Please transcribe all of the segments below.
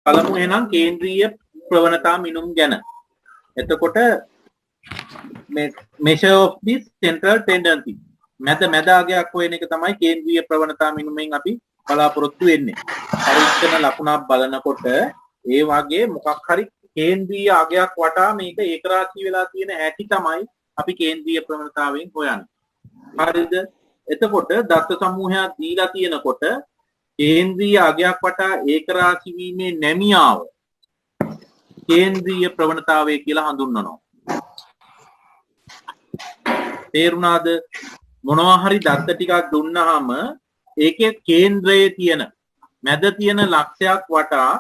පළමු එහෙනම් කේන්ද්‍රීය ප්‍රවණතා මිනුම් ගැන. එතකොට මේ measure of the central tendency මැද අගයක් හොයන එක තමයි කේන්ද්‍රීය ප්‍රවණතා මිනුමෙන් අපි බලාපොරොත්තු වෙන්නේ. පරීක්ෂණ ලකුණක් බලනකොට ඒ වගේ මොකක් හරි කේන්ද්‍රීය අගයක් වටා මේක ඒකරාශී වෙලා තියෙන හැටි තමයි අපි කේන්ද්‍රීය ප්‍රවණතාවෙන් හොයන්නේ. හරිද? එතකොට දත්ත සමූහයක් දීලා තියෙනකොට කේන්ද්‍රීය අගයක් වටා ඒකරාශී වීමේ නැමියාව කේන්ද්‍රීය ප්‍රවණතාවය කියලා හඳුන්වනවා. තේරුණාද? මොනවා හරි දත්ත ටිකක් දුන්නාම ඒකේ කේන්ද්‍රයේ තියෙන මැද තියෙන ලක්ෂයක් වටා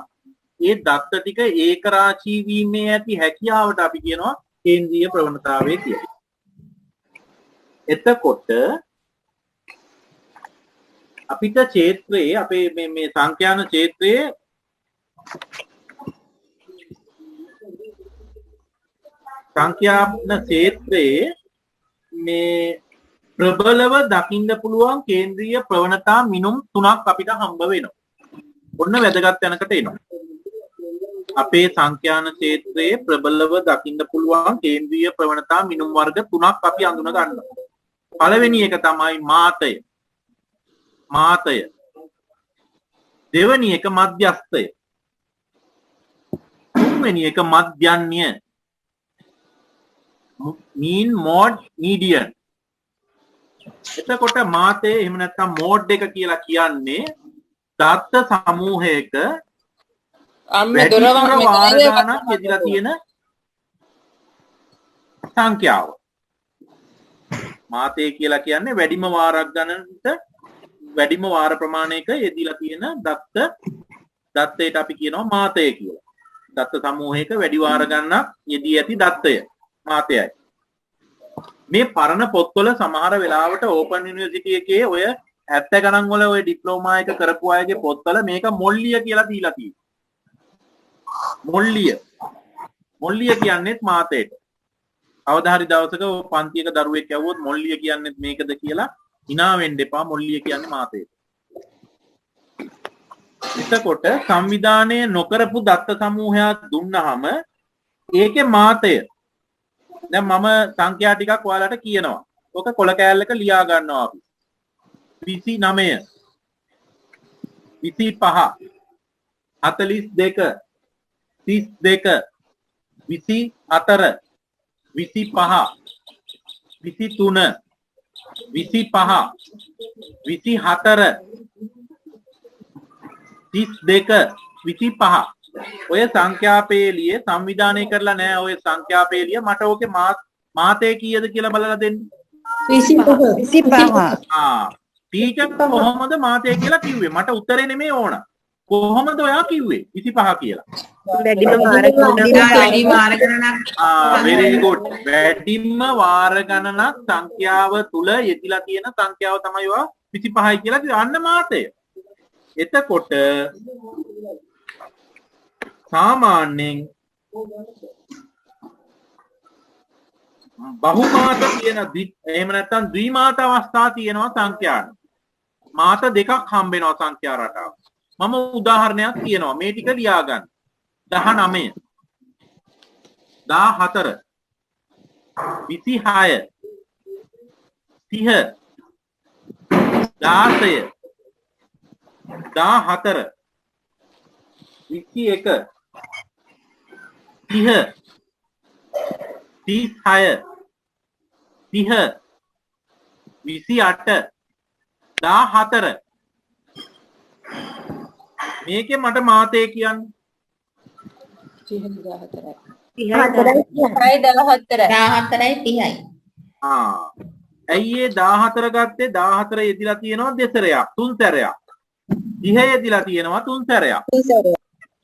ඒ දත්ත ටික ඒකරාශී වීමේ ඇති හැකියාවට අපි කියනවා කේන්ද්‍රීය ප්‍රවණතාවය කියලා. එතකොට අපිට ක්ෂේත්‍රයේ අපේ මේ සංඛ්‍යාන ක්ෂේත්‍රයේ සංඛ්‍යාන ක්ෂේත්‍රයේ මේ ප්‍රබලව දකින්න පුළුවන් කේන්ද්‍රීය ප්‍රවණතා මිනුම් තුනක් අපිට හම්බ වෙනවා. ඔන්න වැදගත් යනකට එනවා. අපේ සංඛ්‍යාන ක්ෂේත්‍රයේ ප්‍රබලව දකින්න පුළුවන් කේන්ද්‍රීය ප්‍රවණතා මිනුම් වර්ග තුනක් අපි අඳුන ගන්නවා. පළවෙනි එක තමයි මාතය. මාතය. දෙවෙනි එක මධ්‍යස්ථය. තුන්වෙනි එක මධ්‍යන්‍ය. mean mode median. එතකොට මාතේ එහෙම නැත්නම් මෝඩ් එක කියලා කියන්නේ දත්ත සමූහයක වාර ගණනක් යෙදලා තියෙන සංඛ්‍යාව. මාතේ කියලා කියන්නේ වැඩිම වාරක් ගණනට වැඩිම වාර ප්‍රමාණයක යෙදලා තියෙන දත්තයට අපි කියනවා මාතය කියලා. දත්ත සමූහයක වැඩි වාර ගණනක් යෙදී ඇති දත්තය මාතයයි. මේ පරණ පොත්වල සමහර වෙලාවට ඕපන් යුනිවර්සිටි එකේ ඔය 70 ගණන් වල ඔය ඩිප්ලෝමා එක කරපු අයගේ පොත්වල මේක මොල්ලිය කියලා දීලා තියෙනවා. මොල්ලිය කියන්නේත් මාතේට. අවදා හරි දවසක පන්තියක දරුවෙක් යවුවොත් මොල්ලිය කියන්නේත් මේකද කියලා hina වෙන්න එපා. මොල්ලිය කියන්නේ මාතේට. එතකොට සංවිධානය නොකරපු දත්ත සමූහයක් දුන්නාම ඒකේ මාතය දැන් මම සංඛ්‍යා ටිකක් ඔයාලට කියනවා. ඔක කොළ කෑල්ලක ලියා ගන්නවා අපි. 29 25 42 32 24 25 23 25 24 32 25 ඔය සංඛ්‍යාපේලිය සංවිධානය කරලා නැහැ. ඔය සංඛ්‍යාපේලිය මට ඕකේ මාතේ කීයද කියලා බලලා දෙන්න. 25. ටීචර් කොහොමද මාතේ කියලා කිව්වේ? මට උත්තරේ නෙමෙයි ඕන. කොහොමද ඔයා කිව්වේ 25 කියලා? වැඩිම වාර ගණනක්. very good. වැඩිම වාර ගණනක් සංඛ්‍යාව තුල යෙදিলা තියෙන සංඛ්‍යාව තමයි ඔයා 25යි කියලා කිව්වේ. අන්න මාතය. එතකොට සාමාන්‍යයෙන් බහුමාත කියන එහෙම නැත්නම් ද්විමාත අවස්ථා තියෙනවා සංඛ්‍යාන. මාත දෙකක් හම්බ වෙනවා සංඛ්‍යා රටාව. මම උදාහරණයක් කියනවා. මේ ටික ලියා ගන්න. 19 14 26 30 16 14 21 30 36 30 28 14 මේකේ මට මාතේ කියන්නේ 14යි 30යි. ඇයි ඒ 14 ගත්තේ? 14 යෙදිලා තියෙනවා දෙසරයක්, තුන් සැරයක්. 30 යෙදිලා තියෙනවා තුන් සැරයක්.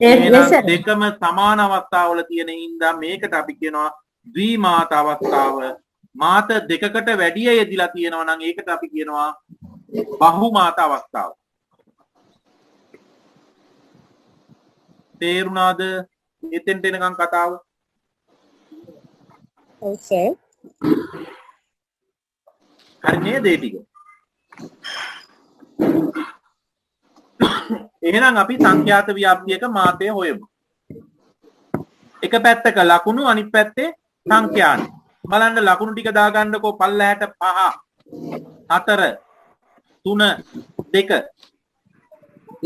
දෙකම සමාන අවස්ථාවල තියෙන හින්දා මේකට අපි කියනවා ද්විමාත අවස්ථාව. මාත දෙකකට වැඩිය යෙදිලා තියෙනවා නම් ඒකට අපි කියනවා බහුමාත අවස්ථාව. තේරුණාද? එතෙන්ට එනකන් කතාව. ඔව් සර්. හරි නේද ඒ ටික? එහෙනම් අපි සංඛ්‍යාත ව්‍යාප්තියක මාතය හොයමු. එක පැත්තක ලකුණු අනිත් පැත්තේ සංඛ්‍යාන. බලන්න ලකුණු ටික දාගන්නකෝ පල්ලහැට 5 4 3 2.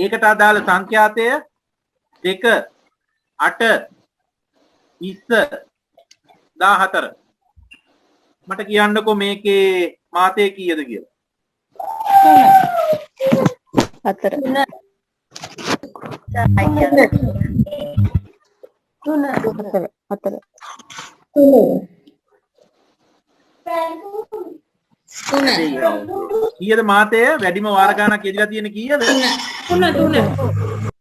ඒකට අදාළ සංඛ්‍යාතය 2 8 20 14. මට කියන්නකෝ මේකේ මාතය කීයද කියලා. 4 කීයද මාතය වැඩිම වාර ගණනක් යෙදලා තියෙන කීයද? 3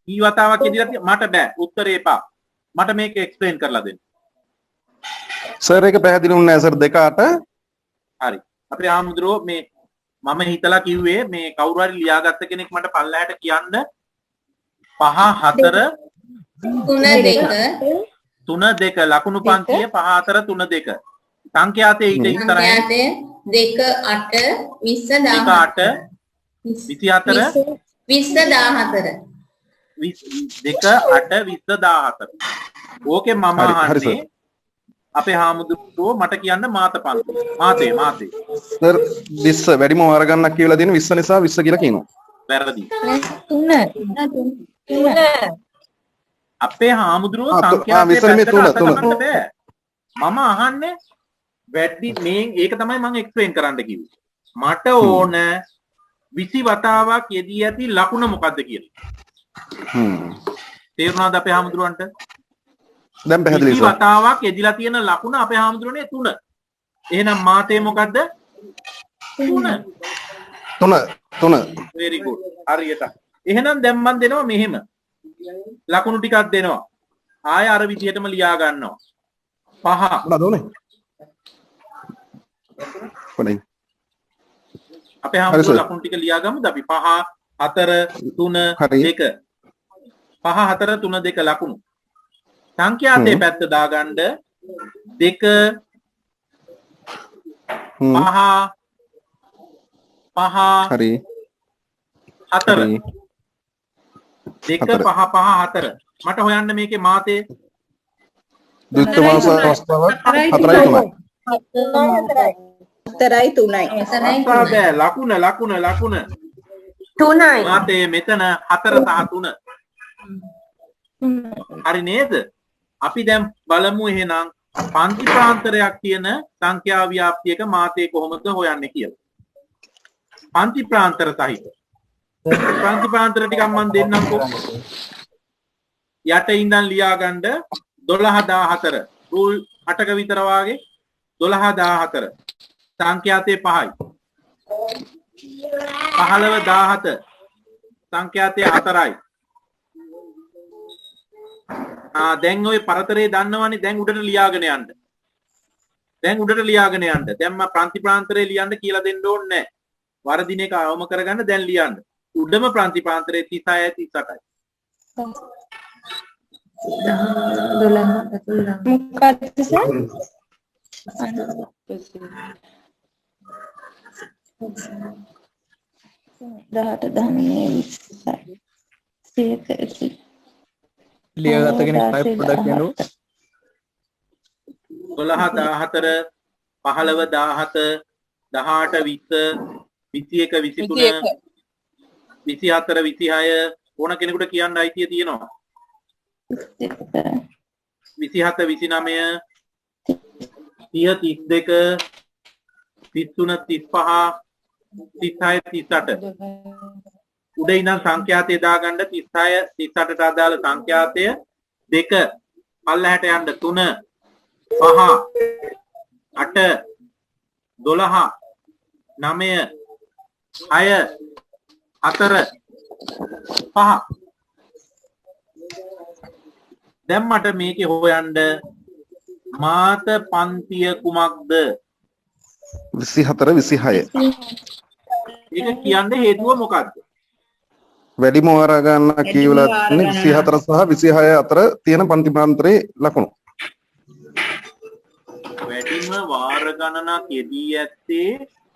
කී වතාවක් යෙදලා තියෙන මට බෑ උත්තරේ එපා. මට මේක එක්ස්ප්ලেইন කරලා දෙන්න. සර් ඒක පැහැදිලි වුණේ නැහැ සර් 2 8. හරි. අපේ ආමුද්‍රෝ මේ මම හිතලා කිව්වේ මේ කවුරු හරි ලියාගත්ත කෙනෙක් මට පල්ලහැට කියන්න 5 4 3 2 ලකුණු පන්තිය 5 4 3 2 සංඛ්‍යාතයේ ඊට ඉස්සරහින් 2 8 20 8 24 ඕකේ මම අහන්නේ අපේ හාමුදුරුවෝ මට කියන්න මාතේ සර් 20 වැඩිම වාර ගණනක් කියලා දෙන 20 නිසා 20 කියලා කියනවා. වැරදි. 3 අපේ හාමුදුරුවෝ සංඛ්‍යාතයේ පැත්තට අතගමන්න බෑ. මම අහන්නේ වැඩි මේ ඒක තමයි මම එක්ස්ප්ලেইন කරන්න කිව්වේ. මට ඕන 20 වතාවක් යෙදී ඇති ලකුණ මොකද්ද කියලා. තේරුණාද අපේ හාමුදුරුවන්ට? දැන් පැහැදිලි 20 වතාවක් යෙදිලා තියෙන ලකුණ අපේ හාමුදුරුවනේ 3. එහෙනම් මාතේ මොකද්ද? 3. very good. හරියට. එහෙනම් දැන් මම දෙනවා මෙහෙම. ලකුණු ටිකක් දෙනවා. ආය අර විදිහටම ලියා ගන්නවා. 5. නෝනේ. කොනේ. අපේ හාමුදුරුවෝ ලකුණු ටික ලියා ගමුද අපි 5 4 3 2. 5 4 3 2 ලකුණු. සංඛ්‍යාතයේ පැත්ත දාගන්න 2 5 හරි 4 2 5 5 4 මට හොයන්න මේකේ මාතේ ද්විත්ව මාස අවස්ථාවක් 4යි 3යි. බෑ ලකුණ 3යි මාතේ මෙතන 4 සහ 3. හරි නේද? අපි දැන් බලමු එහෙනම් පන්ති ප්‍රාන්තරයක් තියෙන සංඛ්‍යා ව්‍යාප්තියක මාතේ කොහොමද හොයන්නේ කියලා. පන්ති ප්‍රාන්තර සහිත. පන්ති ප්‍රාන්තර ටිකක් මම දෙන්නම්කෝ. යට ඉඳන් ලියා ගන්න 12 14 රූල් 8ක විතර වාගේ 12 14 සංඛ්‍යාතේ 5යි. 15 17 සංඛ්‍යාතේ 4යි. දැන් ඔය පරතරේ දන්නවනේ දැන් උඩට ලියාගෙන යන්න. දැන් මම ප්‍රාන්ති ප්‍රාන්තරේ ලියන්න කියලා දෙන්න ඕනේ නැහැ. වරදින එක අවම කරගන්න දැන් ලියන්න. උඩම ප්‍රාන්ති ප්‍රාන්තරේ 36යි 38යි. මොකක්ද සර්? 18 ලියගත්ත කෙනෙක් පයි පොඩක් කියනු 12 14 15 17 18 20 21 23 24 26 ඕන කෙනෙකුට කියන්න අයිතිය තියෙනවා 27 29 30 32 33 35 36 38 උඩ ඉඳන් සංඛ්‍යාතය දාගන්න 36 38ට අදාළ සංඛ්‍යාතය 2 පල්ලහැට යන්න 3 5 8 12 9 6 4 5 දැන් මට මේකේ හොයන්න මාත පන්තිය කුමක්ද 24 26 ඒක කියන්නේ හේතුව මොකක්ද වැඩිම වාර ගණනක් කියවලා තියෙන්නේ 24 සහ 26 අතර තියෙන පන්ති ප්‍රාන්තරේ ලකුණු. වැඩිම වාර ගණනක් යෙදී ඇත්තේ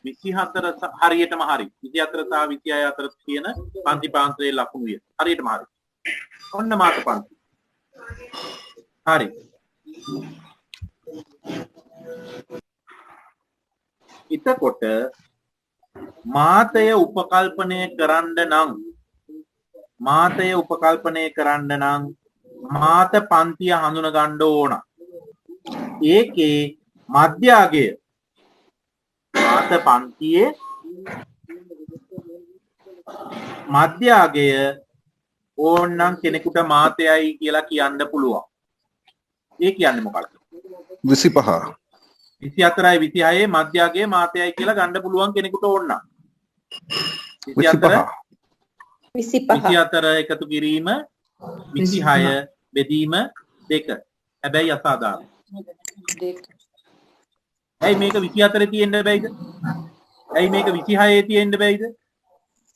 24 හරියටම හරි 24 සහ 26 අතර තියෙන පන්ති ප්‍රාන්තරයේ ලකුණුය හරියටම හරි ඔන්න මාත පන්ති හරි එතකොට මාතය උපකල්පනය කරන්න නම් මාත පන්තිය හඳුන ගන්න ඕන ඒකේ මධ්‍යගය මාත පන්තියේ මධ්‍යගය ඕනනම් කෙනෙකුට මාතයයි කියලා කියන්න පුළුවන් ඒ කියන්නේ මොකක්ද 25 24යි 26 මධ්‍යගයේ මාතයයි කියලා ගන්න පුළුවන් කෙනෙකුට ඕන නම් 25 24 එකතු කිරීම 26 බෙදීම 2 හැබැයි අසාධාරණයි ඇයි මේක 24 තියෙන්න බැයිද ඇයි මේක 26 තියෙන්න බැයිද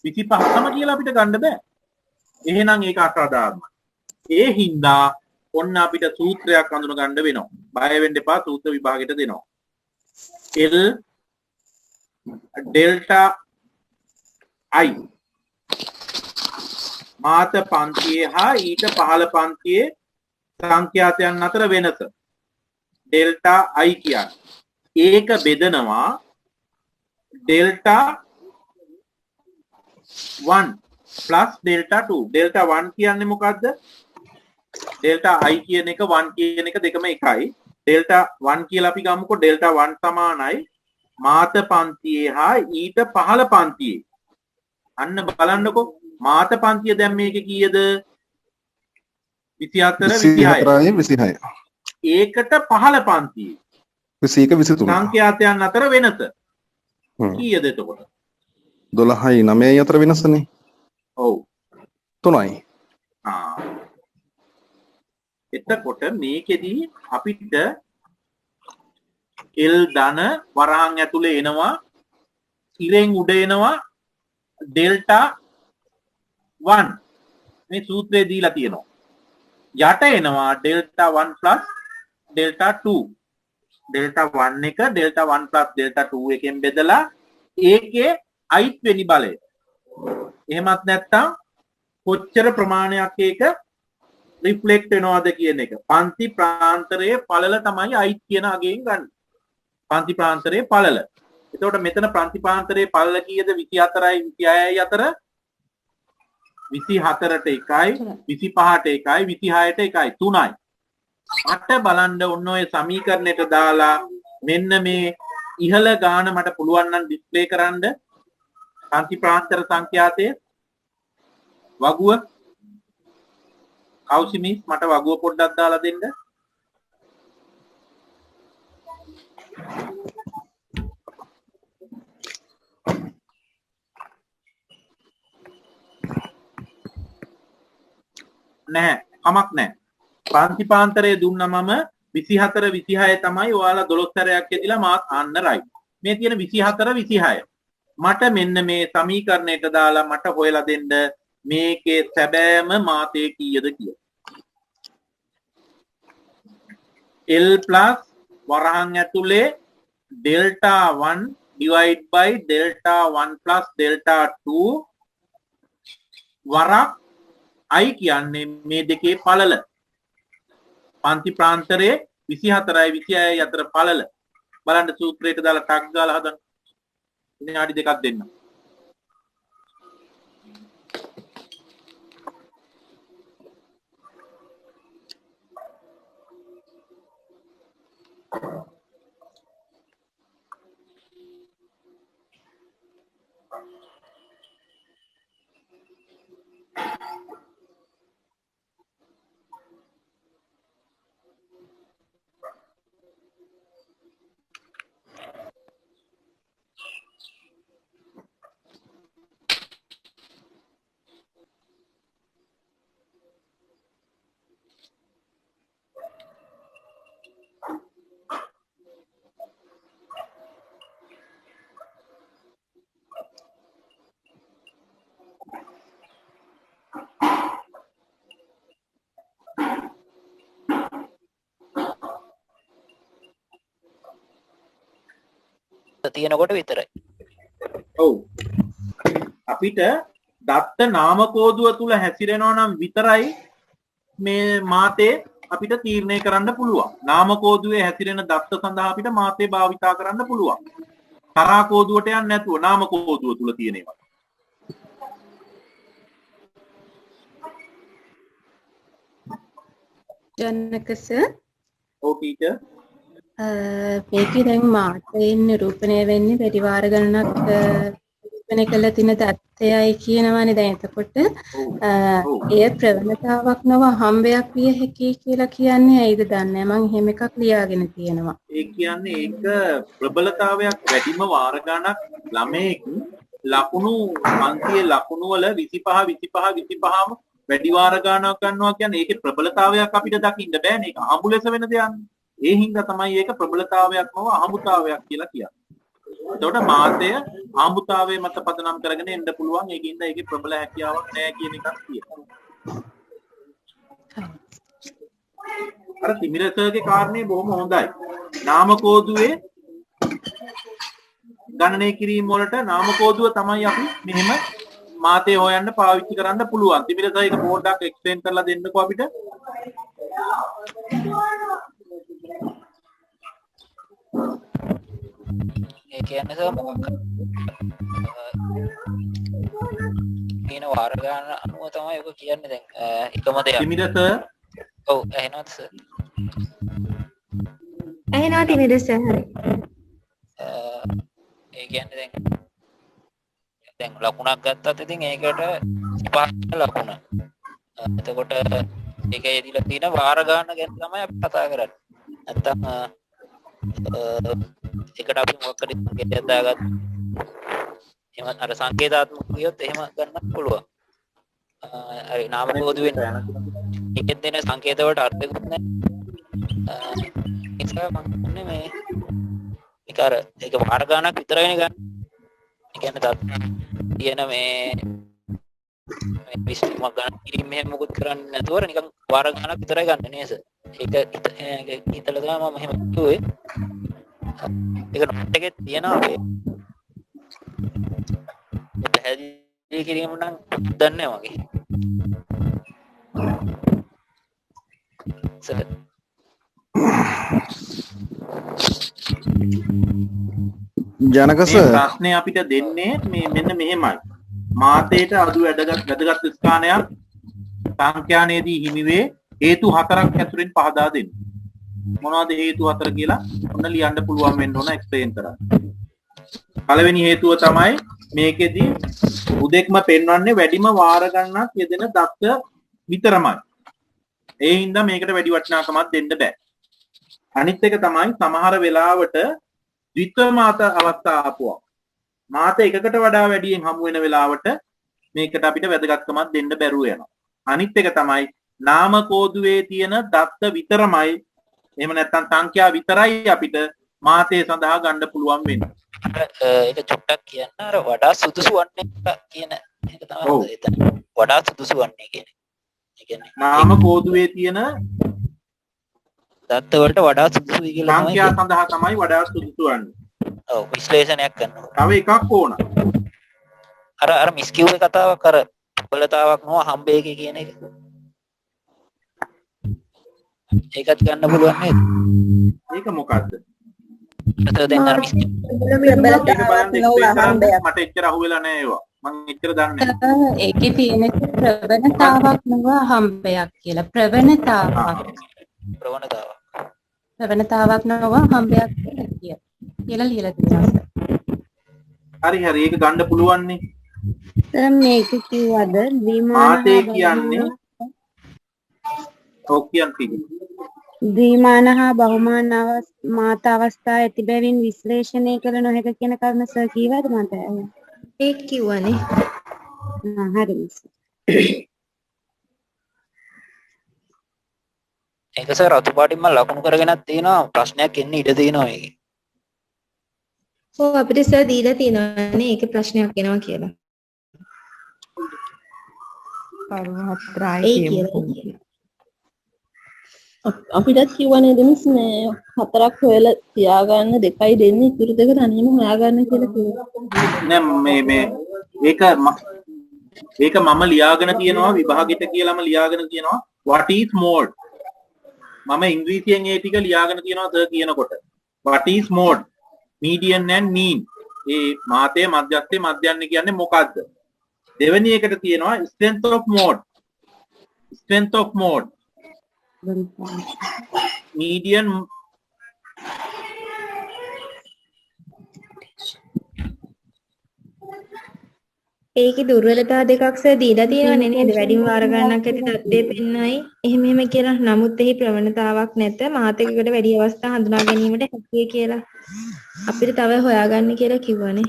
25ම කියලා අපිට ගන්න බෑ එහෙනම් ඒක අසාධාරණයි ඒ හින්දා ඔන්න අපිට සූත්‍රයක් අඳුන ගන්න වෙනවා බය වෙන්න එපා සූත්‍ර විභාගෙට දෙනවා L ඩෙල්ටා I මාත පන්තියේ හා ඊට පහළ පන්තියේ සංඛ්‍යාතයන් අතර වෙනස ඩෙල්ටා I කියන්නේ ඒක බෙදනවා ඩෙල්ටා 1 plus ඩෙල්ටා 2 ඩෙල්ටා 1 කියන්නේ මොකද්ද ඩෙල්ටා I කියන එක 1 කියන එක දෙකම එකයි ඩෙල්ටා 1 කියලා අපි ගමුකෝ ඩෙල්ටා 1 සමානයි මාත පන්තියේ හා ඊට පහළ පන්තියේ අන්න බලන්නකෝ මාත පන්තිය දැන් මේක කීයද 24 26 ඒකට පහළ පන්තියේ 21 23 සංඛ්‍යාතයන් අතර වෙනස කීයද එතකොට 12යි 9යි අතර වෙනසනේ ඔව් 3යි එතකොට මේකෙදි අපිට L ධන වරහන් ඇතුලේ එනවා ඉරෙන් උඩ එනවා ඩෙල්ටා 1 මේ සූත්‍රයේ දීලා තියෙනවා යට එනවා ඩෙල්ටා 1 plus ඩෙල්ටා 2 ඩෙල්ටා 1 එක ඩෙල්ටා 1 plus ඩෙල්ටා 2 එකෙන් බෙදලා ඒකේ ith වෙනි බලය එහෙමත් නැත්නම් කොච්චර ප්‍රමාණයක් ඒක රිෆ්ලෙක්ට් වෙනවද කියන එක පන්ති ප්‍රාන්තරයේ පළල තමයි ith කියන අගයෙන් ගන්න පන්ති ප්‍රාන්තරයේ පළල එතකොට මෙතන පන්ති ප්‍රාන්තරයේ පළල කීයද 24යි 26යි අතර 24ට 1යි 25ට 1යි 26ට 1යි 3යි මට බලන්න ඔන්න ඔය සමීකරණයට දාලා මෙන්න මේ ඉහළ ගාන මට පුළුවන් නම් ඩිස්ප්ලේ කරන්න පන්ති ප්‍රාන්තර සංඛ්‍යාතයේ වගුව කවුසිමිස් මට වගුව පොඩ්ඩක් දාලා දෙන්න නැහැ කමක් නැහැ පන්ති පාන්තරයේ දුන්නමම 24 26 තමයි ඔයාලා 12 සැරයක් ඇදිලා මාත් අන්න රයිට් මේ තියෙන 24 26 මට මෙන්න මේ සමීකරණයට දාලා මට හොයලා දෙන්න මේකේ සැබෑම මාතේ කීයද කියලා L plus වරහන් ඇතුලේ delta 1 divide by delta 1 plus delta 2 වරක් I කියන්නේ මේ දෙකේ පළල පන්ති ප්‍රාන්තරයේ 24යි 26යි අතර පළල බලන්න සූත්‍රයට දාලා ටක් ගාලා හදන්න විනාඩි දෙකක් දෙන්න තියෙනකොට විතරයි ඔව් අපිට දත්ත නාම කෝදුව තුල හැසිරෙනවා නම් විතරයි මේ මාතේ අපිට තීරණය කරන්න පුළුවන්. නාම කෝදුවේ හැසිරෙන දත්ත සඳහා අපිට මාතේ භාවිතා කරන්න පුළුවන්. තරා කෝදුවට යන්නේ නැතුව නාම කෝදුව තුල තියෙන ඒවා. ජනක සර් ඔව් ටීචර්. මේකේ දැන් මාතයෙන් නිරූපණය වෙන්නේ වැඩි වාර ගණනක් නිරූපණය කළ තින தත්ත්වයයි කියනවානේ. දැන් එතකොට එය ප්‍රවණතාවක් නොව හම්බයක් විය හැකියි කියලා කියන්නේ ඇයිද දන්නේ නැහැ. මම එහෙම එකක් ලියාගෙන තියෙනවා. ඒ කියන්නේ ඒක ප්‍රබලතාවයක් වැඩිම වාර ගණනක් ළමයෙක් ලකුණු පන්තියේ ලකුණු වල 25 25ම වැඩි වාර ගණනක් ගන්නවා කියන්නේ ඒකේ ප්‍රබලතාවයක් අපිට දකින්න බෑනේ. ඒක අහඹු ලෙස වෙන දෙයක්. ඒ හින්දා තමයි ඒක ප්‍රබලතාවයක් නොව අහඹුතාවයක් කියලා කියන්නේ. එතකොට මාතය අහඹුතාවයේ මත පදනම් කරගෙන එන්න පුළුවන්. ඒකින්ද ඒකේ ප්‍රබල හැකියාවක් නැහැ කියන එකක් තියෙනවා. අර තිමිරසර්ගේ කාරණේ බොහොම හොඳයි. නාම කෝදුවේ ගණනය කිරීම වලට නාම කෝදුව තමයි අපි මෙහෙම මාතේ හොයන්න පාවිච්චි කරන්න පුළුවන්. තිමිරසර් එක පොඩ්ඩක් එක්ස්ප්ලেইন කරලා දෙන්නකෝ අපිට. ඒ කියන්නේ සර් මොකක්ද? කියන වාර ගන්න අනුව තමයි ඔක කියන්නේ දැන් එකම දෙයක්. තිමිරසර් ඔව් එහෙනවද සර්? එහෙනවා තිමිද සර්. හරි. ඒ කියන්නේ දැන් ලකුණක් ගත්තත් ඉතින් ඒකට පහ ලකුණ. එතකොට ඒක එදිලා තියෙන වාර ගන්න ගැන තමයි අපි කතා කරන්නේ. නැත්තම් ඒකට අපි මොකක්ද ගෙඩියක් දාගත්ත. එහෙම අර සංකේතාත්මක කියොත් එහෙම ගන්න පුළුවන්. හරි නාම කෝදුවෙන් එකෙන් දෙන සංකේත වලට අර්ථකුත් නැහැ. ඒක මම මේ ඒක අර ඒක වාර ගණනක් විතරයිනේ ගන්න. ඒ කියන්නේ තියෙන මේ විශ්ලේෂණ ගන්න කිරීම මෙහෙම මොකුත් කරන්නේ නැතුව නිකන් වාර ගණනක් විතරයි ගන්න නේද? ඒක හිතලා තමයි මම මෙහෙම කිව්වේ. ඒක නොට් එකේ තියෙනවා මේ පැහැදිලි කිරීම නම් දන්නේ වගේ. සර් ජනකස මේ ප්‍රශ්නේ අපිට දෙන්නේ මේ මෙන්න මෙහෙමයි. මාතේට අඩු වැදගත් ස්ථානයක් සංඛ්‍යානයේදී හිමිවේ හේතු 4ක් ඇතුළෙන් පහදා දෙන්න. මොනවද හේතු 4 කියලා ඔන්න ලියන්න පුළුවන් වෙන්න ඕන එක්ස්ප්ලেইন කරන්න. පළවෙනි හේතුව තමයි මේකෙදී උදෙක්ම පෙන්වන්නේ වැඩිම වාර ගණනක් යෙදෙන දත්ත විතරමයි. ඒ හින්දා මේකට වැඩි වටිනාකමක් දෙන්න බෑ. අනිත් එක තමයි සමහර වෙලාවට ද්විත්ව මාත අවස්ථා ආපුවා. මාත එකකට වඩා වැඩියෙන් හමු වෙන වෙලාවට මේකට අපිට වැදගත්කමක් දෙන්න බැරුව යනවා. අනිත් එක තමයි නාම කෝදුවේ තියෙන දත්ත විතරමයි එහෙම නැත්නම් සංඛ්‍යා විතරයි අපිට මාතේ සඳහා ගන්න පුළුවන් වෙන්නේ. ඒක චුට්ටක් කියන්න අර වඩා සුදුසු වන්නේ කියන එක තමයි එතන. වඩා සුදුසු වන්නේ කියන්නේ. ඒ කියන්නේ නාම කෝදුවේ තියෙන දත්ත වලට වඩා සුදුසුයි කියලා තමයි සංඛ්‍යා සඳහා තමයි වඩා සුදුසු වන්නේ. ඔව් විශ්ලේෂණයක් කරනවා. තව එකක් ඕන. අර මිස් කිව්වේ කතාවක් අර ප්‍රබලතාවක් නොව හම්බේකේ කියන එක. ඒකත් ගන්න පුළුවන් නේද? ඒක මොකද්ද? දැන් අර මිස් මට එච්චර අහුවෙලා නෑ ඒවා. මම එච්චර දන්නේ නෑ. ඒකේ තියෙන ප්‍රවණතාවක් නොව හම්බයක් කියලා. ප්‍රවණතාවක් නොව හම්බයක් කියලා ලියලා තියෙනවා. හරි ඒක ගන්න පුළුවන් නේ. සර් මේක කිව්වද මාතේ කියන්නේ ඔව් කියන්නේ ද්විමාන හා බහුමාන මාත අවස්ථා ඇති බැවින් විශ්ලේෂණය කළ නොහැක කියන කරුණ සර් කීවද මට? ඒක කිව්වනේ. හරි මිස්. ඒක සර් අතුපාටින්ම ලකුණු කරගෙනත් තියෙනවා ප්‍රශ්නයක් එන්න ඉඩ තියෙනවා මේකේ. ඔව් අපිට සර් දීලා තියෙනවානේ ඒකේ ප්‍රශ්නයක් එනවා කියලා. කරුණ 4යි කියමු. අපිටත් කිව්වනේ දෙමිස් මේ හතරක් හොයලා තියාගන්න දෙකයි දෙන්නේ ඉතුරු දෙක තනියම හොයාගන්න කියලා කිව්වා. නෑ ඒක මම ලියාගෙන තියෙනවා විභාගෙට කියලාම ලියාගෙන තියෙනවා what is mode මම ඉංග්‍රීසියෙන් ඒ ටික ලියාගෙන තියෙනවා සර් කියනකොට what is mode median and mean ඒ මාතේ මධ්‍යස්ථේ මධ්‍යන්නේ කියන්නේ මොකද්ද දෙවෙනි එකට තියෙනවා strength of mode median ඒකේ දුර්වලතා දෙකක් සර් දීලා තියෙනවනේ නේද? වැඩිම වාර ගණනක් ඇති තත්ත්වය පෙන්නයි. එහෙම කියලා. නමුත් එහි ප්‍රවණතාවක් නැත. මාතකයකට වැඩි අවස්ථා හඳුනා ගැනීමට හැකියි කියලා. අපිට තව හොයාගන්න කියලා කිව්වනේ.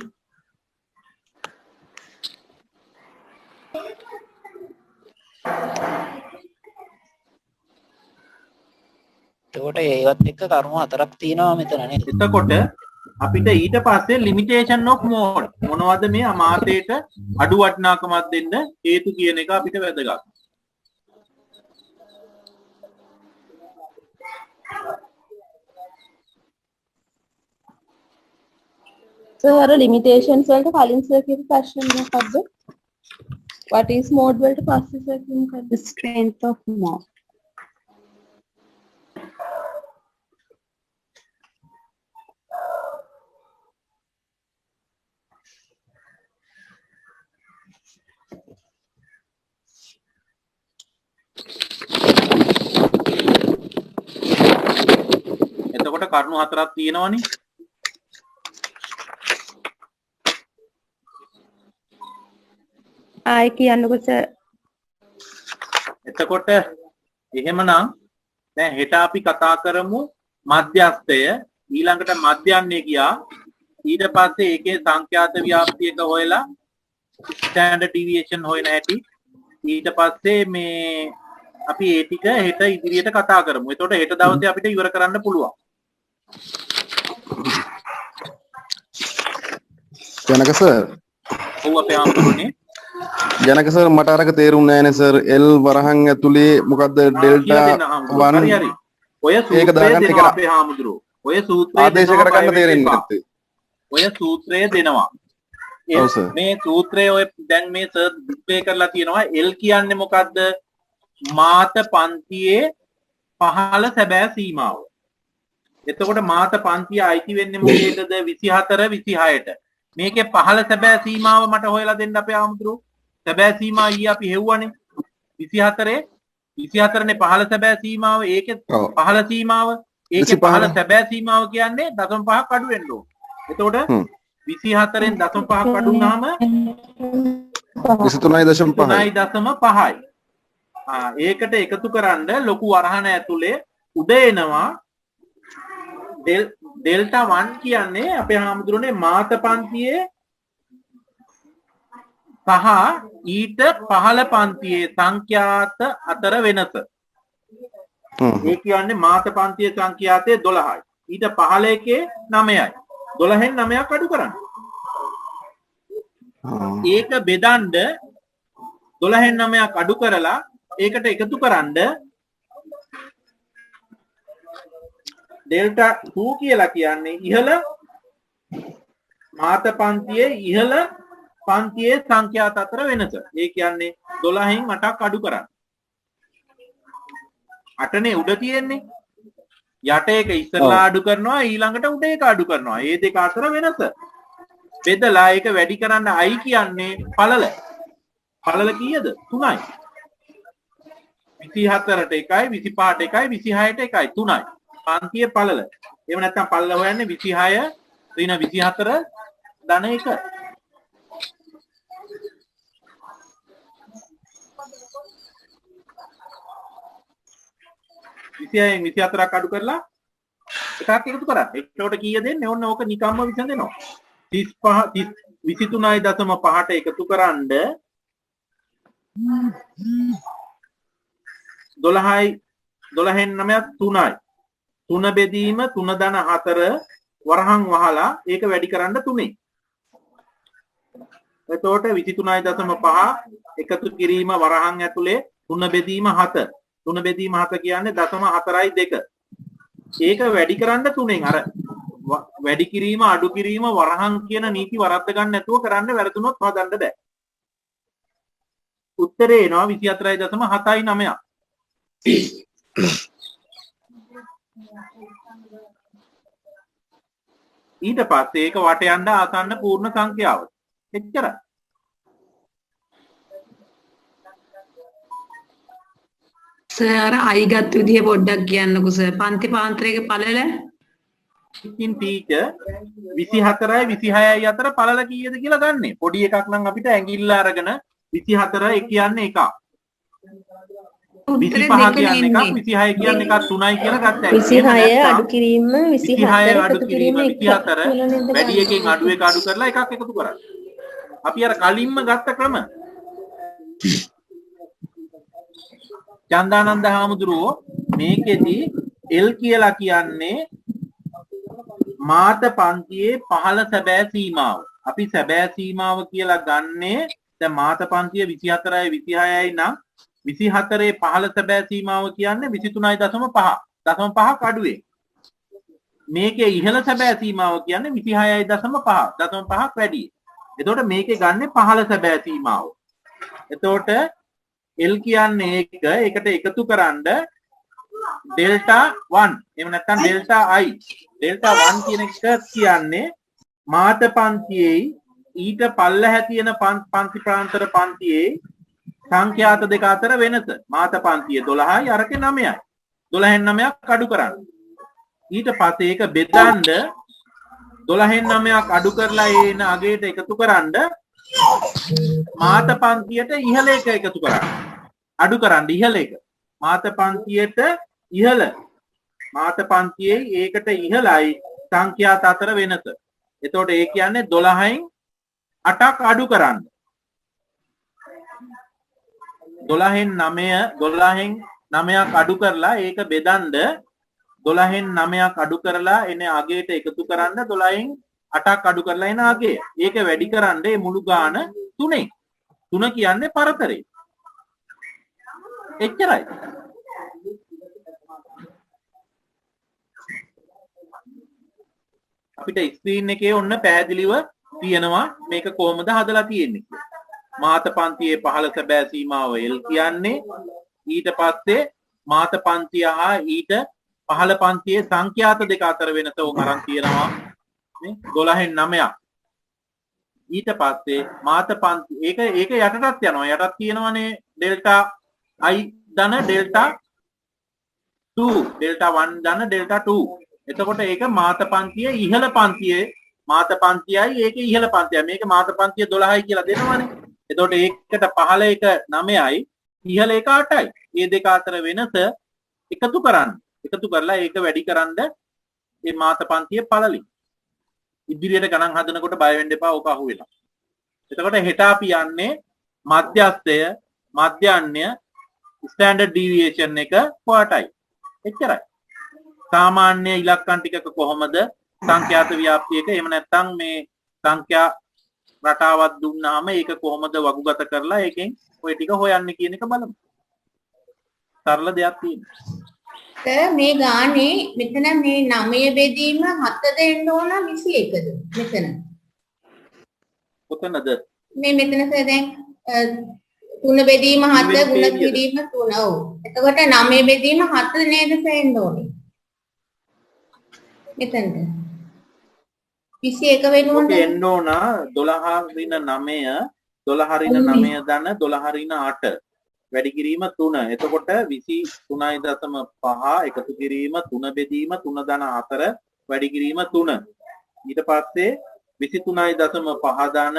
එතකොට ඒවත් එක්ක කරුණු හතරක් තියෙනවා මෙතන නේද? එතකොට අපිට ඊට පස්සේ limitation of mode මොනවද මේ අමාතේට අඩු වටිනාකමක් දෙන්න හේතු කියන එක අපිට වැදගත්. සර් ලිමිටේෂන්ස් වලට කලින් සර් කියපු ප්‍රශ්න මොකක්ද? what is mode වලට පස්සේ සර් කියමු මොකක්ද? strength of mode. එතකොට කරුණු හතරක් තියෙනවනේ. ආයි කියන්නකෝ සර්. එතකොට එහෙමනම් දැන් හෙට අපි කතා කරමු මධ්‍යස්ථය ඊළඟට මධ්‍යන්නේ ගියා ඊට පස්සේ ඒකේ සංඛ්‍යාත ව්‍යාප්තියක හොයලා ස්ටෑන්ඩඩ් ඩීවියේෂන් හොයන හැටි ඊට පස්සේ මේ අපි ඒ ටික හෙට ඉදිරියට කතා කරමු. එතකොට හෙට දවසේ අපිට ඉවර කරන්න පුළුවන්. ජනක සර් ඔව් අපේ ආම්තුනේ ජනක සර් මට අරක තේරුන්නේ නැහැ නේ සර් L වරහන් ඇතුලේ මොකද්ද ඩෙල්ටා 1 හරි හරි ඔය සූත්‍රය දෙනවා අපේ හාමුදුරුවෝ ඔය සූත්‍රය ආදේශ කරගන්න තේරෙන්නේ නැත්තේ ඔය සූත්‍රය දෙනවා මේ සූත්‍රය ඔය දැන් මේ සර් ඩිස්ප්ලේ කරලා තියෙනවා L කියන්නේ මොකද්ද මාත පන්තියේ පහළ සැබෑ සීමාව එතකොට මාත පන්තිය අයිති වෙන්නේ මොකේදද 24 26ට මේකේ පහළ සැබෑ සීමාව මට හොයලා දෙන්න අපේ ආමුදුරු සැබෑ සීමාව ඊ අපි හෙව්වනේ 24 නේ පහළ සැබෑ සීමාව ඒකේ පහළ සීමාව ඒකේ පහළ සැබෑ සීමාව කියන්නේ 0.5ක් අඩු වෙන්න ඕන. එතකොට 24න් 0.5ක් අඩු වුනහම 23.5යි. ඒකට එකතු කරන්න ලොකු වරහන ඇතුලේ උඩ එනවා ඩෙල්ටා 1 කියන්නේ අපේ හාමුදුරනේ මාත පන්තියේ සහ ඊට පහළ පන්තියේ සංඛ්‍යාත අතර වෙනස. ඒ කියන්නේ මාත පන්තියේ සංඛ්‍යාතය 12යි. ඊට පහළ එකේ 9යි. 12න් 9ක් අඩු කරන්න. ඒක බෙදන්න 12න් 9ක් අඩු කරලා ඒකට එකතු කරන්න ඩෙල්ටා 2 කියලා කියන්නේ ඉහළ මාත පන්තියේ ඉහළ පන්තියේ සංඛ්‍යාත අතර වෙනස. ඒ කියන්නේ 12න් 8ක් අඩු කරන්න. 8නේ උඩ තියෙන්නේ. යට එක ඉස්සරලා අඩු කරනවා ඊළඟට උඩ එක අඩු කරනවා. මේ දෙක අතර වෙනස. බෙදලා ඒක වැඩි කරන්න i කියන්නේ පළල. පළල කීයද? 3යි. 24ට 1යි 25ට 1යි 26ට 1යි 3යි. පන්තියේ පළල. එහෙම නැත්නම් පළල හොයන්නේ 26 ඍණ 24 ධන 1. විසියෙන් 24ක් අඩු කරලා එකක් එකතු කරා. එතකොට කීය දෙන්නේ? ඔන්න ඕක නිකම්ම විසඳෙනවා. 35 23.5ට එකතු කරන්ඩ 12යි 12න් 9ක් 3යි. 3 බෙදීම 3/4 වරහන් වහලා ඒක වැඩි කරන්න 3යි. එතකොට 23.5 එකතු කිරීම වරහන් ඇතුලේ 3 බෙදීම 7 3 බෙදීම 7 කියන්නේ 0.4යි 2. ඒක වැඩි කරන්න 3ෙන් අර වැඩි කිරීම අඩු කිරීම වරහන් කියන නීති වරද්ද ගන්න නැතුව කරන්න වැරදුනොත් හදන්න බෑ. උත්තරේ එනවා 24.79. ඊට පස්සේ ඒක වට යන්න ආසන්න පූර්ණ සංඛ්‍යාව. එච්චරයි. සර් අර I ගත් විදිය පොඩ්ඩක් කියන්නකෝ සර්. පන්ති පාන්තරයක පළල ඉතින් ටීචර් 24යි 26යි අතර පළල කීයද කියලා ගන්නෙ. පොඩි එකක් නම් අපිට ඇඟිල්ල අරගෙන 24 කියන්නේ එකක්. 25 කියන්නේ එකක් 26 කියන්නේ එකක් 3යි කියලා ගත්තා. 26 අඩු කිරීම 24 එකතු කිරීම 24 වැඩි එකෙන් අඩු එක අඩු කරලා එකක් එකතු කරන්න. අපි අර කලින්ම ගත්ත ක්‍රම. චන්දානන්ද හාමුදුරුවෝ මේකෙදි L කියලා කියන්නේ මාත පන්තියේ පහළ සැබෑ සීමාව. අපි සැබෑ සීමාව කියලා ගන්නේ දැන් මාත පන්තිය 24යි 26යි නම් 24 පහළ සැබෑ සීමාව කියන්නේ 23.5. 0.5ක් අඩුවේ. මේකේ ඉහළ සැබෑ සීමාව කියන්නේ 26.5. 0.5ක් වැඩි. එතකොට මේකේ ගන්නේ පහළ සැබෑ සීමාව. එතකොට L කියන්නේ ඒකට එකතු කරන්න ඩෙල්ටා 1 එහෙම නැත්නම් ඩෙල්ටා I ඩෙල්ටා 1 කියන එක කියන්නේ මාත පන්තියේ ඊට පල්ලෙහා තියෙන පන්ති ප්‍රාන්තර පන්තියේ සංඛ්‍යාත දෙක අතර වෙනස. මාත පන්තියේ 12යි අරකේ 9යි. 12න් 9ක් අඩු කරන්න. ඊට පස්සේ ඒක බෙදන්න 12න් 9ක් අඩු කරලා එන අගයට එකතු කරන්න මාත පන්තියට ඉහළ එක එකතු කරන්න. අඩු කරන්න ඉහළ එක. මාත පන්තියට ඉහළ මාත පන්තියේ ඒකට ඉහළයි සංඛ්‍යාත අතර වෙනස. එතකොට ඒ කියන්නේ 12න් 8ක් අඩු කරන්න. 12න් 9ක් අඩු කරලා ඒක බෙදන්න 12න් 9ක් අඩු කරලා එන අගයට එකතු කරන්න 12න් 8ක් අඩු කරලා එන අගය. ඒක වැඩි කරන්න මේ මුළු ගාන 3ෙන්. 3 කියන්නේ පරතරය. එච්චරයි. අපිට ස්ක්‍රීන් එකේ ඔන්න පැහැදිලිව තියෙනවා මේක කොහොමද හදලා තියෙන්නේ කියලා. මාත පන්තියේ පහළ සැබෑ සීමාව L කියන්නේ ඊට පස්සේ මාත පන්තිය හා ඊට පහළ පන්තියේ සංඛ්‍යාත දෙක අතර වෙනස උන් අරන් තියෙනවා නේ 12න් 9ක්. ඊට පස්සේ මාත පන්ති ඒක යටටත් යනවා. යටත් තියෙනවානේ ඩෙල්ටා I ධන ඩෙල්ටා 2 ඩෙල්ටා 1 ධන ඩෙල්ටා 2. එතකොට ඒක මාත පන්තියේ ඉහළ පන්තියේ මාත පන්තියයි ඒක ඉහළ පන්තියයි. මේක මාත පන්තිය 12යි කියලා දෙනවනේ. එතකොට ඒකට පහළ එක 9යි ඉහළ එක 8යි. මේ දෙක අතර වෙනස එකතු කරන්න. එකතු කරලා ඒක වැඩි කරන්න මේ මාත පන්තිය පළලින්. ඉදිරියට ගණන් හදනකොට බය වෙන්න එපා ඕක අහුවෙලා. එතකොට හෙට අපි යන්නේ මධ්‍යස්ථය මධ්‍යාහ්නය ස්ටෑන්ඩඩ් ඩීවියේෂන් එක කොටයි. එච්චරයි. සාමාන්‍ය ඉලක්කම් ටිකක කොහොමද සංඛ්‍යාත ව්‍යාප්තිය එක එහෙම නැත්නම් මේ සංඛ්‍යා රටාවක් දුන්නාම ඒක කොහොමද වගුගත කරලා ඒකෙන් ඔය ටික හොයන්න කියන එක බලමු. සරල දෙයක් තියෙනවා. මේ ගානේ මෙතන මේ 9 බෙදීම 7 දෙන්න ඕන 21ද මෙතන. කොතනද? මෙතන දැන් 3 බෙදීම 7 ගුණ කිරීම 3. ඔව්. එතකොට 9 බෙදීම 7 නේද සෙන්න ඕනේ. මෙතනද 21 වෙනුවට එන්න ඕන 12 ඍණ 9 12 ඍණ 9 ධන 12 ඍණ 8 වැඩි කිරීම 3. එතකොට 23.5 එකතු කිරීම 3 බෙදීම 3 ධන 4 වැඩි කිරීම 3. ඊට පස්සේ 23.5 ධන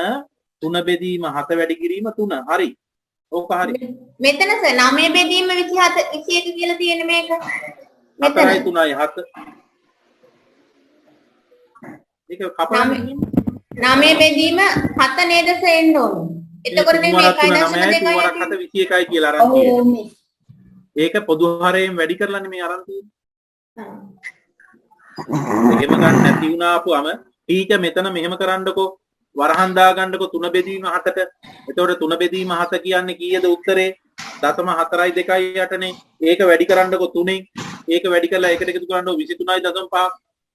3 බෙදීම 7 වැඩි කිරීම 3. හරි. ඕක හරි. මෙතන 9 බෙදීම 27 21 කියලා තියෙන මේක. මෙතන 3යි 7. ඒක කපලා 9 බෙදීම 7 නේද සෙන්න ඕනේ. එතකොට මේ 1.2යි 21යි කියලා අරන් තියෙන්නේ. ඒක පොදු හරයෙන් වැඩි කරලානේ මේ අරන් තියෙන්නේ. එහෙම ගන්න නැති වුණාපුවම ටීචර් මෙතන මෙහෙම කරන්නකෝ වරහන් දා ගන්නකෝ 3 බෙදීම 7ට. එතකොට 3 බෙදීම 7 කියන්නේ කීයද උත්තරේ? 0.428නේ. ඒක වැඩි කරන්නකො 3න්. ඒක වැඩි කරලා ඒකට එකතු කරන්නකො 23.5.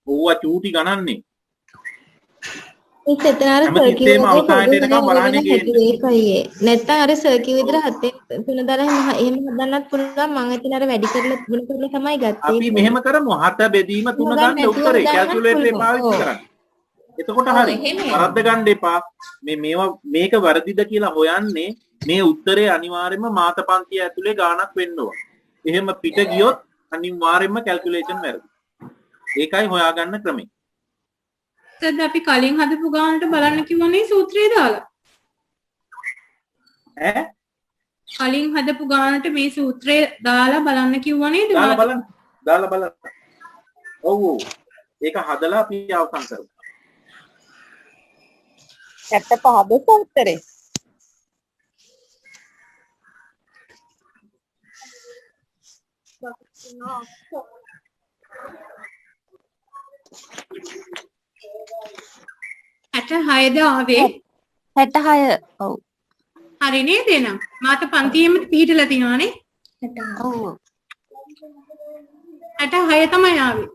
ඕවා චූටි ගණන්නේ. ඒක එතන අර හැමතිස්සෙම සර්කියුලර් අවසානයට එනකම් බලන්න හැටි ඒකයි. නැත්තම් අර සර්කියුලර් විතර 7 දාලා එහෙම හදන්නත් පුළුවන්. මම එතන අර වැඩි කරලා ගුණ කරලා තමයි ගත්තේ. අපි මෙහෙම කරමු 7 බෙදීම 3 ගන්න උත්තරේ කැල්කියුලේටරේ පාවිච්චි කරන්න. එතකොට හරි. වරද්ද ගන්න එපා. මේක වැරදිද කියලා හොයන්නේ මේ උත්තරේ අනිවාර්යයෙන්ම මාත පන්තිය ඇතුලේ ගාණක් වෙන්න ඕන. එහෙම පිට ගියොත් අනිවාර්යයෙන්ම කැල්කියුලේෂන් වැරදි. ඒකයි හොයාගන්න ක්‍රමය. සර් අපි කලින් හදපු ගානට බලන්න කිව්වනේ සූත්‍රය දාලා. ඈ? කලින් හදපු ගානට මේ සූත්‍රය දාලා බලන්න කිව්වනේ දාලා බලන්න. ඔව්. ඒක හදලා අපි අවසන් කරමු. 75 උත්තරේ. ඇට 6ද ආවේ 66. ඔව්. හරි නේද එහෙනම් මාත පන්තියෙම පිළිහිටලා තිනවනේ ඔව්. ඇට 6 තමයි ආවේ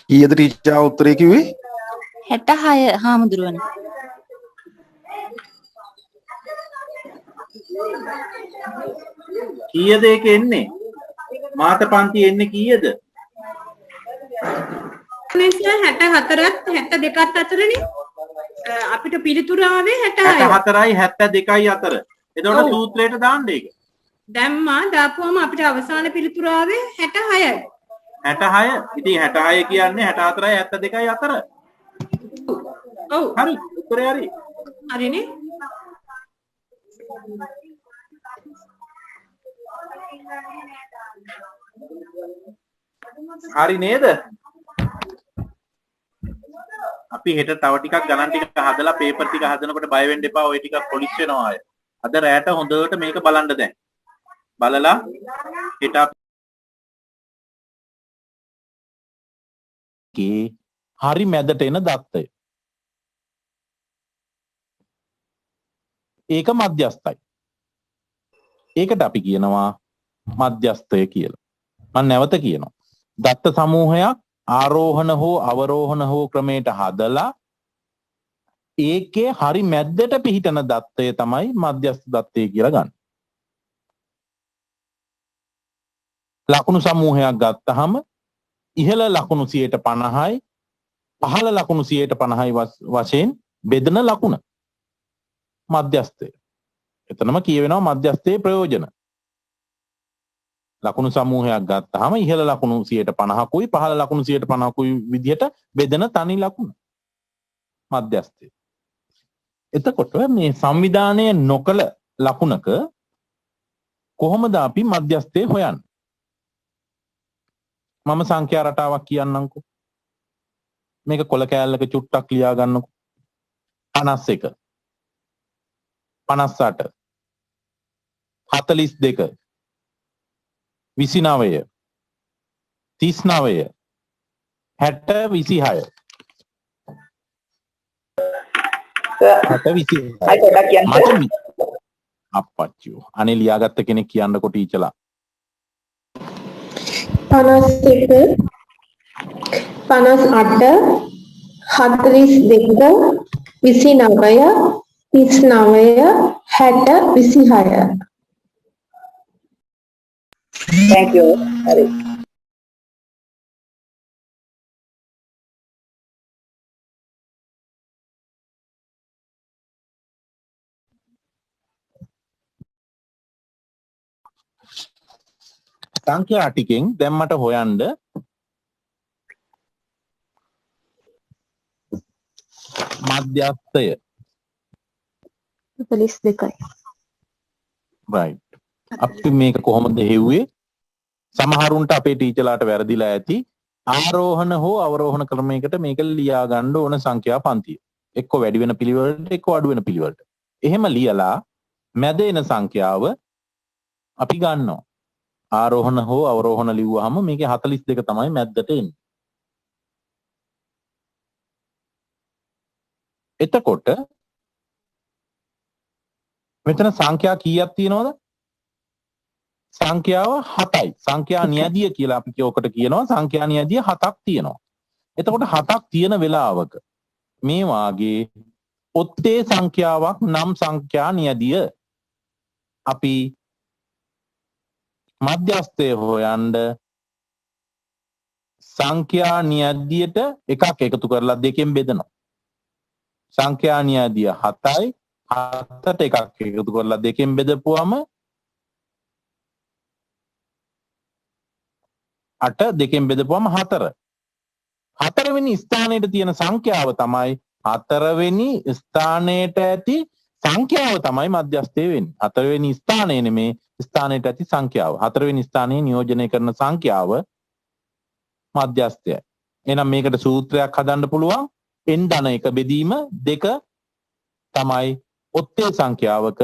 කීයද ටීචර් උත්තරේ කිව්වේ? 66 හාමුදුරුවනේ. කීයද ඒක එන්නේ? මාත පන්ති එන්නේ කීයද? නිසා 64ත් 72ත් අතරනේ අපිට පිළිතුර ආවේ 66යි 64යි 72යි අතර. එතකොට සූත්‍රයට දාන්න ඒක. දැම්මා දාපුවම අපිට අවසාන පිළිතුර ආවේ 66යි. 66 ඉතින් 66 කියන්නේ 64යි 72යි අතර. ඔව් හරි උත්තරේ හරි. හරිනේ. හරි නේද? අපි හෙට තව ටිකක් ගණන් ටික හදලා පේපර් ටික හදනකොට බය වෙන්න එපා. ওই ටික පොලිෂ් වෙනවා අය. අද රැට හොඳට මේක බලන්න දැන්. බලලා හෙට හරි මැදට එන දත්තය. ඒක මධ්‍යස්ථයි. ඒකට අපි කියනවා මධ්‍යස්ථය කියලා. මම නැවත කියනවා. දත්ත සමූහයක් ආරෝහණ හෝ අවරෝහණ හෝ ක්‍රමයට හදලා ඒකේ හරි මැද්දට පිහිටන දත්තය තමයි මධ්‍යස්ථ දත්තය කියලා ගන්න. ලකුණු සමූහයක් ගත්තහම ඉහළ ලකුණු 50%යි පහළ ලකුණු 50%යි වශයෙන් බෙදෙන ලකුණ මධ්‍යස්ථය. එතනම කියවෙනවා මධ්‍යස්ථයේ ප්‍රයෝජන. ලකුණු සමූහයක් ගත්තාම ඉහළ ලකුණු 50%කුයි පහළ ලකුණු 50%කුයි විදිහට බෙදෙන තනි ලකුණ මධ්‍යස්ථය. එතකොට මේ සංවිධානය නොකළ ලකුණක කොහොමද අපි මධ්‍යස්ථය හොයන්නේ? මම සංඛ්‍යා රටාවක් කියන්නම්කෝ. මේක කොළ කෑල්ලක චුට්ටක් ලියා ගන්නකෝ. 51 58 42 29 39 60 26 අප්පච්චියෝ අනේ ලියාගත්ත කෙනෙක් කියන්නකෝ ටීචර්ලා 51 58 42 29 39 60 26 Thank you. Hari. සංඛ්‍යා ටිකෙන් දැන් මට හොයන්න මධ්‍යස්ථය 42යි. right. අපි මේක කොහොමද හෙව්වේ? සමහරුන්ට අපේ ටීචර්ලාට වැරදිලා ඇති. ආරෝහණ හෝ අවරෝහණ ක්‍රමයකට මේක ලියා ගන්න ඕන සංඛ්‍යා පන්තිය. එක්ක වැඩි වෙන පිළිවෙලට එක්ක අඩු වෙන පිළිවෙලට. එහෙම ලියලා මැද එන සංඛ්‍යාව අපි ගන්නවා. ආරෝහණ හෝ අවරෝහණ ලිව්වහම මේකේ 42 තමයි මැද්දට එන්නේ. එතකොට මෙතන සංඛ්‍යා කීයක් තියෙනවද? සංඛ්‍යාව 7යි. සංඛ්‍යා නියදිය කියලා අපි ඔකට කියනවා. සංඛ්‍යා නියදිය 7ක් තියෙනවා. එතකොට 7ක් තියෙන වෙලාවක මේ වාගේ ඔත්තේ සංඛ්‍යාවක් නම් සංඛ්‍යා නියදිය අපි මධ්‍යස්ථය හොයන්න සංඛ්‍යා නියදියට එකක් එකතු කරලා දෙකෙන් බෙදනවා. සංඛ්‍යා නියදිය 7යි. 7ට එකක් එකතු කරලා දෙකෙන් බෙදපුවම 8 දෙකෙන් බෙදපුවම 4. 4 වෙනි ස්ථානයේ තියෙන සංඛ්‍යාව තමයි 4 වෙනි ස්ථානයට ඇති සංඛ්‍යාව තමයි මධ්‍යස්ථය වෙන්නේ. 4 වෙනි ස්ථානයේ නෙමේ ස්ථානයට ඇති සංඛ්‍යාව. 4 වෙනි ස්ථානයේ නියෝජනය කරන සංඛ්‍යාව මධ්‍යස්ථයයි. එහෙනම් මේකට සූත්‍රයක් හදන්න පුළුවන්. n ධන 1 බෙදීම 2 තමයි ඔත්තේ සංඛ්‍යාවක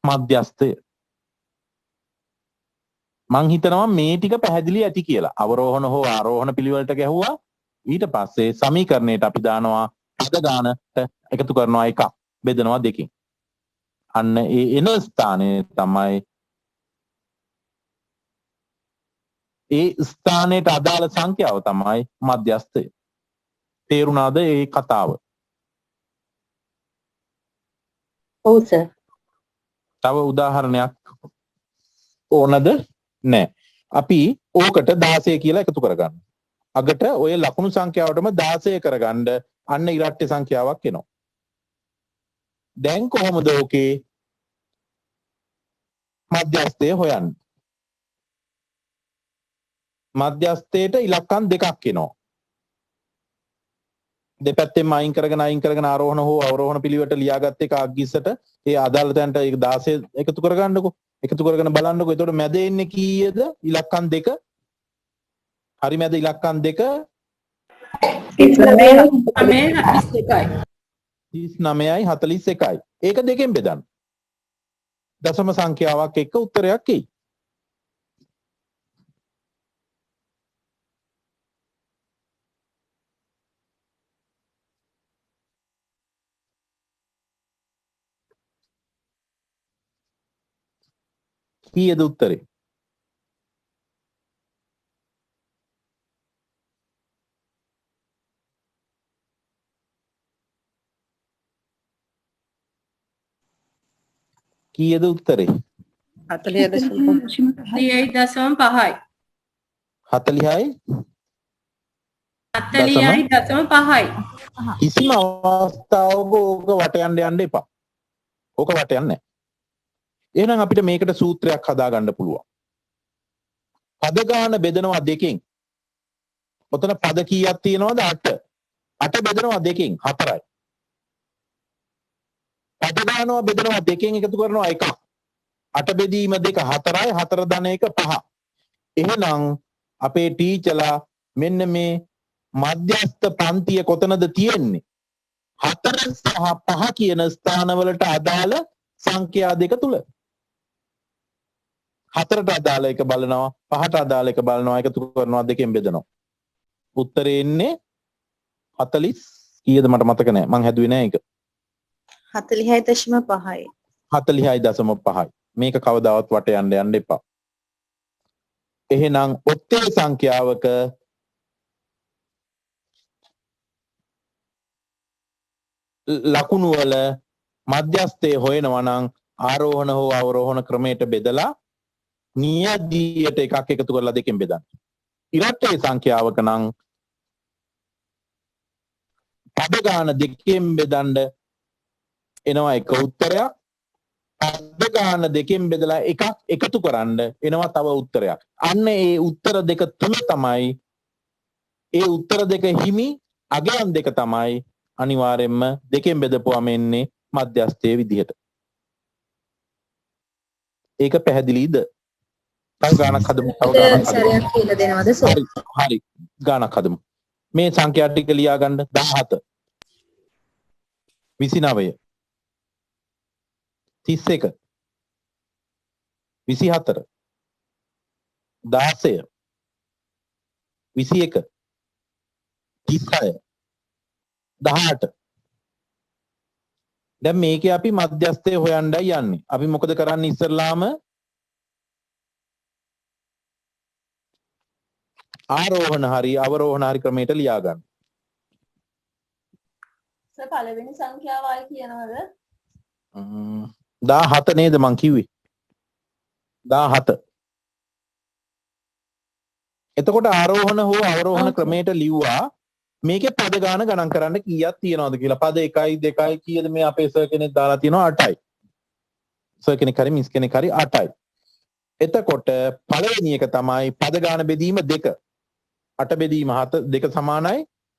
මධ්‍යස්ථය. මං හිතනවා මේ ටික පැහැදිලි ඇති කියලා. අවරෝහණ හෝ ආරෝහණ පිළිවෙලට ගැහුවා. ඊට පස්සේ සමීකරණයට අපි දානවා පද ගානට එකතු කරනවා 1 බෙදනවා 2කින්. අන්න ඒ එන ස්ථානයේ තමයි ඒ ස්ථානයට අදාළ සංඛ්‍යාව තමයි මධ්‍යස්ථය. තේරුණාද ඒ කතාව? ඔව් සර්. තව උදාහරණයක් ඕනද? නෑ. අපි ඕකට 16 කියලා එකතු කරගන්න. අගට ඔය ලකුණු සංඛ්‍යාවටම 16 කරගන්න අන්න ඉරට්ටේ සංඛ්‍යාවක් එනවා. දැන් කොහොමද ඕකේ මධ්‍යස්ථය හොයන්නේ? මධ්‍යස්ථයට ඉලක්කම් දෙකක් එනවා. දෙපැත්තෙන් අයින් කරගෙන ආරෝහණ හෝ අවරෝහණ පිළිවෙලට ලියාගත්ත එක අග්ගිස්සට ඒ අදාළ තැනට ඒක 16 එකතු කරගන්නකෝ. එකතු කරගෙන බලන්නකෝ. එතකොට මැද එන්නේ කීයද? ඉලක්කම් 2. හරි මැද ඉලක්කම් 2 39යි 41යි. ඒක දෙකෙන් බෙදන්න. දශම සංඛ්‍යාවක් එක්ක උත්තරයක් එයි. කීයද උත්තරේ? කීයද උත්තරේ? 40.5යි 40.5යි. කිසිම අවස්ථාවක ඕක වට යන්න එපා. ඕක වට යන්නේ නැහැ. එහෙනම් අපිට මේකට සූත්‍රයක් හදාගන්න පුළුවන්. පද ගාන බෙදනවා 2කින්. ඔතන පද කීයක් තියෙනවද? 8. 8 බෙදනවා 2කින් 4යි. පද ගානවා බෙදනවා 2කින් එකතු කරනවා 1. 8 බෙදීම 2 4යි. 4 ධන 1 5. එහෙනම් අපේ ටීචර්ලා මෙන්න මේ මධ්‍යස්ථ පන්තිය කොතනද තියෙන්නේ? 4 සහ 5 කියන ස්ථානවලට අදාළ සංඛ්‍යා දෙක තුල. 4ට අදාළ එක බලනවා, 5ට අදාළ එක බලනවා, එකතු කරනවා 2කින් බෙදනවා. උත්තරේ එන්නේ 40 කීයද මට මතක නැහැ. මං හැදුවේ නැහැ ඒක. 46.5යි. 46.5යි. මේක කවදාවත් වට යන්න එපා. එහෙනම් ඔත්තේ සංඛ්‍යාවක ලකුණු වල මධ්‍යස්ථය හොයනවා නම් ආරෝහණ හෝ අවරෝහණ ක්‍රමයට බෙදලා නියදියට එකක් එකතු කරලා දෙකෙන් බෙදන්න. ඉරට්ටේ සංඛ්‍යාවක නම් පද ගාන දෙකෙන් බෙදන්න එනවා එක උත්තරයක්. පද ගාන දෙකෙන් බෙදලා එකක් එකතු කරන්න එනවා තව උත්තරයක්. අන්න ඒ උත්තර දෙක තුන තමයි ඒ උත්තර දෙක හිමි අගයන් දෙක තමයි අනිවාර්යෙන්ම දෙකෙන් බෙදපුවම එන්නේ මධ්‍යස්ථයේ විදිහට. ඒක පැහැදිලිද? තව ගානක් හදමු. හරි ගානක් හදමු. මේ සංඛ්‍යා ටික ලියා ගන්න 17 29 31 24 16 21 36 18 දැන් මේකේ අපි මධ්‍යස්ථය හොයන්නයි යන්නේ. අපි මොකද කරන්නේ ඉස්සරලාම ආරෝහණ හරි අවරෝහණ හරි ක්‍රමයට ලියා ගන්න. සර් පළවෙනි සංඛ්‍යාවයි කියනවද? 17 නේද මං කිව්වේ? 17. එතකොට ආරෝහණ හෝ අවරෝහණ ක්‍රමයට ලිව්වා මේකේ පද ගාන ගණන් කරන්න කීයක් තියෙනවද කියලා. පද 1 2 කීයද මේ අපේ සර් කෙනෙක් දාලා තියෙනවා 8යි. සර් කෙනෙක් හරි මිස් කෙනෙක් හරි 8යි. එතකොට පළවෙනි එක තමයි පද ගාන බෙදීම 2. 8 බෙදීම 7 2 සමානයි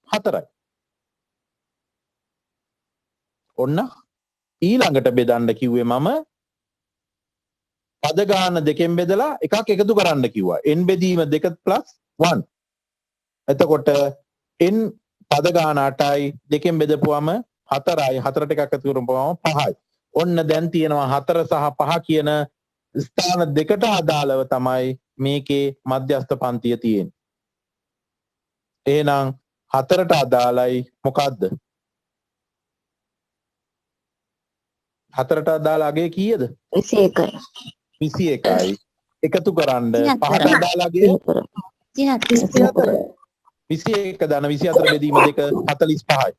4යි. ඔන්න ඊළඟට බෙදන්න කිව්වේ මම පද ගාන දෙකෙන් බෙදලා එකක් එකතු කරන්න කිව්වා. n බෙදීම 2 + 1. එතකොට n පද ගාන 8යි දෙකෙන් බෙදපුවම 4යි 4ට එකක් එකතු කරපුවම 5යි. ඔන්න දැන් තියෙනවා 4 සහ 5 කියන ස්ථාන දෙකට අදාළව තමයි මේකේ මධ්‍යස්ථ පන්තිය තියෙන්නේ. එහෙනම් 4ට අදාළයි මොකද්ද? 4ට අදාළ අගය කීයද? 21යි. 21යි. එකතු කරන්න 5ට අදාළ අගය 24. 21 දාන 24 බෙදීම 2 45යි.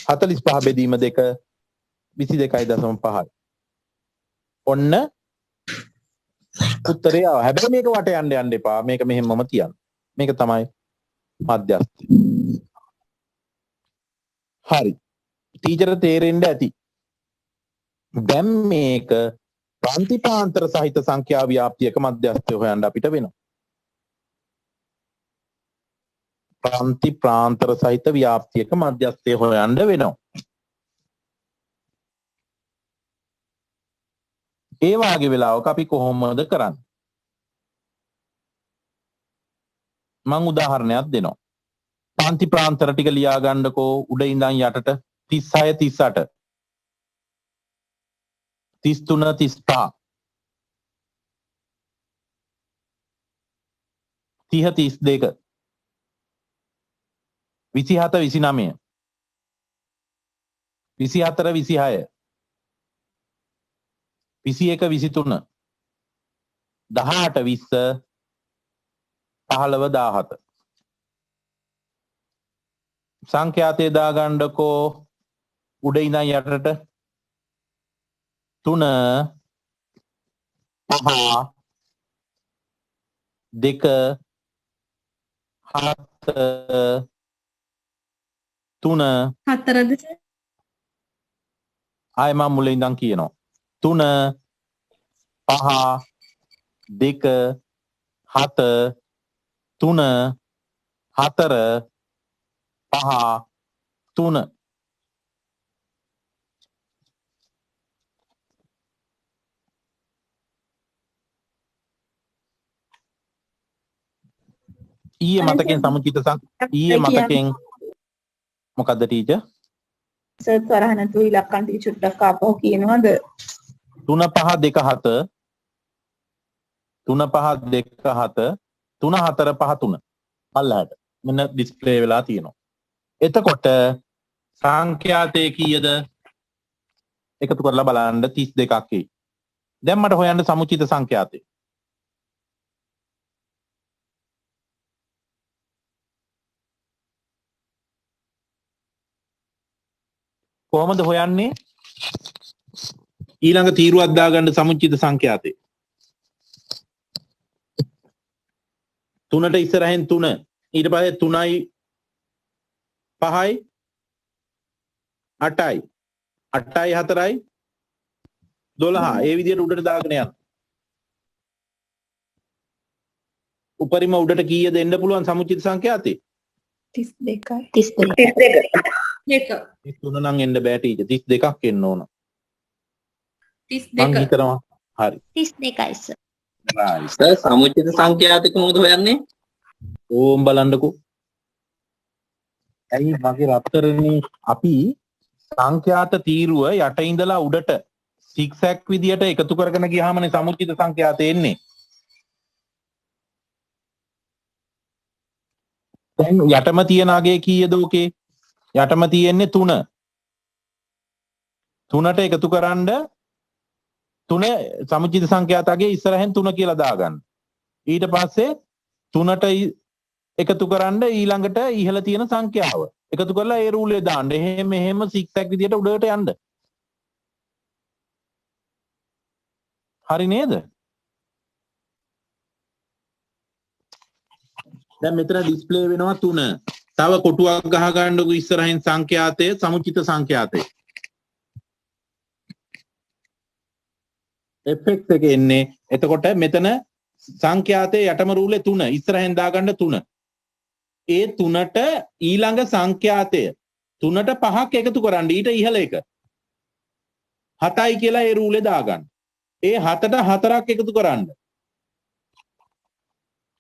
45 බෙදීම 2 22.5යි. ඔන්න උත්තරය ආවා. හැබැයි මේක වට යන්න එපා. මේක මෙහෙමම තියන්න. මේක තමයි මධ්‍යස්ථය. හරි. ටීචර් තේරෙන්න ඇති. දැන් මේක ප්‍රාන්තිපාන්තර සහිත සංඛ්‍යා ව්‍යාප්තියක මධ්‍යස්ථය හොයන්න අපිට වෙනවා. ප්‍රාන්තිපාන්තර සහිත ව්‍යාප්තියක මධ්‍යස්ථය හොයන්න වෙනවා. ඒ වාගේ වෙලාවක අපි කොහොමද කරන්නේ? මම උදාහරණයක් දෙනවා. ප්‍රාන්ති ප්‍රාන්තර ටික ලියා ගන්නකෝ උඩ ඉඳන් යටට 36 38 33 35 30 32 27 29 24 26 21 23 18 20 15 17 සංඛ්‍යාතේ දාගන්නකෝ උඩ ඉඳන් යටට 3 5 2 7 3 4ද ආයෙ මම මුලින් ඉඳන් කියනවා 3 5 2 7 3 4 5 3 ඊයේ මතකෙන් සමුචිත ඊයේ මතකෙන් මොකද්ද ටීචර්? සර් තරහ නැතුව ඉලක්කම් ටික චුට්ටක් ආපහු කියනවද? 3 5 2 7 3 5 2 7 3 4 5 3 පල්ලහැට මෙන්න ඩිස්ප්ලේ වෙලා තියෙනවා. එතකොට සංඛ්‍යාතේ කීයද? එකතු කරලා බලන්න 32ක් එයි. දැන් මට හොයන්න සමුචිත සංඛ්‍යාතේ. කොහොමද හොයන්නේ? ඊළඟ තීරුවක් දාගන්න සමුචිත සංඛ්‍යාතේ. 3ට ඉස්සරහින් 3 ඊට පස්සේ 3යි 5යි 8යි 8යි 4යි 12 ඒ විදිහට උඩට දාගෙන යන්න. උපරිම උඩට කීයද එන්න පුළුවන් සමුචිත සංඛ්‍යාතේ? 32යි 33 නම් එන්න බෑ ටීචර් 32ක් එන්න ඕන. 32 මං හිතනවා හරි 32යි සර්. right සර් සමුචිත සංඛ්‍යාතික මොකද හොයන්නේ? ඕම් බලන්නකෝ. ඇයි මගේ රත්තරනේ අපි සංඛ්‍යාත තීරුව යට ඉඳලා උඩට සික්සැක් විදියට එකතු කරගෙන ගියාමනේ සමුච්චිත සංඛ්‍යාතය එන්නේ. දැන් යටම තියෙන අගය කීයද ඕකේ? යටම තියෙන්නේ 3. 3ට එකතු කරන්න 3 සමුච්චිත සංඛ්‍යාතයේ ඉස්සරහෙන් 3 කියලා දාගන්න. ඊට පස්සේ 3ට එකතු කරන්න ඊළඟට ඉහළ තියෙන සංඛ්‍යාව එකතු කරලා ඒ රූලේ දාන්න. එහෙම සික්සැක් විදියට උඩට යන්න. හරි නේද? දැන් මෙතන ඩිස්ප්ලේ වෙනවා 3. තව කොටුවක් ගහ ගන්නකො ඉස්සරහින් සංඛ්‍යාතය සමුචිත සංඛ්‍යාතය. fx එක එන්නේ. එතකොට මෙතන සංඛ්‍යාතයේ යටම රූලේ 3 ඉස්සරහින් දාගන්න 3. ඒ 3ට ඊළඟ සංඛ්‍යාතය 3ට 5ක් එකතු කරන්න ඊට ඉහළ එක 7යි කියලා ඒ රූලේ දාගන්න. ඒ 7ට 4ක් එකතු කරන්න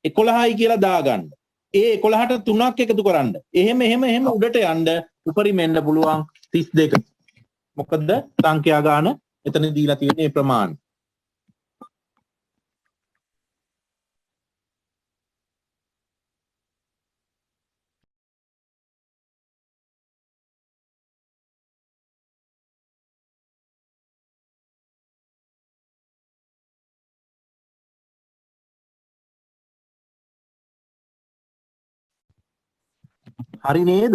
11යි කියලා දාගන්න. ඒ 11ට 3ක් එකතු කරන්න. එහෙම උඩට යන්න උපරිම එන්න පුළුවන් 32. මොකද සංඛ්‍යා ගාන එතන දීලා තියෙන මේ ප්‍රමාණය. හරි නේද?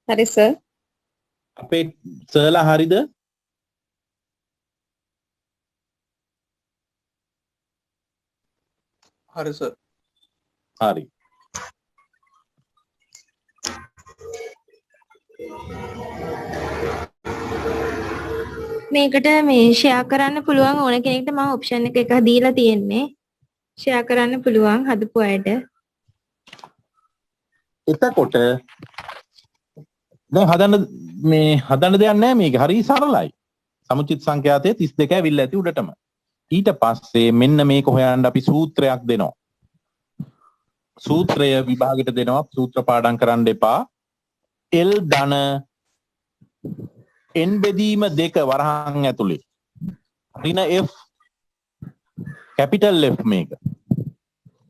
හරි සර්. අපේ සර්ලා හරිද? හරි සර්. හරි. මේකට මේ ෂෙයා කරන්න පුළුවන් ඕන කෙනෙක්ට මම ඔප්ෂන් එක දීලා තියෙන්නේ. ෂෙයා කරන්න පුළුවන් හදපු අයට. එතකොට දැන් හදන්න දෙයක් නැහැ මේක. හරි සරලයි. සමුචිත සංඛ්‍යාතයේ 32 ඇවිල්ලා ඇති උඩටම. ඊට පස්සේ මෙන්න මේක හොයන්න අපි සූත්‍රයක් දෙනවා. සූත්‍රය විභාගෙට දෙනවා. සූත්‍ර පාඩම් කරන්න එපා. L ධන n බෙදීම 2 වරහන් ඇතුලේ. ඍණ f capital F මේක.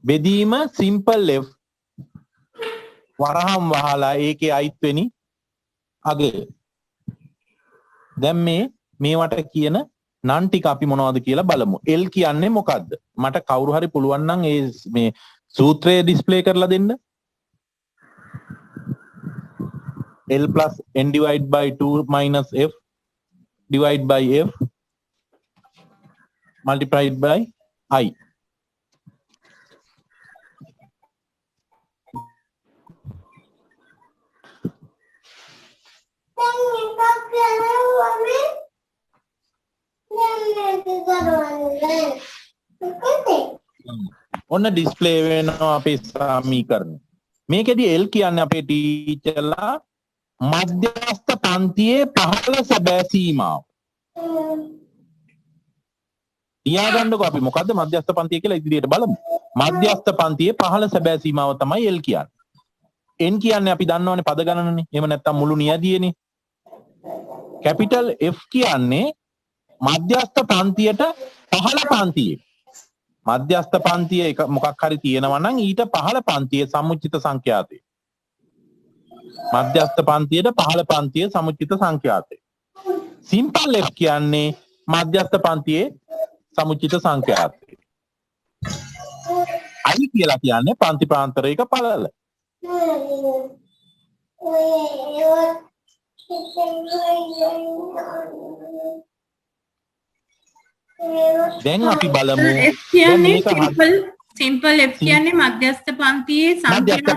බෙදීම simple F වරහන් වහලා ඒකේ අයිත් වෙනි අගය. දැන් මේවට කියන නන් ටික අපි මොනවද කියලා බලමු. L කියන්නේ මොකද්ද? මට කවුරු හරි පුළුවන් නම් මේ සූත්‍රය ඩිස්ප්ලේ කරලා දෙන්න. L plus n divided by 2 minus f divided by f multiplied by I. ඔන්න ඩිස්ප්ලේ වෙනවා අපේ සමීකරණ. මේකෙදි L කියන්නේ අපේ ටීචර්ලා මධ්‍යස්ථ පන්තියේ පහළ සැබෑ සීමාව. ලියාගන්නකො අපි මොකද්ද මධ්‍යස්ථ පන්තිය කියලා ඉදිරියට බලමු. මධ්‍යස්ථ පන්තියේ පහළ සැබෑ සීමාව තමයි L කියන්නේ. N කියන්නේ අපි දන්නවනේ පද ගණනනේ. එහෙම නැත්නම් මුළු නියදියනේ. කැපිටල් F කියන්නේ මධ්‍යස්ථ පන්තියට පහළ පන්තියේ. මධ්‍යස්ථ පන්තියේ මොකක් හරි තියෙනවා නම් ඊට පහළ පන්තියේ සමුච්චිත සංඛ්‍යාතය. මධ්‍යස්ථ පන්තියට පහළ පන්තියේ සමුච්චිත සංඛ්‍යාතය. සිම්පල් F කියන්නේ මධ්‍යස්ථ පන්තියේ සමුච්චිත සංඛ්‍යාතය. I කියලා කියන්නේ පන්ති ප්‍රාන්තරයක පළල. දැන් අපි බලමු සිම්පල් F කියන්නේ මධ්‍යස්ථ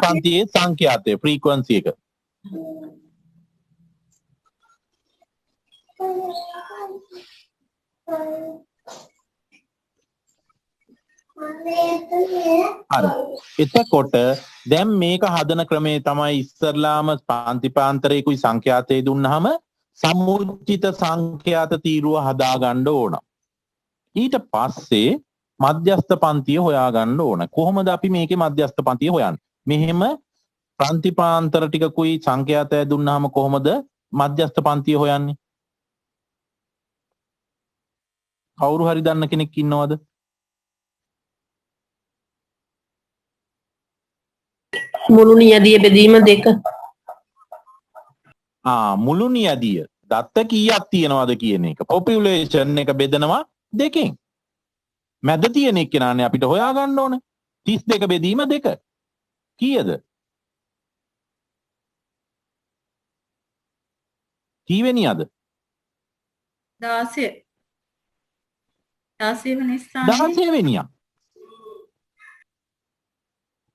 පන්තියේ සංඛ්‍යාතය ෆ්‍රීකවන්සි එක. හරි. එතකොට දැන් මේක හදන ක්‍රමේ තමයි ඉස්සරලාම පන්ති පාන්තරයකුයි සංඛ්‍යාතය දුන්නාම සමුච්චිත සංඛ්‍යාත තීරුව හදා ගන්න ඕන. ඊට පස්සේ මධ්‍යස්ථ පන්තිය හොයා ගන්න ඕන. කොහොමද අපි මේකේ මධ්‍යස්ථ පන්තිය හොයන්නේ? මෙහෙම පන්ති පාන්තර ටිකකුයි සංඛ්‍යාතය දුන්නාම කොහොමද මධ්‍යස්ථ පන්තිය හොයන්නේ? කවුරු හරි දන්න කෙනෙක් ඉන්නවද? මුළු නියදිය බෙදීම 2. මුළු නියදිය දත්ත කීයක් තියෙනවද කියන එක. පොපියුලේෂන් එක බෙදනවා 2කින්. මැද තියෙන එක්කෙනානේ අපිට හොයාගන්න ඕනේ. 32 බෙදීම 2. කීයද? කීවෙනියද? 16. 16 වෙනි ස්ථානයේ 16 වෙනියා.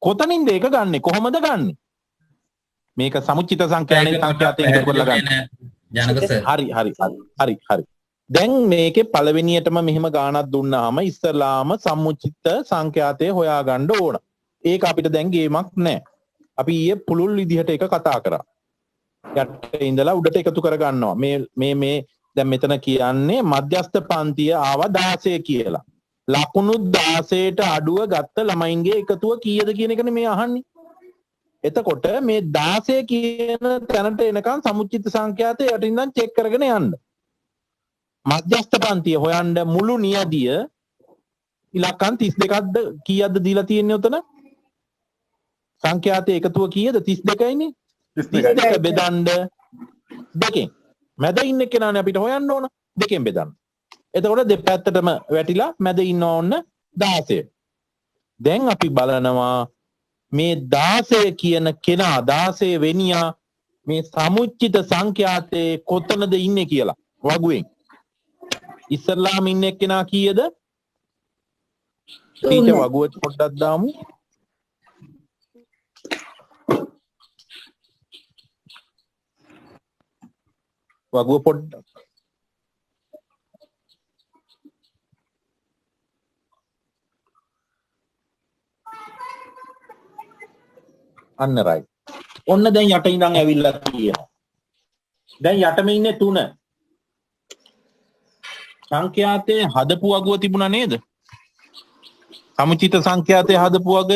කොතනින්ද ඒක ගන්නෙ? කොහොමද ගන්නෙ? මේක සමුච්චිත සංඛ්‍යානේ සංඛ්‍යාතයෙන් එකතු කරලා ගන්න. හරි. දැන් මේකේ පළවෙනියටම මෙහෙම ගාණක් දුන්නාම ඉස්සලාම සම්මුචිත සංඛ්‍යාතය හොයාගන්න ඕන. ඒක අපිට දැන් ගේමක් නැහැ. අපි ඊයේ පුළුල් විදිහට ඒක කතා කරා. යට ඉඳලා උඩට එකතු කර ගන්නවා. මේ දැන් මෙතන කියන්නේ මධ්‍යස්ථ පන්තිය ආවා 16 කියලා. ලකුණු 16ට අඩුව ගත්ත ළමයින්ගේ එකතුව කීයද කියන එකනේ මේ අහන්නේ. එතකොට මේ 16 කියන තැනට එනකන් සමුච්චිත සංඛ්‍යාතය යටින්නම් චෙක් කරගෙන යන්න. මධ්‍යස්ථ පන්තිය හොයන්න මුළු නියදිය ඉලක්කම් 32ක්ද කීයක්ද දීලා තියෙන්නේ උතන? සංඛ්‍යාතයේ එකතුව කීයද? 32යිනේ. 32 බෙදන්න 2කින්. මැද ඉන්න කෙනානේ අපිට හොයන්න ඕන. 2කින් බෙදන්න. එතකොට දෙපැත්තටම වැටිලා මැද ඉන්න ඕන 16. දැන් අපි බලනවා මේ 16 කියන කෙනා 16 වෙනියා මේ සමුච්චිත සංඛ්‍යාතයේ කොතනද ඉන්නේ කියලා වගුවෙන්. ඉස්සරලාම ඉන්න එක්කෙනා කීයද? ඊට වගුව පොඩ්ඩක් දාමු. වගුව පොඩ්ඩක් අන්න රයිට්. ඔන්න දැන් යට ඉඳන් ඇවිල්ලා තියෙනවා. දැන් යටම ඉන්නේ 3. සංඛ්‍යාතයේ හදපු වගුව තිබුණා නේද? සමුචිත සංඛ්‍යාතයේ හදපු වගුව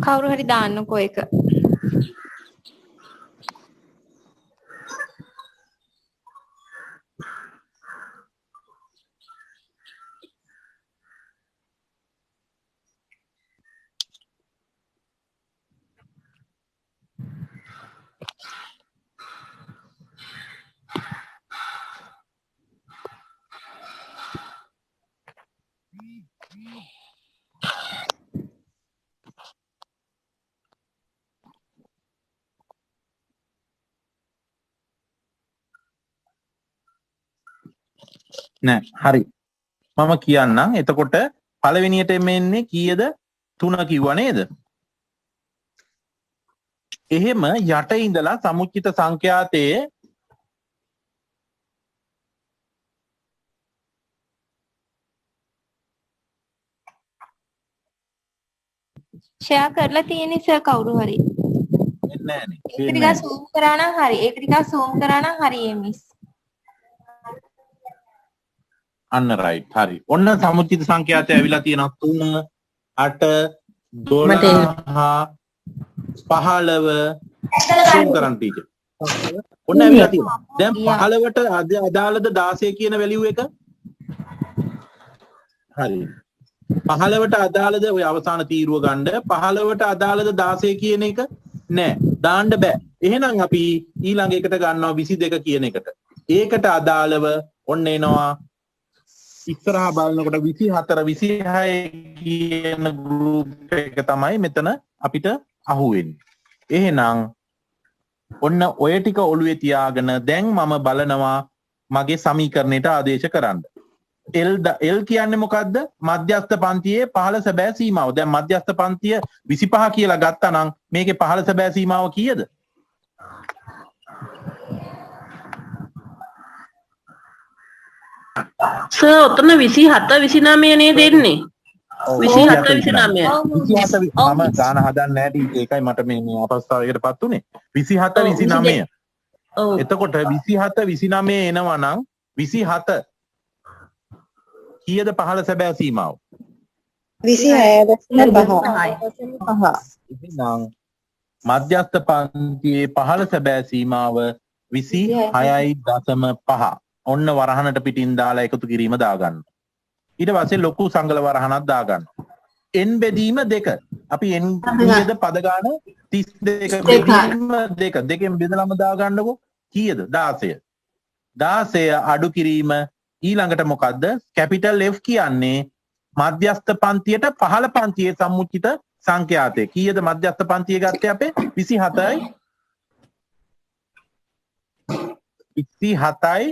කවුරු හරි දාන්නකෝ ඒක. නෑ හරි. මම කියන්නම්. එතකොට පළවෙනියට එන්නේ කීයද? 3 කිව්වා නේද? එහෙම යට ඉඳලා සමුච්චිත සංඛ්‍යාතයේ ෂෙයා කරලා තියෙන්නේ සර් කවුරු හරි. නෑනේ. ඒක ටිකක් zoom කරා නම් හරි. ඒක ටිකක් zoom කරා නම් හරි මිස්. අන්න රයිට් හරි. ඔන්න සමුච්චිත සංඛ්‍යාතය ඇවිල්ලා තියෙනවා 3 8 12 15 zoom කරන් ටීචර්. ඔන්න ඇවිල්ලා තියෙනවා. දැන් 15ට අදාළද 16 කියන වැලියු එක? හරි. 15ට අදාළද ඔය අවසාන තීරුව ගන්න 15ට අදාළද 16 කියන එක නෑ දාන්න බෑ. එහෙනම් අපි ඊළඟ එකට ගන්නවා 22 කියන එකට. ඒකට අදාළව ඔන්න එනවා ඉස්සරහා බලනකොට 24 26 කියන ගෲප් එක තමයි මෙතන අපිට අහුවෙන්නේ. එහෙනම් ඔන්න ඔය ටික ඔළුවේ තියාගෙන දැන් මම බලනවා මගේ සමීකරණයට ආදේශ කරන්න. L කියන්නේ මොකද්ද? මධ්‍යස්ථ පන්තියේ පහළ සැබෑ සීමාව. දැන් මධ්‍යස්ථ පන්තිය 25 කියලා ගත්තා නම් මේකේ පහළ සැබෑ සීමාව කීයද? සර් ඔතන 27 29 නේද එන්නේ? 27 29. 27 මම ගාන හදන්නේ නැහැ ටීචර්. ඒකයි මට මේ අපස්ථාවයකටපත් උනේ. 27 29. එතකොට 27 29 එනවා නම් 27 කීයද පහළ සැබෑ සීමාව? 26.5. එහෙනම් මධ්‍යස්ථ පන්තියේ පහළ සැබෑ සීමාව 26.5. ඔන්න වරහනට පිටින් දාලා එකතු කිරීම දාගන්න. ඊට පස්සේ ලොකු සංගල වරහනක් දාගන්න. n බෙදීම 2. අපි n කීයද පද ගාන 32 බෙදීම 2. දෙකෙන් බෙදලාම දාගන්නකො. කීයද? 16. 16 අඩු කිරීම ඊළඟට මොකද්ද? කැපිටල් F කියන්නේ මධ්‍යස්ථ පන්තියට පහළ පන්තියේ සම්මුචිත සංඛ්‍යාතය. කීයද මධ්‍යස්ථ පන්තියේ ගත්තේ අපේ? 27යි 29යි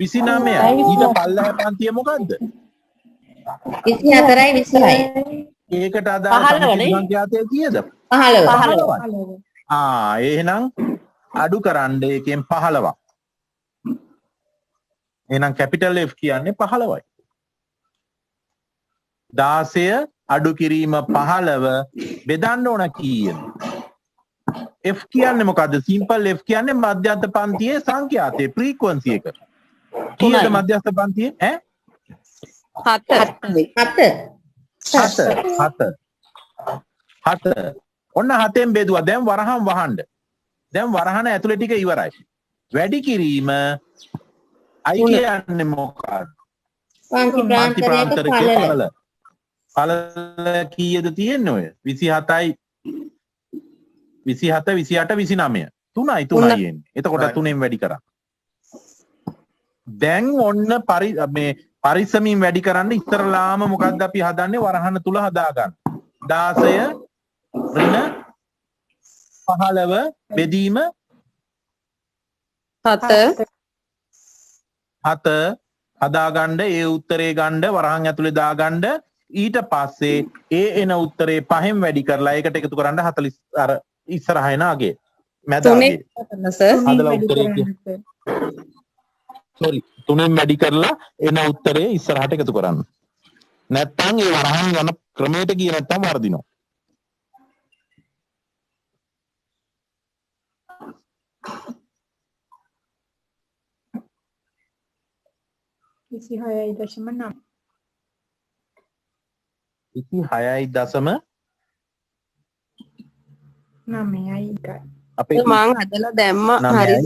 29යි. ඊට පල්ලෙහා පන්තිය මොකද්ද? 24යි 20යි. ඒකට අදාළ සංඛ්‍යාතය කීයද? 15යි. එහෙනම් අඩු කරන්න ඒකෙන් 15ක්. එහෙනම් කැපිටල් F කියන්නේ 15යි. 16 අඩු කිරීම 15 බෙදන්න ඕන කීයද? F කියන්නේ මොකද්ද? සිම්පල් F කියන්නේ මධ්‍යස්ථ පන්තියේ සංඛ්‍යාතේ ෆ්‍රීකවන්සි එක. කීයද මධ්‍යස්ථ පන්තියේ? 7. ඔන්න 7ෙන් බෙදුවා. දැන් වරහන් වහන්න. දැන් වරහන ඇතුලේ ටික ඉවරයි. වැඩි කිරීම I කියන්නේ මොකක්ද? පන්ති ප්‍රාන්තරයක පළල. පළල කීයද තියෙන්නේ ඔය? 27යි 27 28 29. 3යි එන්නේ. එතකොට 3ෙන් වැඩි කරා. දැන් ඔන්න මේ පරිස්සමින් වැඩි කරන්න ඉස්සරලාම මොකද්ද අපි හදන්නේ? වරහන තුල හදා ගන්න. 16 ඍණ 15 බෙදීම 7 හදාගන්න. ඒ උත්තරේ ගන්න වරහන් ඇතුලේ දාගන්න. ඊට පස්සේ ඒ එන උත්තරේ 5ෙන් වැඩි කරලා ඒකට එකතු කරන්න 40 අර ඉස්සරහ එන අගේ මැද අගේ හදලා උත්තරේ sorry 3ෙන් වැඩි කරලා එන උත්තරේ ඉස්සරහට එකතු කරන්න. නැත්තම් ඒ වරහන් යන ක්‍රමයට ගියේ නැත්තම් වර්ධිනවා. අපේ මං හදලා දැම්ම හරි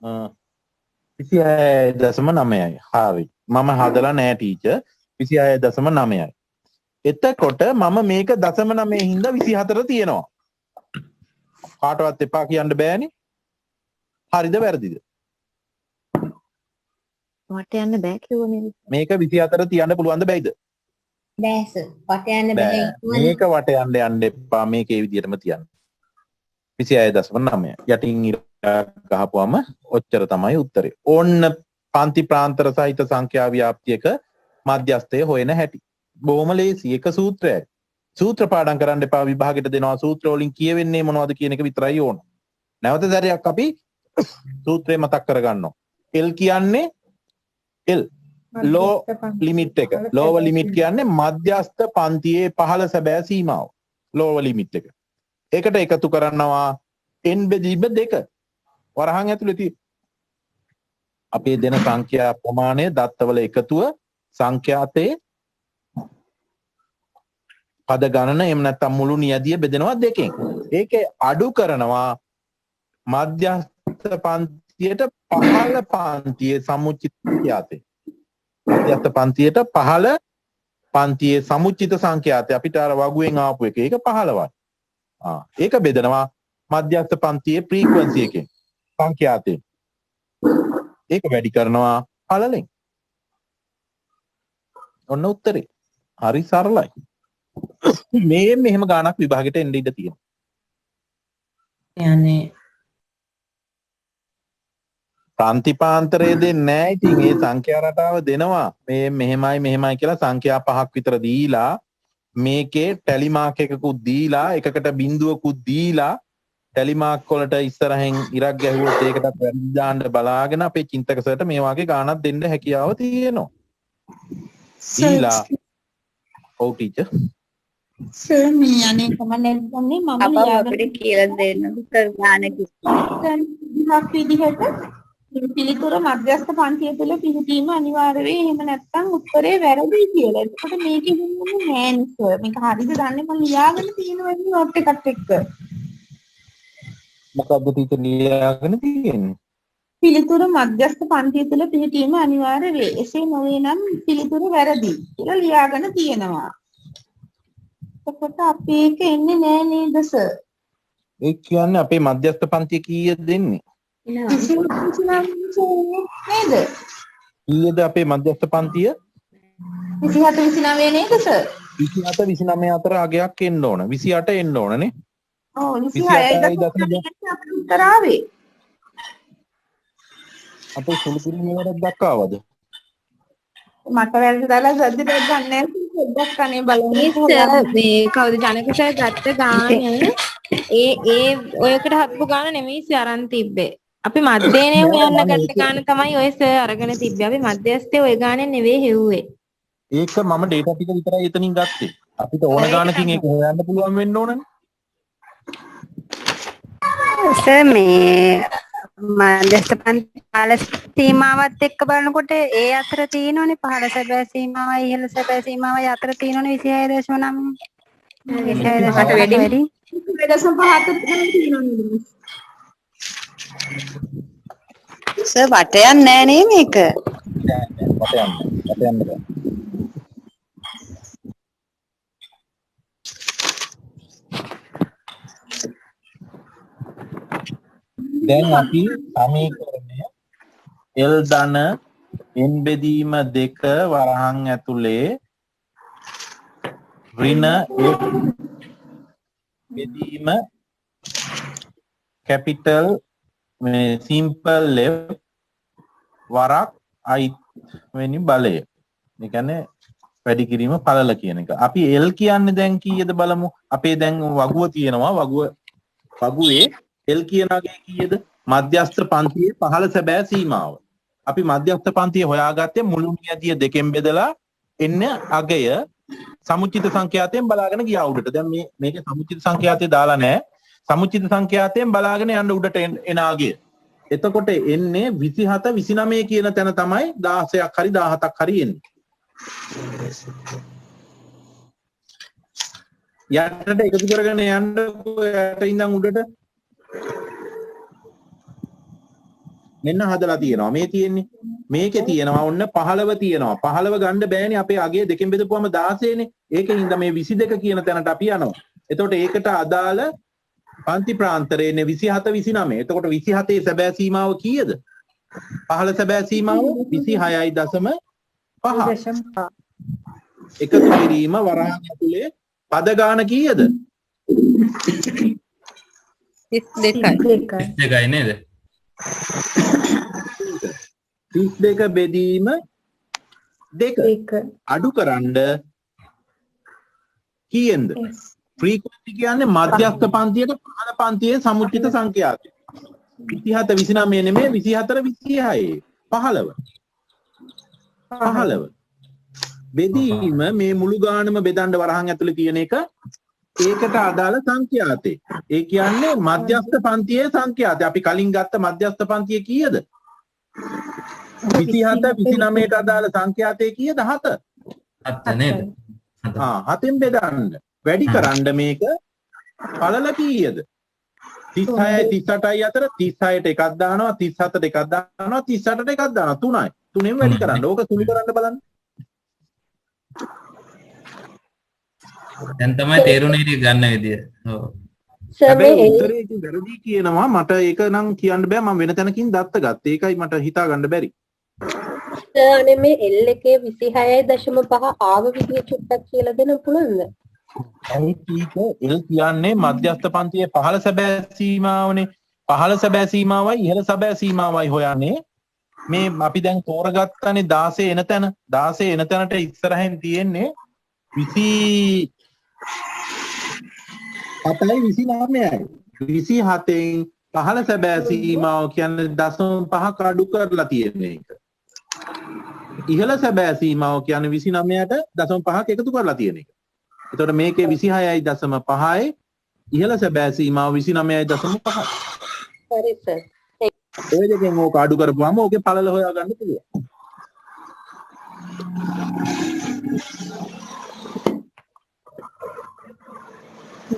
26.9යි. හරි. මම හදලා නෑ ටීචර්. 26.9යි. එතකොට මම මේක 0.9 හින්දා 24 තියෙනවා. කාටවත් එපා කියන්න බෑනේ. හරිද වැරදිද? වට යන්න බෑ කිව්වනේ. මේක 24 තියන්න පුළුවන්ද බැයිද? බෑ සර්. වට යන්න බෑ. මේක වට යන්න එපා. මේක ඒ විදිහටම තියන්න. 26.9. යටින් ගහපුවම ඔච්චර තමයි උත්තරේ. ඕන්න පන්ති ප්‍රාන්තර සහිත සංඛ්‍යා ව්‍යාප්තියක මධ්‍යස්ථය හොයන හැටි. බොහොම ලේසි. එක සූත්‍රයයි. සූත්‍ර පාඩම් කරන්න එපා. විභාගෙට දෙනවා සූත්‍ර වලින් කියවෙන්නේ මොනවද කියන එක විතරයි ඕන. නැවත සැරයක් අපි සූත්‍රය මතක් කරගන්නවා. L කියන්නේ L ලෝ ලිමිට් එක. ලෝව ලිමිට් කියන්නේ මධ්‍යස්ථ පන්තියේ පහළ සැබෑ සීමාව. ලෝව ලිමිට් එක. ඒකට එකතු කරනවා n බෙදීම 2. වරහන් ඇතුලේ තියෙන අපේ දෙන සංඛ්‍යා ප්‍රමාණය දත්තවල එකතුව සංඛ්‍යාතේ පද ගණන එහෙම නැත්නම් මුළු නියදිය බෙදෙනවා 2කින්. ඒකේ අඩු කරනවා මධ්‍යස්ථ පන්තියට පහළ පන්තියේ සමුච්චිත සංඛ්‍යාතේ. මධ්‍යස්ථ පන්තියට පහළ පන්තියේ සමුච්චිත සංඛ්‍යාතේ අපිට අර වගුවෙන් ආපු එක. ඒක 15යි. ඒක බෙදනවා මධ්‍යස්ථ පන්තියේ ෆ්‍රීකවන්සි එකෙන් සංඛ්‍යාතේ. ඒක වැඩි කරනවා පළලෙන්. ඔන්න උත්තරේ. හරි සරලයි. මේ මෙහෙම ගානක් විභාගෙට එන්න ඉඩ තියෙනවා. යන්නේ ප්‍රාන්තිපාන්තරය දෙන්නේ නැහැ. ඉතින් ඒ සංඛ්‍යා රටාව දෙනවා. මේ මෙහෙමයි කියලා සංඛ්‍යා 5ක් විතර දීලා මේකේ ටැලි මාක් එකකුත් දීලා එකකට බිඳුවකුත් දීලා ටැලි මාක් වලට ඉස්සරහෙන් ඉරක් ගැහුවොත් ඒකටත් වැඩි දාන්න බලාගෙන අපේ චින්තක සර්ට මේ වගේ ගානක් දෙන්න හැකියාව තියෙනවා. දීලා ඔව් ටීචර් සර් මේ අනේ කමෙන්ට් ගන්නේ මම ලියාගෙන අපිට කියලා දෙන්න සර් ගාන කිව්වා. විදිහට පිළිතුර මධ්‍යස්ථ පන්තිය තුළ පිහිටීම අනිවාර්ය වේ. එහෙම නැත්නම් උත්තරේ වැරදි කියලා. එතකොට මේකෙ දෙන්නේ නෑ නේද? මේක හරිද දන්නේ මම ලියාගෙන තියෙනවා නෝට් එකත් එක්ක. මොකද්ද ටීචර් ලියාගෙන තියෙන්නේ? පිළිතුර මධ්‍යස්ථ පන්තිය තුළ පිහිටීම අනිවාර්ය වේ. එසේ නොවේ නම් පිළිතුර වැරදි කියලා ලියාගෙන තියෙනවා. එතකොට අපි ඒක එන්නේ නෑ නේද සර්? ඒ කියන්නේ අපේ මධ්‍යස්ථ පන්තිය කීයද දෙන්නේ? නේද? කීයද අපේ මධ්‍යස්ථ පන්තිය? 27 29 නේද සර්? 27 29 අතර අගයක් එන්න ඕන. 28 එන්න ඕන නේ. ඔව් 26යි උත්තර ආවේ. අපේ සුළු කිරීමකට දක්වාවද? මට වැරදි දාලා සද්ද දෙයක් ගන්න නැහැ පොඩ්ඩක් අනේ බලන්න. මේ කවුද ජනක සර් ගත්ත ගාන ඒ ඔයකට හත්පු ගාන නෙමෙයි සර් අරන් තිබ්බේ. අපි මධ්‍යනේ හොයන්න ගත්ත ගාන තමයි ඔය සර් අරගෙන තිබ්බේ. අපි මධ්‍යස්ථයේ ඔය ගානේ නෙවෙයි හෙව්වේ. ඒක මම ඩේටා ටික විතරයි එතනින් ගත්තේ. අපිට ඕන ගානකින් ඒක හොයන්න පුළුවන් වෙන්න ඕනනේ. සර් මේ මධ්‍යස්ථ පන්ති කාල සීමාවත් එක්ක බලනකොට ඒ අතර තියෙනවනේ පහළ සැබෑ සීමාවයි ඉහළ සැබෑ සීමාවයි අතර තියෙනවනේ 26.9 26.8 වැඩි 2.5 තියෙනවා. සර් වටයක් නෑ නේ මේක. වටයන්න බෑ. දැන් අපි සමීකරණය L ධන n බෙදීම 2 වරහන් ඇතුලේ ඍණ f බෙදීම කැපිටල් මේ සිම්පල් f වරක් i වෙනි බලය. ඒ කියන්නේ වැඩි කිරීම පළල කියන එක. අපි L කියන්නේ දැන් කීයද බලමු. අපේ දැන් වගුව තියෙනවා. වගුවේ L කියනගේ කීයද? මධ්‍යස්ථ පන්තියේ පහළ සැබෑ සීමාව. අපි මධ්‍යස්ථ පන්තිය හොයාගත්තේ මුළු නියතිය දෙකෙන් බෙදලා එන්න අගය සමුච්චිත සංඛ්‍යාතයෙන් බලාගෙන ගියා උඩට. දැන් මේකේ සමුච්චිත සංඛ්‍යාතය දාලා නැහැ. සමුච්චිත සංඛ්‍යාතයෙන් බලාගෙන යන්න උඩට එන අගය. එතකොට එන්නේ 27 29 කියන තැන තමයි 16ක් හරි 17ක් හරි එන්නේ. යටට එකතු කරගෙන යන්න යට ඉඳන් උඩට මෙන්න හදලා තියෙනවා. මේ තියෙන්නේ මේකේ තියෙනවා ඔන්න 15 තියෙනවා. 15 ගන්න බෑනේ අපේ අගේ දෙකෙන් බෙදපුවම 16 නේ. ඒකෙන් මේ 22 කියන තැනට අපි යනවා. එතකොට ඒකට අදාළ පන්ති ප්‍රාන්තරයේනේ 27 29. එතකොට 27 සැබෑ සීමාව කීයද? පහළ සැබෑ සීමාව 26.5. එකතු කිරීම වරහන් ඇතුලේ පද ගාන කීයද? 32යි නේද? 32 බෙදීම 2 අඩු කරන්න කීයෙන්ද? ෆ්‍රීකවෙන්සි කියන්නේ මධ්‍යස්ථ පන්තියට පහළ පන්තියේ සමුච්චිත සංඛ්‍යාතය. 27 29 නෙමෙයි 24 26 15 බෙදීම මේ මුළු ගානම බෙදන්න වරහන් ඇතුලේ තියෙන එක ඒකට අදාළ සංඛ්‍යාතේ. ඒ කියන්නේ මධ්‍යස්ථ පන්තියේ සංඛ්‍යාතේ. අපි කලින් ගත්ත මධ්‍යස්ථ පන්තිය කීයද? 27 29ට අදාළ සංඛ්‍යාතේ කීයද? 7. 7 නේද? 7න් බෙදන්න. වැඩි කරන්න මේක පළල කීයද? 36යි 38යි අතර 36ට එකක් දානවා 37ට එකක් දානවා 38ට එකක් දානවා 3යි. 3ෙන් වැඩි කරන්න. ඕක සුළු කරන්න බලන්න. දැන් තමයි තේරුනේ ඉතින් ගන්න විදිය. ඔව්. හැබැයි උත්තරේ වැරදි කියනවා. මට ඒක නම් කියන්න බෑ. මම වෙන තැනකින් දත්ත ගත්තා. ඒකයි මට හිතා ගන්න බැරි. අනේ මේ L එකේ 26.5 ආව විදිය චුට්ටක් කියලා දෙන්න පුළුවන්ද? ඇයි ටීචර් L කියන්නේ මධ්‍යස්ථ පන්තියේ පහළ සැබෑ සීමාවනේ. පහළ සැබෑ සීමාවයි ඉහළ සැබෑ සීමාවයි හොයන්නේ. මේ අපි දැන් තෝරගත්තනේ 16 එන තැන. 16 එන තැනට ඉස්සරහින් තියෙන්නේ 27යි 29යි. 27න් පහළ සැබෑ සීමාව කියන්නේ 0.5ක අඩු කරලා තියෙන එක. ඉහළ සැබෑ සීමාව කියන්නේ 29ට 0.5ක එකතු කරලා තියෙන එක. එතකොට මේකේ 26.5යි ඉහළ සැබෑ සීමාව 29.5යි. හරි සර්. ඔය දෙකෙන් ඕක අඩු කරපුවාම ඕකේ පළල හොයා ගන්න පුළුවන්.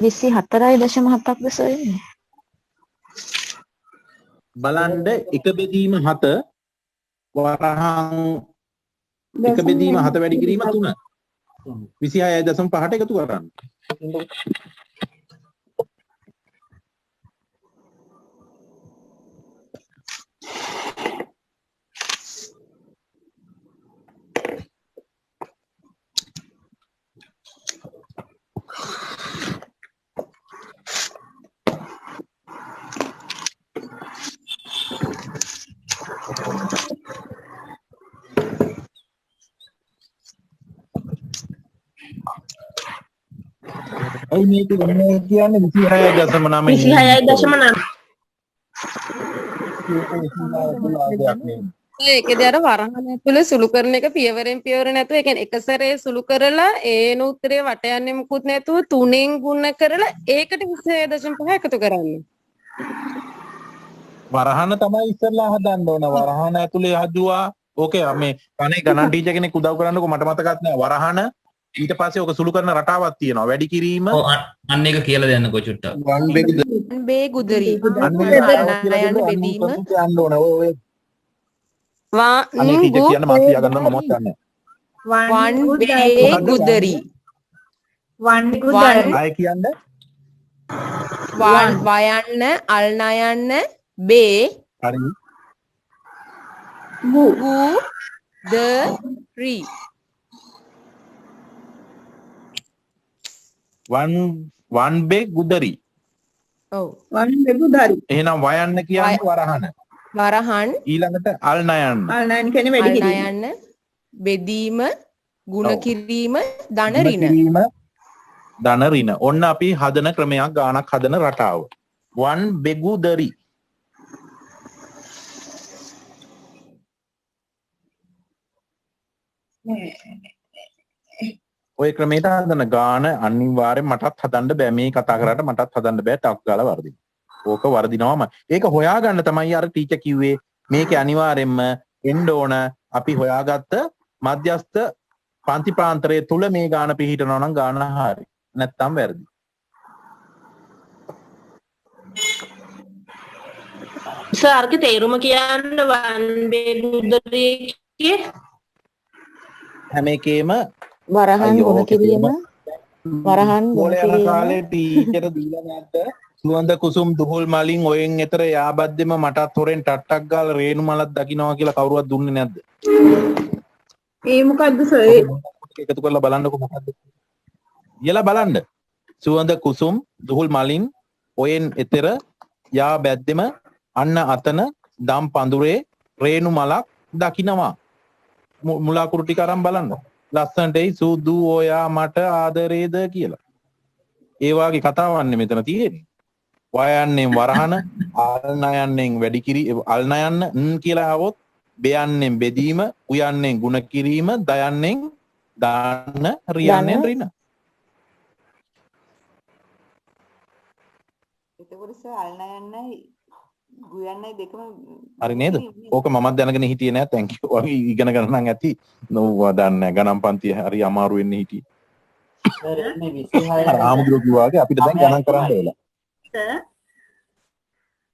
විසි 4.7ක්ද සොයන්නේ. බලන්න එක බෙදීම 7 වරහන් එක බෙදීම 7 වැඩි කිරීම 3 26.5ට එකතු කරන්න. අයි මේක කියන්නේ 26.9 ඒකේදී අර වරහන් ඇතුලේ සුළු කරන එක පියවරෙන් පියවර නැතුව ඒ කියන්නේ එක සැරේ සුළු කරලා ඒන උත්තරේ වට යන්නේ මුකුත් නැතුව 3ෙන් ගුණ කරලා ඒකට 26.5 එකතු කරන්න. වරහන තමයි ඉස්සෙල්ලා හදන්න ඕන. වරහන ඇතුලේ හදුවා. ඕකේ මේ කනේ ගණන් ටීචර් කෙනෙක් උදව් කරන්නකෝ මට මතකත් නෑ. වරහන ඊට පස්සේ ඔක සුළු කරන රටාවක් තියෙනවා. වැඩි කිරීම අන්න එක කියලා දෙන්නකෝ චුට්ටක්. 1 ගුදරි. යන්න ඕන. ඔය අනේ ටීචර් කියන්න මම කියාගන්න මමවත් දන්නේ නෑ. 1 ගුදරි. 1 ගුදරි. ආයෙ කියන්න. 1 වයන්න අල් නයන්න බේ හරි. ගු ද රි 1 බේ ගුදරි. ඔව් 1 බේ ගුදරි. එහෙනම් වයන්න කියන්නේ වරහන. වරහන් ඊළඟට අල් නයන්න. අල් නයන්න කියන්නේ වැඩි කිරීම. අල් නයන්න බෙදීම ගුණ කිරීම ධන ඍණ. ධන ඍණ. ඔන්න අපි හදන ක්‍රමයක් ගානක් හදන රටාව. 1 බෙගුදරි. ඔය ක්‍රමයට හදන ගාන අනිවාර්යෙන් මටත් හදන්න බෑ. මේ කතා කරාට මටත් හදන්න බෑ. ටක් ගාලා වර්ධින. ඕක වර්ධිනවම. ඒක හොයාගන්න තමයි අර ටීචර් කිව්වේ. මේකේ අනිවාර්යෙන්ම එන්න ඕන අපි හොයාගත්ත මධ්‍යස්ථ පන්ති ප්‍රාන්තරය තුල මේ ගාන පිහිටනවා නම් ගාන හරි. නැත්තම් වැරදි. සාර්ගේ තේරුම කියන්න 1 බේ ගුදරි කියේ හැම එකේම වරහන් ගුණ කිරීම වරහන් ගුණ යන කාලේ ටීචර් දීලා නැද්ද සුවඳ කුසුම් දුහුල් මලින් ඔයෙන් එතර යාබද්දෙම මටත් හොරෙන් ටට්ටක් ගාලා රේණු මලක් දකින්නවා කියලා කවුරුවත් දුන්නේ නැද්ද? ඒ මොකද්ද සර්? එකතු කරලා බලන්නකො මොකද්ද? ඊළඟ බලන්න. සුවඳ කුසුම් දුහුල් මලින් ඔයෙන් එතර යාබද්දෙම අන්න අතන දම් පඳුරේ රේණු මලක් දකින්නවා. මුලාකුරු ටික අරන් බලන්න. ලස්සනටයි සුදු ඔයා මට ආදරේද කියලා. ඒ වාගේ කතාවන්නේ මෙතන තියෙන්නේ. වයන්නෙන් වරහන, අල් නයන්නෙන් වැඩි කිරි අල් නයන්න කියලා આવොත්, බයන්නෙන් බෙදීම, උයන්නෙන් ಗುಣ කිරීම, දයන්නෙන් දාන්න, රියන්නෙන් රින. එතකොට සර් අල් නයන්නයි ගුයන්නයි දෙකම හරි නේද? ඕක මමත් දැනගෙන හිටියේ නෑ. thank you. වගේ ඉගෙන ගන්න නම් ඇති. නෝවා දන්නේ ගණන් පන්තිය හරි අමාරු වෙන්නේ හිටියේ. සර් මේ 26 ආමුදුර කිව්වාගේ අපිට දැන් ගණන් කරන්න වෙලා. සර්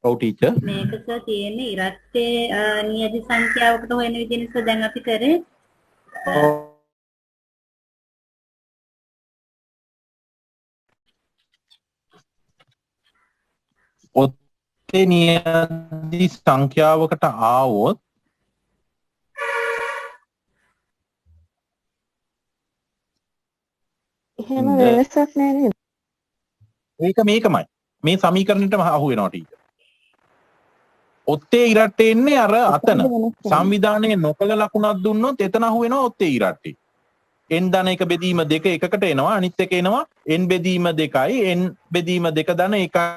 ඔව් ටීචර්. මේක සර් තියෙන්නේ ඉරත්තේ නියති සංඛ්‍යාවකට හොයන විදිහ නිසා දැන් අපි කරේ ඔත්තේ නියති සංඛ්‍යාවකට ආවොත් එහෙම වෙනසක් නෑ නේද? ඒක මේකමයි. මේ සමීකරණයටම අහු වෙනවා ටීචර්. ඔත්තේ ඉරට්ටේ එන්නේ අර අතන. සංවිධානයේ නොකල ලකුණක් දුන්නොත් එතන අහු වෙනවා ඔත්තේ ඉරට්ටේ. n ධන එක බෙදීම 2 එකකට එනවා. අනිත් එක එනවා n බෙදීම 2යි n බෙදීම 2 ධන 1යි.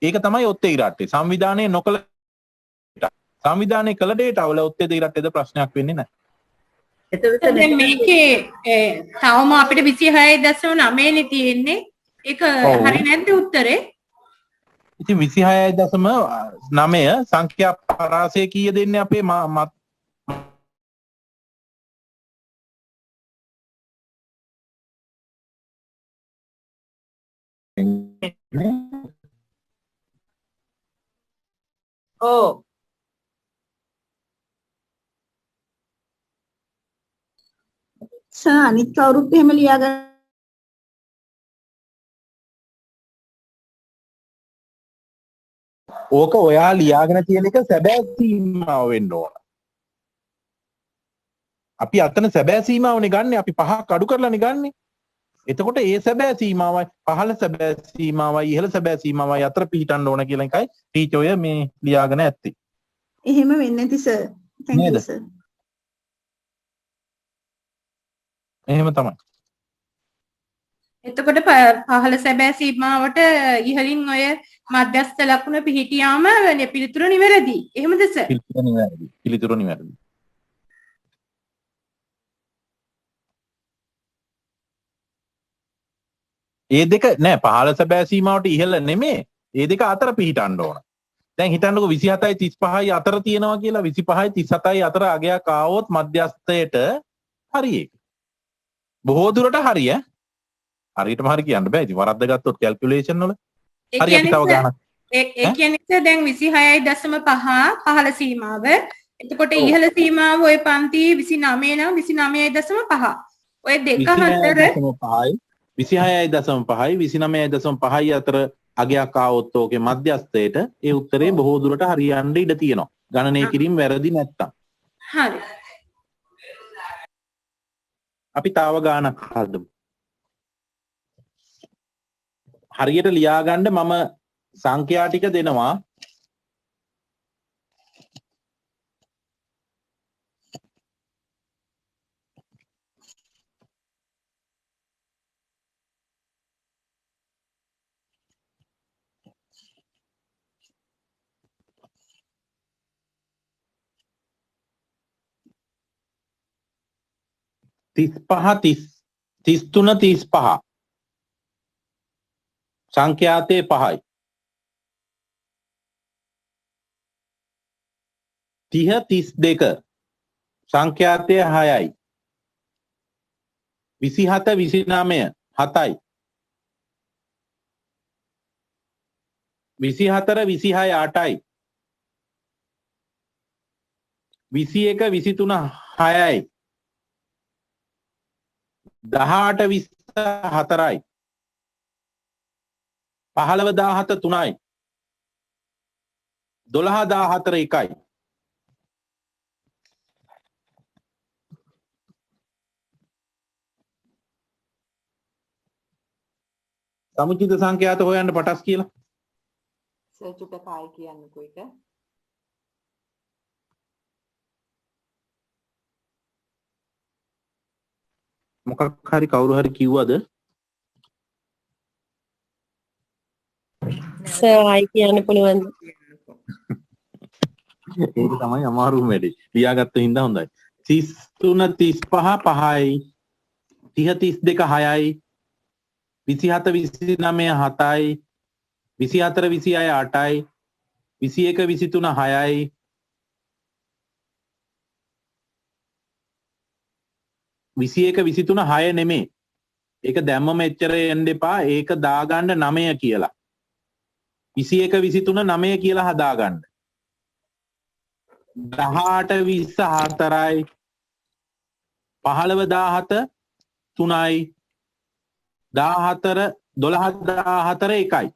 ඒක තමයි ඔත්තේ ඉරට්ටේ. සංවිධානයේ නොකල සංවිධානයේ කළ ඩේටා වල ඔත්තේ ඉරට්ටේද ප්‍රශ්නයක් වෙන්නේ නැහැ. එතකොට මේකේ තවම අපිට 26.9 නේ තියෙන්නේ. ඒක හරි නැද්ද උත්තරේ? ඉතින් 26.9 සංඛ්‍යා පරාසය කීය දෙන්නේ අපේ ඔව්. සර් අනිත් කවුරුත් එහෙම ලියාගන්න. ඕක ඔයා ලියාගෙන තියෙන එක සැබෑ සීමාව වෙන්න ඕන. අපි අතන සැබෑ සීමාවනේ ගන්න. අපි 5ක් අඩු කරලානේ ගන්නෙ. එතකොට ඒ සැබෑ සීමාවයි පහළ සැබෑ සීමාවයි ඉහළ සැබෑ සීමාවයි අතර පිහිටන්න ඕන කියලා එකයි ටීචර් ඔය මේ ලියාගෙන ඇත්තේ. එහෙම වෙන්නේ නැති සර්. thank you sir. එහෙම තමයි. එතකොට පහළ සැබෑ සීමාවට ඉහළින් ඔය මධ්‍යස්ථ ලකුණ පිහිටියාම පිළිතුර නිවැරදි. එහෙමද සර්? පිළිතුර නිවැරදි. පිළිතුර නිවැරදි. ඒ දෙක නෑ පහළ සැබෑ සීමාවට ඉහළ නෙමේ. ඒ දෙක අතර පිහිටන්න ඕන. දැන් හිතන්නකෝ 27යි 35යි අතර තියෙනවා කියලා 25යි 37යි අතර අගයක් ආවොත් මධ්‍යස්ථයට හරි ඒක. බොහෝ දුරට හරි ඈ. හරියටම හරි කියන්න බෑ. ඉතින් වරද්ද ගත්තොත් කැල්කියුලේෂන් වල හරි අපි තව ගානක්. ඒ කියන්නේ දැන් 26.5 පහළ සීමාව. එතකොට ඉහළ සීමාව ඔය පන්ති 29 නම් 29.5. ඔය දෙක අතර 26.5යි 29.5යි අතර අගයක් ආවොත් ඕකේ මධ්‍යස්ථයට ඒ උත්තරේ බොහෝ දුරට හරියන්න ඉඩ තියෙනවා. ගණනය කිරීම වැරදි නැත්තම්. හරි. අපි තව ගානක් හදමු. හරියට ලියාගන්න මම සංඛ්‍යා ටික දෙනවා. තිස් තුන 35 සංඛ්‍යාතේ 5යි 30 32 සංඛ්‍යාතේ 6යි 27 29 7යි 24 26 8යි 21 23 6යි 18 20 4යි 15 17 3යි 12 14 1යි සමුචිත සංඛ්‍යාත හොයන්න පටස් කියලා සර් චුට්ටක් ආයි කියන්නකෝ එක. මොකක් හරි කවුරු හරි කිව්වද? සර් ආයි කියන්න පුළුවන්. ඒක තමයි අමාරුම වැඩේ. ලියාගත්ත හින්දා හොඳයි. 33 35 5යි 30 32 6යි 27 29 7යි 24 26 8යි 21 23 6යි 21 23 6 නෙමේ. ඒක දැම්මම එච්චර එන්න එපා. ඒක දාගන්න 9 කියලා. 21 23 9 කියලා හදාගන්න. 18 20 4යි 15 17 3යි 14 12 14 1යි.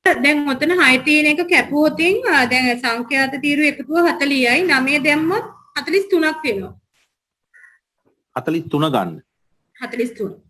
දැන් ඔතන 6 තියෙන එක කැපුවොතින් දැන් සංඛ්‍යාත තීරු එකතුව 40යි 9 දැම්මොත් 43ක් වෙනවා. 43 ගන්න. 43.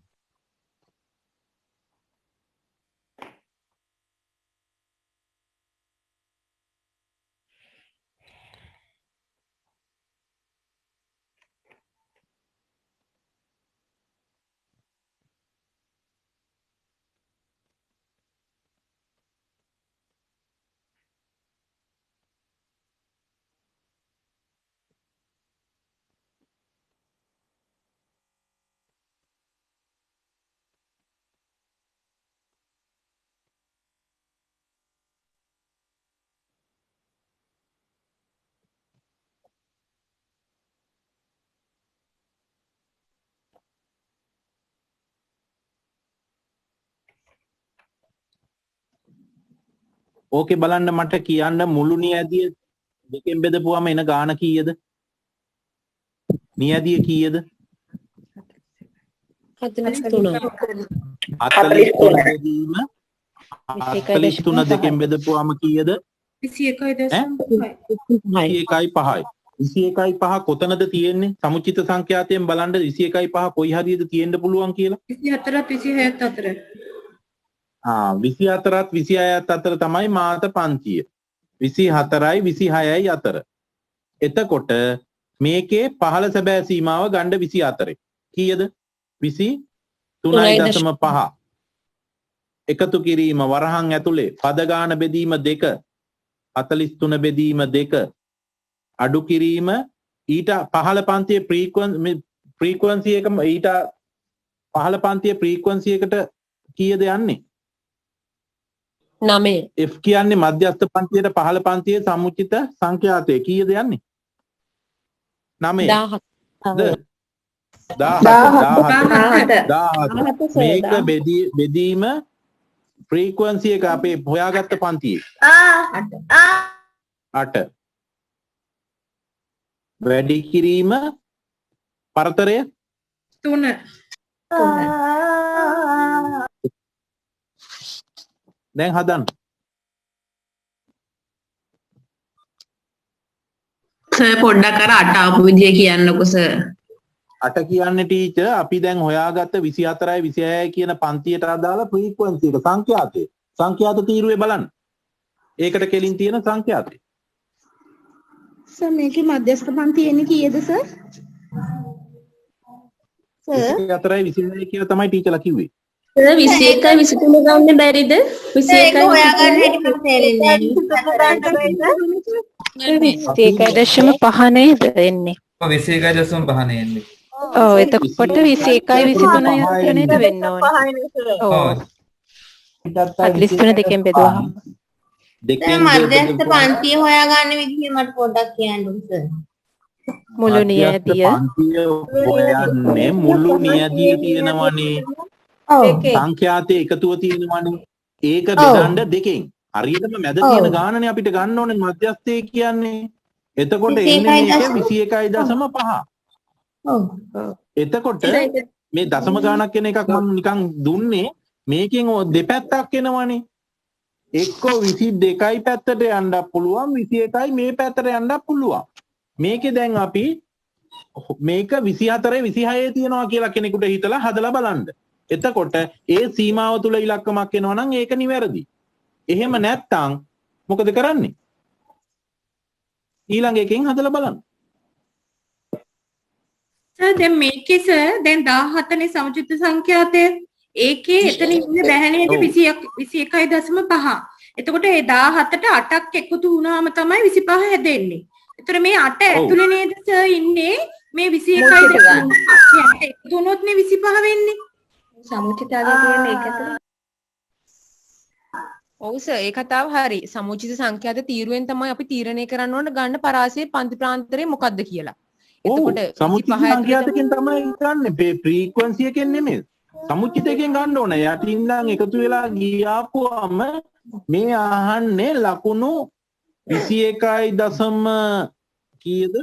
ඕකේ බලන්න මට කියන්න මුළු නියැදිය දෙකෙන් බෙදපුවාම එන ගාන කීයද? නියැදිය කීයද? 43 බෙදීම 43 දෙකෙන් බෙදපුවාම කීයද? 21.5යි. 21.5 කොතනද තියෙන්නේ? සමුචිත සංඛ්‍යාතයෙන් බලන්න 21.5 කොයි හරියද තියෙන්න පුළුවන් කියලා. 24ත් 26ත් අතර. 24ත් 26ත් අතර තමයි මාත පන්තිය. 24යි 26යි අතර. එතකොට මේකේ පහළ සැබෑ සීමාව ගන්න 24. කීයද? 23.5. එකතු කිරීම වරහන් ඇතුලේ පද ගාන බෙදීම 2 43 බෙදීම 2 අඩු කිරීම ඊට පහළ පන්තියේ ෆ්‍රීකවන්සි එක ඊට පහළ පන්තියේ ෆ්‍රීකවන්සි එකට කීයද යන්නේ? 9. F කියන්නේ මධ්‍යස්ථ පන්තියට පහළ පන්තියේ සමුචිත සංඛ්‍යාතය කීයද යන්නේ? 9. 17. මේක බෙදීම ෆ්‍රීකවන්සි එක අපේ හොයාගත්ත පන්තියේ 8. වැඩි කිරීම පරතරය 3. දැන් හදන්න. සර් පොඩ්ඩක් අර 8 ආපු විදිය කියන්නකෝ සර්. 8 කියන්නේ ටීචර් අපි දැන් හොයාගත්ත 24යි 26යි කියන පන්තියට අදාළ ෆ්‍රීකවන්සි එක සංඛ්‍යාතය. සංඛ්‍යාත තීරුවේ බලන්න. ඒකට කෙලින් තියෙන සංඛ්‍යාතය. සර් මේකේ මධ්‍යස්ථ පන්තිය එන්නේ කීයද සර්? සර් 24යි 26යි කියලා තමයි ටීචර්ලා කිව්වේ. සර් 21යි 23 ගන්න බැරිද? 21යි හොයාගන්න හැටි මට තේරෙන්නේ නැහැ. 21.5 නේද එන්නේ? 21.5 නේ එන්නේ. ඔව් එතකොට 21යි 23යි අතර නේද වෙන්න ඕනේ. ඔව්. 43 දෙකෙන් බෙදුවහම මධ්‍යස්ථ පන්තිය හොයාගන්න විදිහ මට පොඩ්ඩක් කියන්න සර්. මුළු නියැදිය පන්තිය හොයන්නේ මුළු නියැදිය තියෙනවනේ. සංඛ්‍යාතයේ එකතුව තියෙනවනේ. ඒක බෙදන්න දෙකෙන්. හරියටම මැද තියෙන ගානනේ අපිට ගන්න ඕනේ මධ්‍යස්ථයේ කියන්නේ. එතකොට එන්නේ මේක 21.5. එතකොට මේ දශම ගානක් කියන එකක් මම නිකන් දුන්නේ මේකෙන් දෙපැත්තක් එනවනේ. එක්ක 22යි පැත්තට යන්න පුළුවන් 21යි මේ පැත්තට යන්න පුළුවන්. මේකේ දැන් අපි මේක 24 26 තියනවා කියලා කෙනෙකුට හිතලා හදලා බලන්න. එතකොට ඒ සීමාව තුල ඉලක්කමක් එනවා නම් ඒක නිවැරදි. එහෙම නැත්නම් මොකද කරන්නේ? ඊළඟ එකෙන් හදලා බලන්න. සර් දැන් මේකේ සර් දැන් 17 නේ සමුචිත සංඛ්‍යාතය. ඒකේ එතන ඉන්නේ බැහැණියට 21.5. එතකොට ඒ 17ට 8ක් එකතු වුණාම තමයි 25 හැදෙන්නේ. ඒතර මේ 8 ඇතුලේ නේද සර් ඉන්නේ මේ 21.5 එකතු වුණොත් නේ 25 වෙන්නේ. සමුචිතාවේ තියෙන එක ඇතුලේ. ඔව් සර් ඒ කතාව හරි. සමුචිත සංඛ්‍යාත තීරුවෙන් තමයි අපි තීරණය කරන්න ඕන ගන්න පරාසයේ පන්ති ප්‍රාන්තරේ මොකක්ද කියලා. එතකොට සමුචිත සංඛ්‍යාතකින් තමයි ගන්නෙ ෆ්‍රීකවන්සි එකෙන් නෙමෙයි. සමුචිතයෙන් ගන්න ඕනේ. යටින් නම් එකතු වෙලා ගියාපුවම මේ අහන්නේ ලකුණු 21.5 කීයද?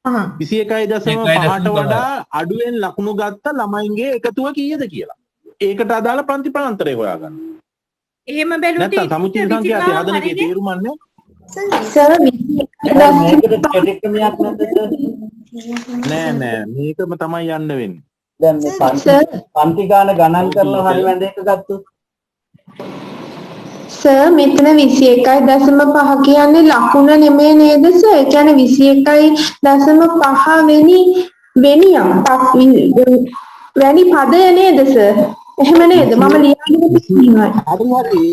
21.5ට වඩා අඩුවෙන් ලකුණු ගත්ත ළමයින්ගේ එකතුව කීයද කියලා. ඒකට අදාළ පන්ති ප්‍රාන්තරය හොයාගන්න. එහෙම බැලුවොත් නැත්නම් සමුචිත සංඛ්‍යාතය හදන එකේ තේරුම නැහැ. සර් මේකට ක්‍රෙඩිට් ක්‍රමයක් නැද්ද සර්? නෑ මේකම තමයි යන්න වෙන්නේ. දැන් මේ පන්ති ගාන ගණන් කරලා හරි වැඳ එක ගත්තොත් සර් මෙතන 21.5 කියන්නේ ලකුණ නෙමෙයි නේද සර්? ඒ කියන්නේ 21.5 වෙනියක් වැනි පදය නේද සර්? එහෙම නේද? මම ලියාගෙන තියෙනවා. හරි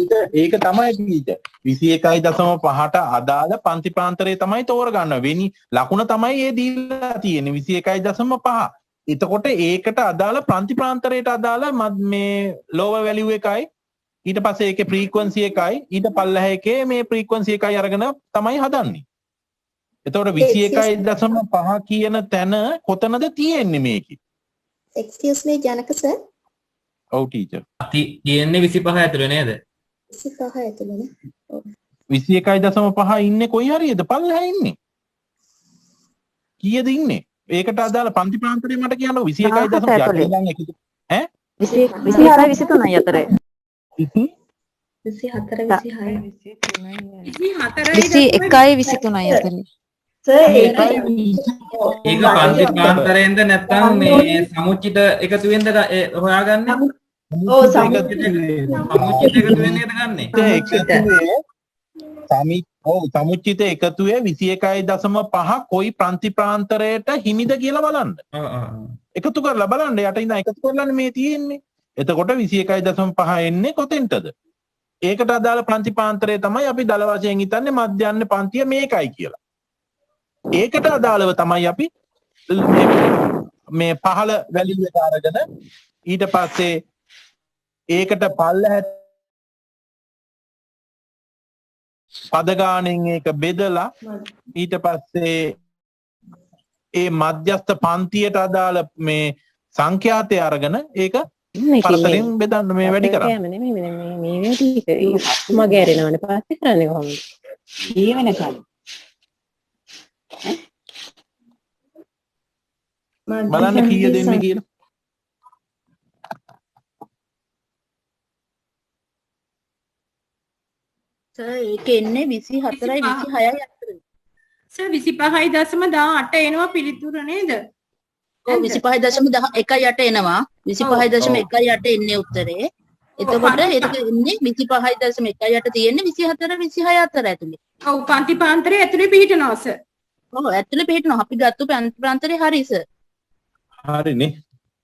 ඒක තමයි ටීචර්. 21.5ට අදාළ පන්ති ප්‍රාන්තරය තමයි තෝරගන්න. වෙනි ලකුණ තමයි ඒ දීලා තියෙන්නේ 21.5. එතකොට ඒකට අදාළ පන්ති ප්‍රාන්තරයට අදාළ මේ ලෝවර් වැලියු එකයි ඊට පස්සේ ඒකේ ෆ්‍රීකවන්සි එකයි ඊට පල්ලෙහ එකේ මේ ෆ්‍රීකවන්සි එකයි අරගෙන තමයි හදන්නේ. එතකොට 21.5 කියන තැන කොතනද තියෙන්නේ මේකේ? Excuse me ජනක සර්. ඔව් ටීචර්. තියෙන්නේ 25 ඇතුළේ නේද? 25 ඇතුළේ නේ. 21.5 ඉන්නේ කොයි හරියද පල්ලෙහා ඉන්නේ කීයද ඉන්නේ ඒකට අදාළ පන්ති ප්‍රාන්තරේ මට කියන්නකො 21.8 ඉඳන් එකතු ඈ 24 23යි අතරේ 24 23යි අතරේ ඒක පන්ති ප්‍රාන්තරයෙන්ද නැත්නම් මේ සමුච්චිත එකතු වෙනද හොයාගන්නේ ඔව් සමුච්චිත එකතු වෙන්නේද ගන්නෙ සමුච්චිත එකතුවේ 21.5 කොයි ප්‍රන්ති ප්‍රාන්තරයට හිමිද කියලා බලන්න. එකතු කරලා බලන්න යට ඉඳන් එකතු කරලානේ මේ තියෙන්නේ. එතකොට 21.5 එන්නේ කොතෙන්ටද? ඒකට අදාළ ප්‍රන්ති ප්‍රාන්තරය තමයි අපි දල වශයෙන් හිතන්නේ මධ්‍යන්න පන්තිය මේකයි කියලා. ඒකට අදාළව තමයි අපි මේ පහළ වැලියු එක අරගෙන ඊට පස්සේ ඒකට පල්ලෙහාට පද ගානෙන් ඒක බෙදලා ඊට පස්සේ ඒ මධ්‍යස්ථ පන්තියට අදාළ මේ සංඛ්‍යාතය අරගෙන ඒක පරතරෙන් බෙදන්න මේ වැඩි කරන්නේ මේ වැඩි මගේ ඇරෙනවනේ පස්සේ කරන්නේ කොහොමද ඊ වෙනකල් බලන්න කීයද එන්නේ කියලා සර් ඒක එන්නේ 24යි 26යි අතර. සර් 25.18 එනවා පිළිතුර නේද? ඔව් 25.18 එනවා. 25.18 එන්නේ උත්තරේ. එතකොට ඒක එන්නේ 25.18 තියෙන්නේ 24 26 අතර ඇතුලේ. ඔව් පන්ති පාන්තරේ ඇතුලේ පිහිටනවා සර්. ඔව් ඇතුලේ පිහිටනවා. අපි ගත්ත පන්ති පාන්තරේ හරි සර්. හරිනේ.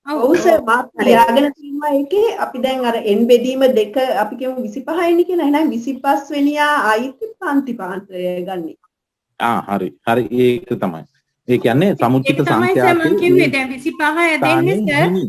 ඔව් සර් මාත් ලියාගෙන තියෙනවා ඒකේ අපි දැන් අර n බෙදීම දෙක අපි කියමු 25යිනේ කියලා. එහෙනම් 25 වෙනියා අයිති පන්ති පාන්තරය ගන්නෙ. හරි. හරි ඒක තමයි. ඒ කියන්නේ සමුච්චිත සංඛ්‍යාවේ මම කිව්වේ දැන් 25 දෙන්නේ සර්.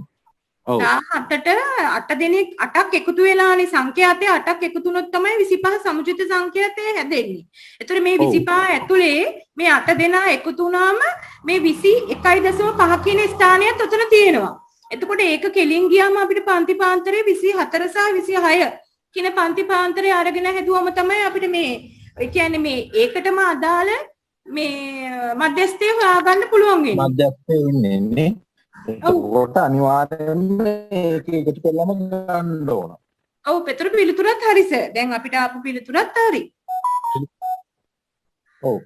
17ට 8 දෙනෙක් 8ක් එකතු වෙලානේ සංඛ්‍යාතේ 8ක් එකතු වුණොත් තමයි 25 සමුචිත සංඛ්‍යාතේ හැදෙන්නේ. ඒතර මේ 25 ඇතුලේ මේ 8 දෙනා එකතු වුණාම මේ 21.5 කියන ස්ථානයත් උතන තියෙනවා. එතකොට ඒක කෙලින් ගියාම අපිට පන්ති පාන්තරේ 24 සහ 26 කියන පන්ති පාන්තරේ අරගෙන හැදුවම තමයි අපිට මේ ඒ කියන්නේ මේ ඒකටම අදාළ මේ මධ්‍යස්ථය හොයාගන්න පුළුවන් වෙන්නේ. මධ්‍යස්ථය ඉන්නේ ඒකට අනිවාර්යයෙන්ම ඒක එකතු කරලම ගන්න ඕන. ඔව් පෙතර පිළිතුරත් හරි සර්. දැන් අපිට ආපු පිළිතුරත් හරි. ඔව්.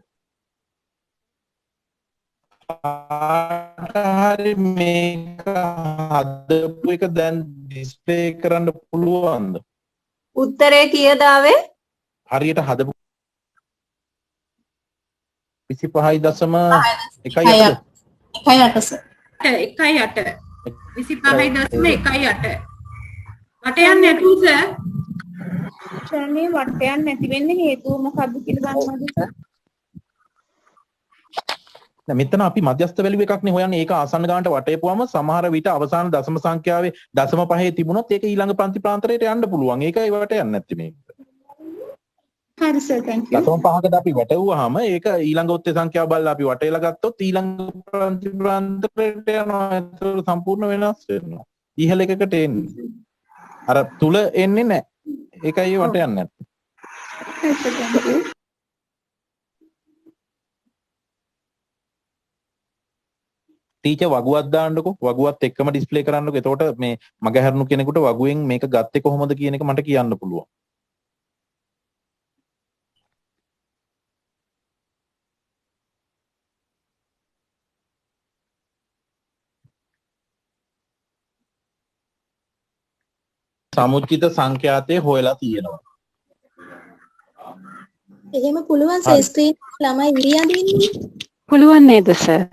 හරි මේක හදපු එක දැන් ඩිස්ප්ලේ කරන්න පුළුවන්ද? උත්තරේ කීයද ආවේ? හරියට හදපු 25.1 1.8 සර්. 1.8 25.18 වට යන්නේ නැතුව සර්. ශරණේ වට යන්නේ නැති වෙන්නේ හේතුව මොකක්ද කියලා දන්නවද සර්? දැන් මෙතන අපි මධ්‍යස්ථ වැලියු එකක් නේ හොයන්නේ. ඒක ආසන්න ගානට වටේපුවම සමහර විට අවසාන දශම සංඛ්‍යාවේ දශම පහේ තිබුණොත් ඒක ඊළඟ පන්ති ප්‍රාන්තරයට යන්න පුළුවන්. ඒකයි වට යන්නේ නැත්තේ මේක. හරි සර් thank you. දශම පහකට අපි වැටුවාම ඒක ඊළඟ ඔත්තේ සංඛ්‍යාව බලලා අපි වටේලා ගත්තොත් ඊළඟ පන්ති ප්‍රාන්තරයට යනවා. ඒක සම්පූර්ණ වෙනස් වෙනවා. ඉහළ එකකට එන්නේ. අර තුල එන්නේ නැහැ. ඒකයි වට යන්නේ නැත්තේ. හරි සර් thank you. ටීචර් වගුවක් දාන්නකො වගුවත් එක්කම ඩිස්ප්ලේ කරන්නකො එතකොට මේ මගහැරුණු කෙනෙකුට වගුවෙන් මේක ගත්තේ කොහොමද කියන එක මට කියන්න පුළුවන් සමුච්චිත සංඛ්‍යාතය හොයලා තියෙනවා එහෙම පුළුවන් සර් ස්ක්‍රීන් ළමයි ඉරි අඳින්නේ පුළුවන් නේද සර්?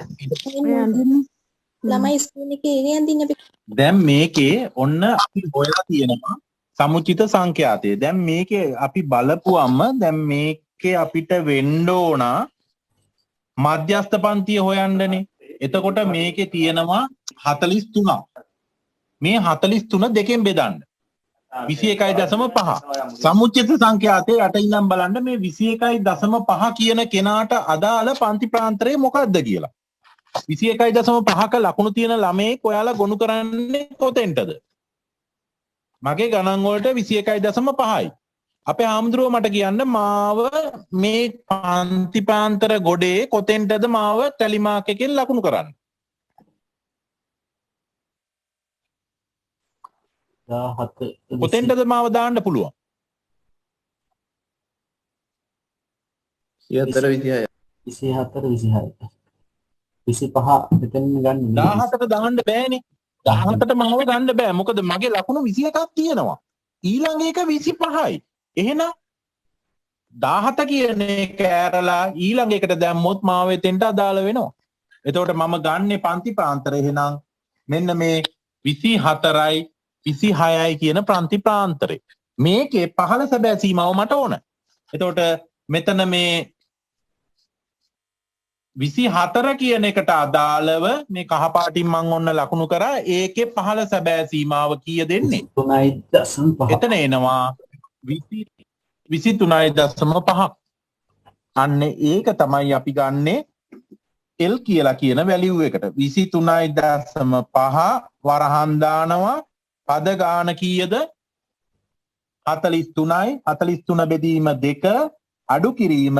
ළමයි ස්ක්‍රීන් එකේ ඉරි අඳින්න අපි දැන් මේකේ ඔන්න අපි හොයලා තියෙනවා සමුචිත සංඛ්‍යාතය. දැන් මේකේ අපි බලපුවම දැන් මේකේ අපිට වෙන්න ඕන මධ්‍යස්ථ පන්තිය හොයන්නනේ. එතකොට මේකේ තියෙනවා 43ක්. මේ 43 දෙකෙන් බෙදන්න. 21.5 සමුච්චිත සංඛ්‍යාතේ යට ඉඳන් බලන්න මේ 21.5 කියන කෙනාට අදාළ පන්ති ප්‍රාන්තරය මොකක්ද කියලා 21.5ක ලකුණු තියෙන ළමයෙක් ඔයාලා ගොනු කරන්නේ කොතෙන්ටද මගේ ගණන් වලට 21.5යි අපේ ආම්ද්‍රෝ මට කියන්න මාව මේ පන්ති පාන්තර ගොඩේ කොතෙන්ටද මාව ටැලි මාක් එකෙන් ලකුණු කරන්න? 17 කොතෙන්ටද මාව දාන්න පුළුවන්? 24 26 25 මෙතන ගන්න 17ට දාන්න බෑනේ. 17ට මාව ගන්න බෑ. මොකද මගේ ලකුණු 21ක් තියෙනවා. ඊළඟ එක 25යි. එහෙනම් 17 කියන එක ඇරලා ඊළඟ එකට දැම්මොත් මාව එතෙන්ට අදාළ වෙනවා. එතකොට මම ගන්නේ පන්ති ප්‍රාන්තර එහෙනම් මෙන්න මේ 24යි 26යි කියන ප්‍රන්ති ප්‍රාන්තරේ. මේකේ පහළ සැබෑ සීමාව මට ඕන. එතකොට මෙතන මේ 24 කියන එකට අදාළව මේ කහපාටින් මං ඔන්න ලකුණු කරා. ඒකේ පහළ සැබෑ සීමාව කීය දෙන්නේ? 3.5. එතන එනවා 23.5. අන්න ඒක තමයි අපි ගන්නේ L කියලා කියන වැලියු එකට. 23.5 වරහන් දානවා. පද ගාන කීයද? 43යි. 43 බෙදීම 2 අඩු කිරීම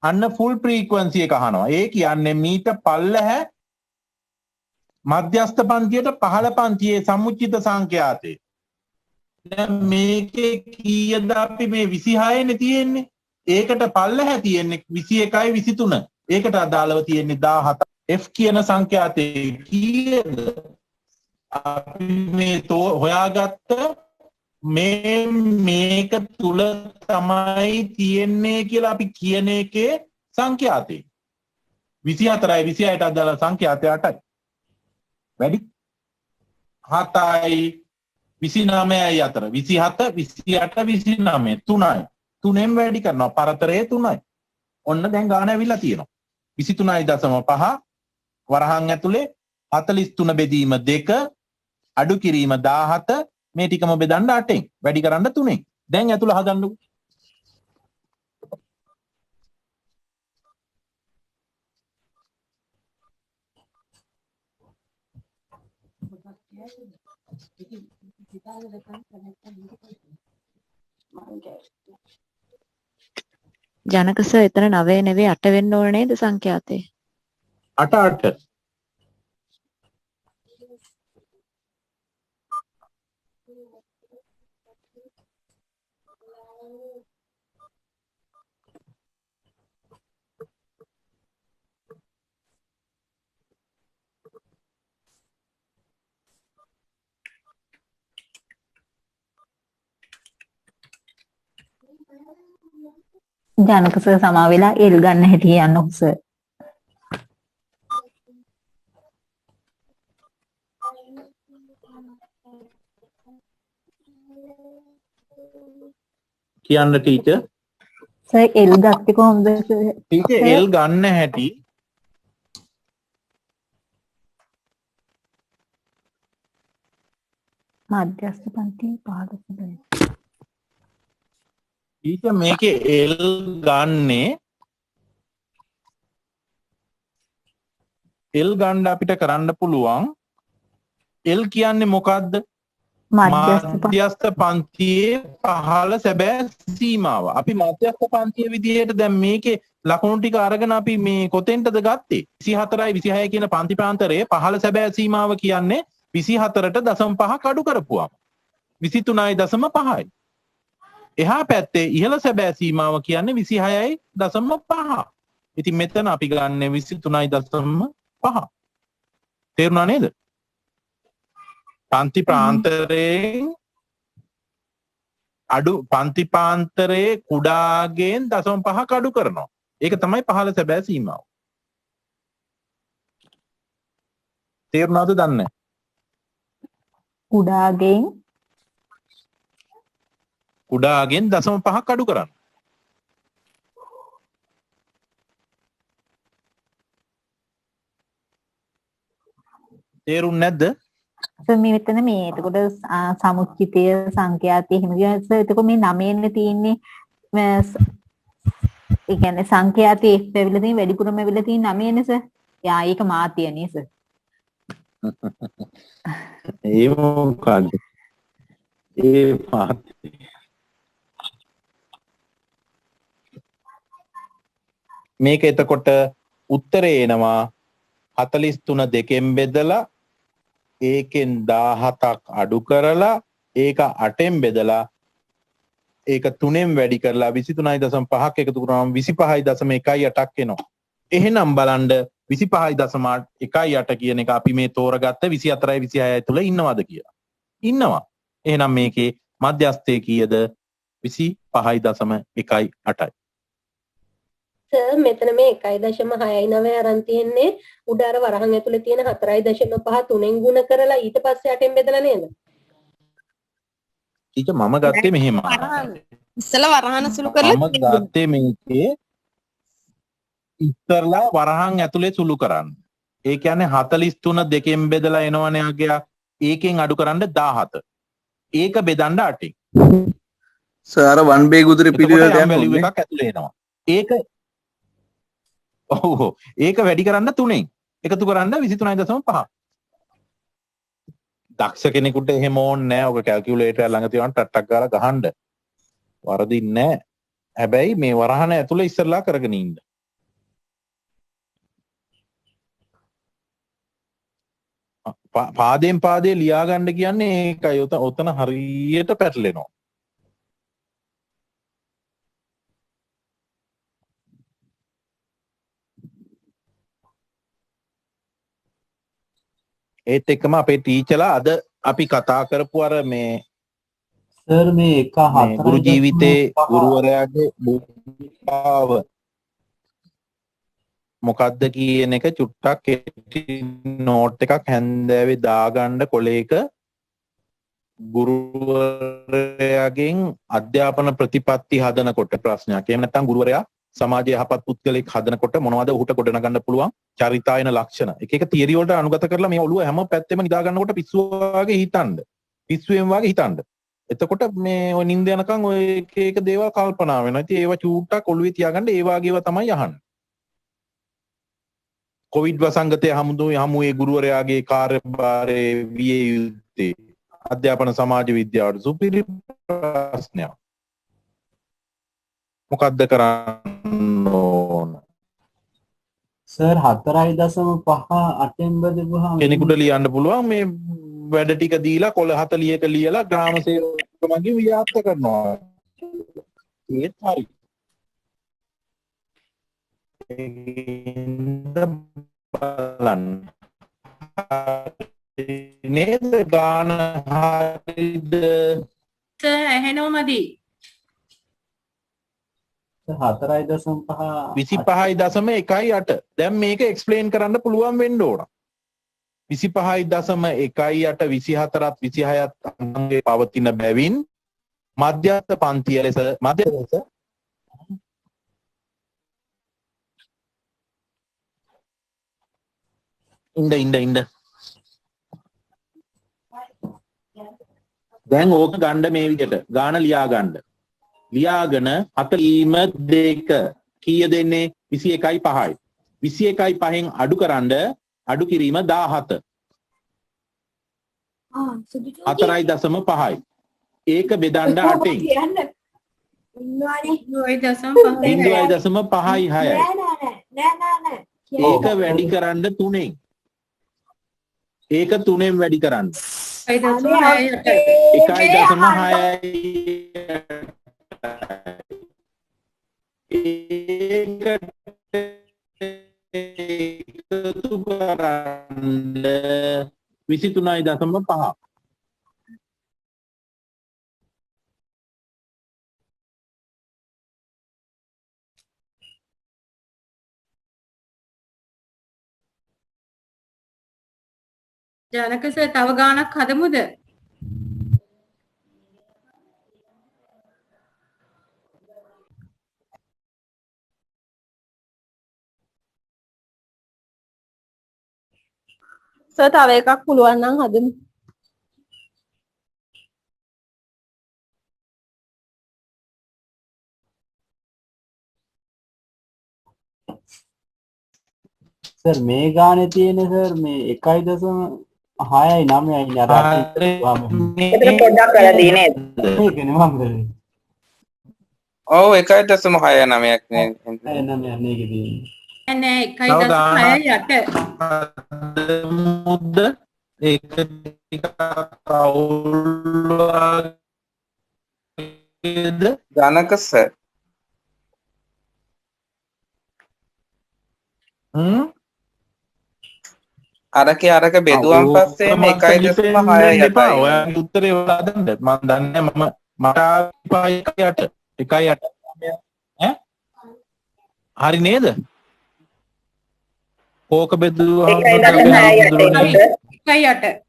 අන්න ෆුල් ෆ්‍රීකවන්සි එක අහනවා. ඒ කියන්නේ මීට පල්ලෙහ මධ්‍යස්ථ පන්තියට පහළ පන්තියේ සමුච්චිත සංඛ්‍යාතේ. දැන් මේකේ කීයද අපි මේ 26 නේ තියෙන්නේ. ඒකට පල්ලෙහ තියෙන්නේ 21යි 23. ඒකට අදාළව තියෙන්නේ 17. F කියන සංඛ්‍යාතේ කීයද? අපි මේ හොයාගත්ත මේක තුල තමයි තියෙන්නේ කියලා අපි කියන එකේ සංඛ්‍යාතේ 24යි 26ට අදාළ සංඛ්‍යාතය 8යි. වැඩි 7යි 29යි අතර 27 28 29 3යි. 3ෙන් වැඩි කරනවා පරතරයේ 3යි. ඔන්න දැන් ගාන ඇවිල්ලා තියෙනවා. 23.5 වරහන් ඇතුලේ 43 බෙදීම 2 අඩු කිරීම 17 මේ ටිකම බෙදන්න 8ෙන් වැඩි කරන්න 3ෙන්. දැන් ඇතුළ හදන්නකෝ. ජනක සර් එතන 9 නෙවෙයි 8 වෙන්න ඕන නේද සංඛ්‍යාතේ? 8 ජනක සර් සමා වෙලා එල් ගන්න හැටි යන්නකො සර්. කියන්න ටීචර්. සර් එල් ගත්තේ කොහොමද සර්? ටීචර් එල් ගන්න හැටි මධ්‍යස්ථ පන්තියේ 15 ඊට මේකේ L ගන්නේ L ගන්න අපිට කරන්න පුළුවන් L කියන්නේ මොකද්ද? මධ්‍යස්ථ පන්තියේ පහළ සැබෑ සීමාව. අපි මධ්‍යස්ථ පන්තියේ විදිහට දැන් මේකේ ලකුණු ටික අරගෙන අපි මේ කොතෙන්ටද ගත්තේ? 24යි 26 කියන පන්ති ප්‍රාන්තරයේ පහළ සැබෑ සීමාව කියන්නේ 24.5ක් අඩු කරපුවාම 23.5යි. එහා පැත්තේ ඉහළ සැබෑ සීමාව කියන්නේ 26.5. ඉතින් මෙතන අපි ගන්න 23.5. තේරුණා නේද? පන්ති ප්‍රාන්තරයෙන් අඩු පන්ති පාන්තරයේ කුඩාගෙන් 0.5ක් අඩු කරනවා. ඒක තමයි පහළ සැබෑ සීමාව. තේරුණාද දන්නේ? කුඩාගෙන් 0.5ක් අඩු කරන්න. තේරුම් නැද්ද? සර් මේ මෙතන මේ එතකොට සමුච්චිතය සංඛ්‍යාතය එහෙම කියනස එතකොට මේ 9 තියෙන්නේ ඒ කියන්නේ සංඛ්‍යාතයේ පැවිලා තියෙන වැඩිපුරම ඇවිල්ලා තියෙන 9 නේ සර්. යා ඒක මාත්‍ය නේ සර්. ඒ මොකක්ද? ඒ මාත්‍ය මේක එතකොට උත්තරේ එනවා 43 දෙකෙන් බෙදලා ඒකෙන් 17ක් අඩු කරලා ඒක 8ෙන් බෙදලා ඒක 3ෙන් වැඩි කරලා 23.5ක් එකතු කරාම 25.18ක් එනවා. එහෙනම් බලන්න 25.18 කියන එක අපි මේ තෝරගත්ත 24යි 26යි තුල ඉන්නවද කියලා. ඉන්නවා. එහෙනම් මේකේ මධ්‍යස්ථය කීයද? 25.18යි. සර් මෙතන මේ 1.69 අරන් තියෙන්නේ උඩ අර වරහන් ඇතුලේ තියෙන 4.5 3ෙන් ගුණ කරලා ඊට පස්සේ 8ෙන් බෙදලා නේද? ඊට මම ගත්තේ මෙහෙම. ඉස්සලා වරහන සුළු කරලා මම ගත්තේ මේකේ ඉස්සරලා වරහන් ඇතුලේ සුළු කරන්න. ඒ කියන්නේ 43 දෙකෙන් බෙදලා එනවනේ අගයක්. ඒකෙන් අඩු කරන්න 17. ඒක බෙදන්න 8ෙන්. සර් 1 බේ ගුදුරේ පිළිවෙලට යන වැලියු එකක් ඇතුලේ එනවා. ඒක ඔව් ඒක වැඩි කරන්න 3ෙන්. එකතු කරන්න 23.5. දක්ෂ කෙනෙකුට එහෙම ඕනේ නැහැ. ඔක කැල්කියුලේටර් ළඟ තියවන්න ටට්ටක් ගාලා ගහන්න. වරදින්නේ නැහැ. හැබැයි මේ වරහන ඇතුලේ ඉස්සරලා කරගෙන ඉන්න. පාදයෙන් පාදේ ලියා ගන්න කියන්නේ ඒකයි. ඔතන හරියට පැටලෙනවා. ඒත් එක්කම අපේ ටීචර්ලා අද අපි කතා කරපු අර මේ සර් මේ 1 ගුරු ජීවිතේ ගුරුවරයාගේ භූමිකාව මොකද්ද කියන එක චුට්ටක් කෙටි නෝට් එකක් හැන්දෑවේ දාගන්න කොලේක ගුරුවරයාගෙන් අධ්‍යාපන ප්‍රතිපත්ති හදනකොට ප්‍රශ්නයක්. එහෙම නැත්නම් ගුරුවරයා සමාජයේ යහපත් පුද්ගලෙක් හදනකොට මොනවද ඔහුට ගොඩනගන්න පුළුවන් චරිතායන ලක්ෂණ. එක එක තියරි වලට අනුගත කරලා මේ ඔළුව හැම පැත්තෙම නිදා ගන්නකොට පිස්සු වගේ හිතන්න. පිස්සුවෙන් වගේ හිතන්න. එතකොට මේ ඔය නිින්ද යනකම් ඔය එක එක දේවල් කල්පනා වෙනවා. ඉතින් ඒවා චූට්ටක් ඔළුවේ තියාගන්න ඒ වගේ ඒවා තමයි අහන්නේ. කොවිඩ් වසංගතය හමුවේ ගුරුවරයාගේ කාර්යභාරයේ විය යුත්තේ අධ්‍යාපන සමාජ විද්‍යාවට සුපිරි ප්‍රශ්නයක්. මොකද්ද කරන්න ඕන? සර් 4.5 8ෙන් බෙදුවාම කෙනෙකුට ලියන්න පුළුවන් මේ වැඩ ටික දීලා කොළ 40ක ලියලා ග්‍රාම සේවකමගේ ව්‍යාප්ත කරනවා. ඒත් හරි. බලන්න. නේද ගාන හරිද? ඇහෙනවමදි. 4.5 25.18. දැන් මේක එක්ස්ප්ලেইন කරන්න පුළුවන් වෙන්න ඕන. 25.18 24ත් 26ත් අංගයේ පවතින බැවින් මධ්‍යස්ථ පන්තිය ලෙස ඉන්න දැන් ඕක ගන්න මේ විදිහට ගාන ලියා ගන්න. ලියාගෙන 42 කීය දෙන්නේ 21.5යි. 21.5න් අඩු කිරීම 17. 4.5යි. ඒක බෙදන්න 8යි. 0.5යි 6යි. ඒක වැඩි කරන්න 3ෙන්. ඒක 3ෙන් වැඩි කරන්න. 1.6යි. එකතු කරන්න 23.5. ජනක සර් තව ගානක් හදමුද? සර් තව එකක් පුළුවන් නම් හදමු. සර් මේ ගානේ තියෙන සර් මේ 1.6යි 9යි නේද? එතන පොඩ්ඩක් වැරදි නේද? ඒකනේ මම කරේ. ඔව් 1.69ක් නේ. 1.9 මේකේ තියෙන්නේ. නෑ 1.68 මුද්ද ඒක ටිකක් අවුල්වාගේද ජනක සර්. අරක බෙදුවන් පස්සේ මේ 1.6යි යටයි. ඔයාගේ උත්තරේ ඔයා දන්නද? මම දන්නේ මම මට 1.8 ඈ හරි නේද? කෝක බෙදුවා 1.8 1.8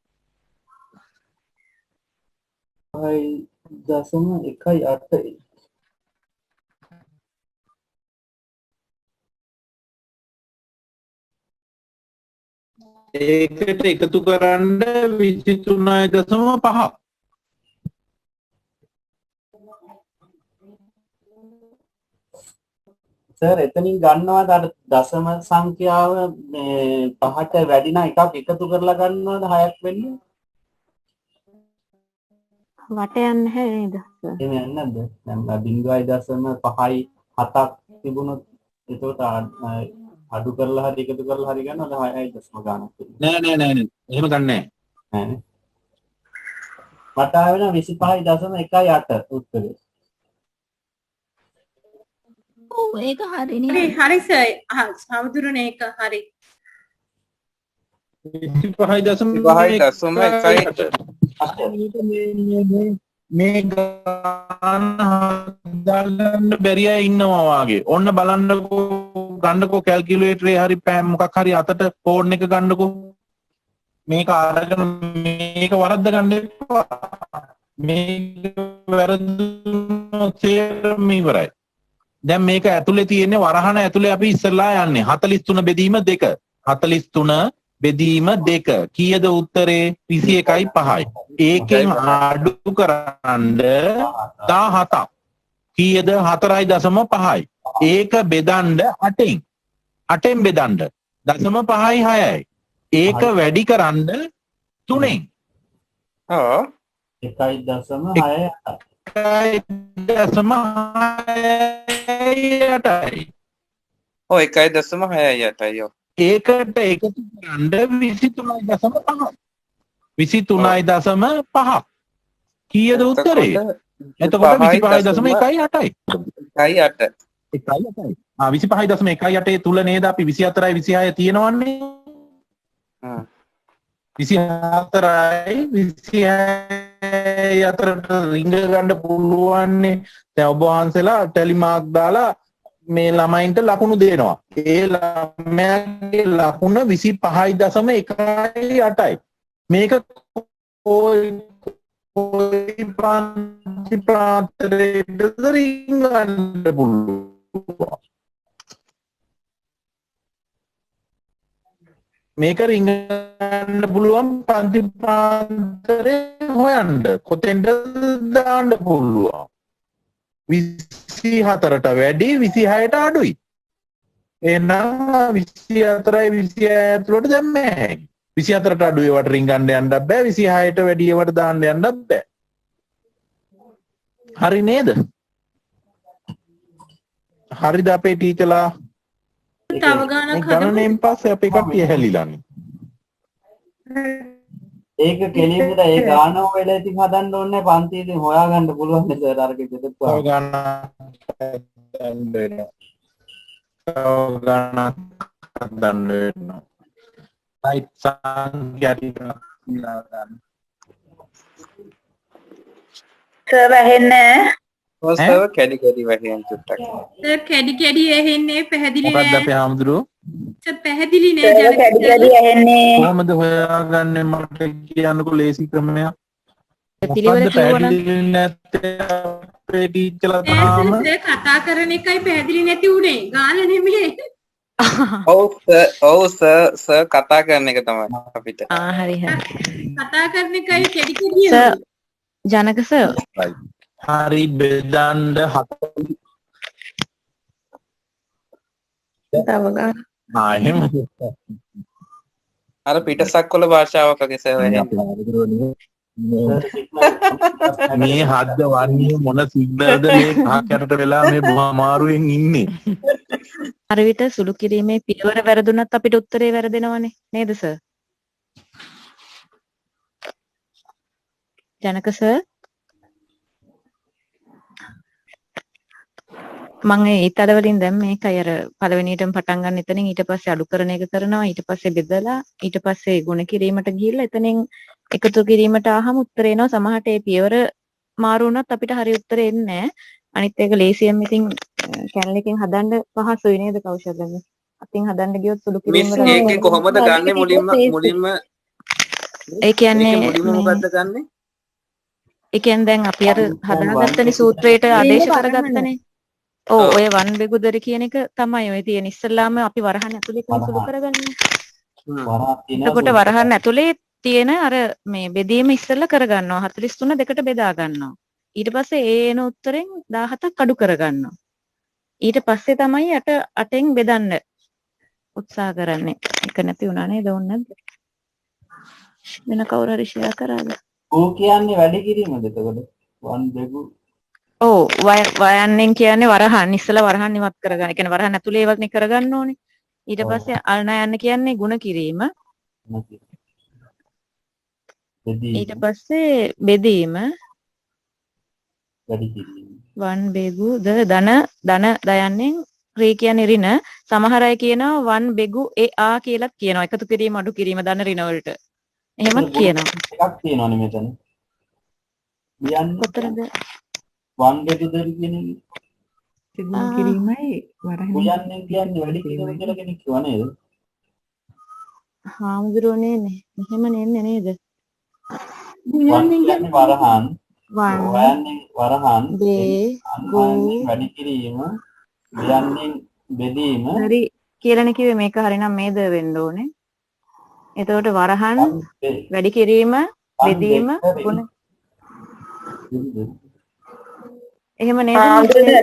ඒකට එකතු කරන්න 23.5 සර් එතනින් ගන්නවද අර දශම සංඛ්‍යාව මේ 5ට වැඩි නම් එකක් එකතු කරලා ගන්නවද 6ක් වෙන්නේ? වට යන්නේ නැහැ නේද? එහෙම යන්නේ නැද්ද? දැන් 0.5යි 7ක් තිබුණොත් එතකොට අඩු කරලා හරි එකතු කරලා හරි ගන්නවද 6යි දශම ගානක් නෑ එහෙම ගන්නෑ නෑනේ මට ආවෙන 25.18 උත්තරේ ඔව් ඒක හරිනේ හරි සර් සමුදුරනේ ඒක හරි 25.1 මේ ගාන හදාගන්න බැරි අය ඉන්නවා වාගේ. ඔන්න බලන්නකෝ ගන්නකෝ කැල්කියුලේටරේ හරි මොකක් හරි අතට ෆෝන් එක ගන්නකෝ. මේක අරගෙන මේක වරද්ද ගන්න එපා. මේක වැරදුනොත් තේරෙම ඉවරයි. දැන් මේක ඇතුලේ තියෙන්නේ වරහන ඇතුලේ අපි ඉස්සරලා යන්නේ 43 බෙදීම 2. 43 බෙදීම 2 කීයද උත්තරේ 21.5යි. ඒකෙන් අඩු කරන්න 17ක් කීයද 4.5යි. ඒක බෙදන්න 8න් 8න් බෙදන්න 0.5යි 6යි. ඒක වැඩි කරන්න 3න්. ඔව් 1.6යි 1.6යි. ඔව් 1.6යි ඔව්. ඒකට එකතු කරන්න 23.5 23.5 කීයද උත්තරේ? එතකොට 25.1යි 8යි. 25.1 තුල නේද අපි 24යි 26 තියෙනවන්නේ. 24යි 26යි අතරට රිංග ගන්න පුළුවන්නේ. දැන් ඔබ වහන්සේලා ටෙලි මාක් දාලා මේ ළමයින්ට ලකුණු දෙනවා. ඒ ළමයාගේ ලකුණ 25.1යි. මේක කොයි පන්ති ප්‍රාන්තරයටද රිංගන්න පුළුවන්. මේක රිංගන්න පුළුවන් පන්ති ප්‍රාන්තරේ හොයන්න. කොතෙන්ද දාන්න පුළුවන්. 24ට වැඩි 26ට අඩුයි. එහෙනම් 24යි 26 ඇතුළට දැම්ම හැකියි. 24ට අඩු ඒවට රින්ගන්න යන්න බෑ 26ට වැඩි ඒවට දාන්න යන්න බෑ. හරි නේද? හරිද අපේ ටීචර්ලා? තව ගානක් ගණනෙන් පස්සේ අපේ කට්ටිය හැලිලානේ. ඒක කෙලින්ද ඒ ගාන වෙලා ඉතින් හදන්න ඕනේ පන්තියේදී හොයාගන්න පුළුවන් නේ සර් අරක දෙපුවා. තව ගානක් හදන්න වෙනවා. තව ගානක් හදන්න වෙනවා. right සංඛ්‍යාතික සර් ඇහෙන්නේ ඔව් සර් කැඩි කැඩි වැහෙන් චුට්ටක්. සර් කැඩි ඇහෙන්නේ පැහැදිලි නෑ. මොකක්ද අපේ හාමුදුරුවෝ? සර් පැහැදිලි නෑ කැඩි ඇහෙන්නේ. කොහොමද හොයාගන්නේ මට කියන්නකෝ ලේසි ක්‍රමයක්. පිළිවෙල පැහැදිලි නැත්තේ අපේ ටීචර්ලා තාම සර් කතා කරන එකයි පැහැදිලි නැති උනේ. ගාන නෙමෙයි. ඔව් සර් කතා කරන එක තමයි අපිට. හරි. කතා කරන එකයි කැඩි සර් ජනක සර් හරි බෙදන්න 40 තව ගන්න. අර පිටසක්වල භාෂාවක් වගේ සර් වෙන්නේ. මේ හද්ද වන්නේ මොන සිග්නල්ද මේ ගහක් යටට වෙලා මේ බොහොම අමාරුවෙන් ඉන්නේ. අර විට සුළු කිරීමේ පියවර වැරදුනත් අපිට උත්තරේ වැරදෙනවනේ නේද සර්? ජනක සර් මම ඊට අද වලින් දැන් මේකයි අර පළවෙනියටම පටන් ගන්න එතනින් ඊට පස්සේ අඩු කරන එක කරනවා ඊට පස්සේ බෙදලා ඊට පස්සේ ගුණ කිරීමට ගිහිල්ලා එතනින් එකතු කිරීමට ආවම උත්තරේ එනවා සමහරට ඒ පියවර මාරු වුණත් අපිට හරි උත්තරේ එන්නේ නැහැ අනිත් එක ලේසියෙන් ඉතින් කැනල් එකෙන් හදන්න පහසුයි නේද කෞශල් දැන් අතින් හදන්න ගියොත් සුළු කිරීම මිස් ඒකේ කොහොමද ගන්නෙ මුලින්ම ඒ කියන්නේ මොකද්ද ගන්නෙ ඒ කියන්නේ දැන් අපි අර හදාගත්තනේ සූත්‍රයට ආදේශ කරගත්තනේ ඔව් ඔය වන් බෙගුදරි කියන එක තමයි ඔය තියෙන ඉස්සල්ලාම අපි වරහන් ඇතුලේ සුළු කරගන්නේ. එතකොට වරහන් ඇතුලේ තියෙන අර මේ බෙදීම ඉස්සෙල්ලා කරගන්නවා 43 දෙකට බෙදා ගන්නවා. ඊට පස්සේ ඒ එන උත්තරෙන් 17ක් අඩු කරගන්නවා. ඊට පස්සේ තමයි 8ෙන් බෙදන්න උත්සාහ කරන්නේ. ඒක නැති වුණා නේද ඕන නැද්ද? වෙන කවුරු හරි ෂෙයා කරාද? ඕ කියන්නේ වැඩි කිරීමද එතකොට? වන් බෙගු ඔව් වයන්නෙන් කියන්නේ වරහන් ඉස්සලා වරහන් ඉවත් කරගන්න. ඒ කියන්නේ වරහන් ඇතුලේ ඒවත්නේ කරගන්න ඕනේ. ඊට පස්සේ අල්නයන්න කියන්නේ ಗುಣ කිරීම. ඊට පස්සේ බෙදීම වැඩි කිරීම. වන් බෙගු ධන දයන්නෙන් ශ්‍රී කියන්නේ ඍණ. සමහර අය කියනවා වන් බෙගු ආ කියලාත් කියනවා. එකතු කිරීම අඩු කිරීම ධන ඍණ වලට. එහෙමත් කියනවා. එකක් තියෙනවනේ මෙතන. කියන්නේ කොතරද? වන් බෙදුදරි කියන්නේ සිගුණ කිරීමයි වරහන් කියන්නේ වැඩි කිරීම කියලා කෙනෙක් කිව්වා නේද? හාමුදුරුවනේ මෙහෙම නෙන්නේ නේද? කියන්නේ වරහන් වයන්නේ වරහන් බෙගු වැඩි කිරීම කියන්නේ බෙදීම හරි කියලානේ කිව්වේ මේක හරිනම් මේද වෙන්න ඕනේ. එතකොට වරහන් වැඩි කිරීම බෙදීම ගුණ එහෙම නේද?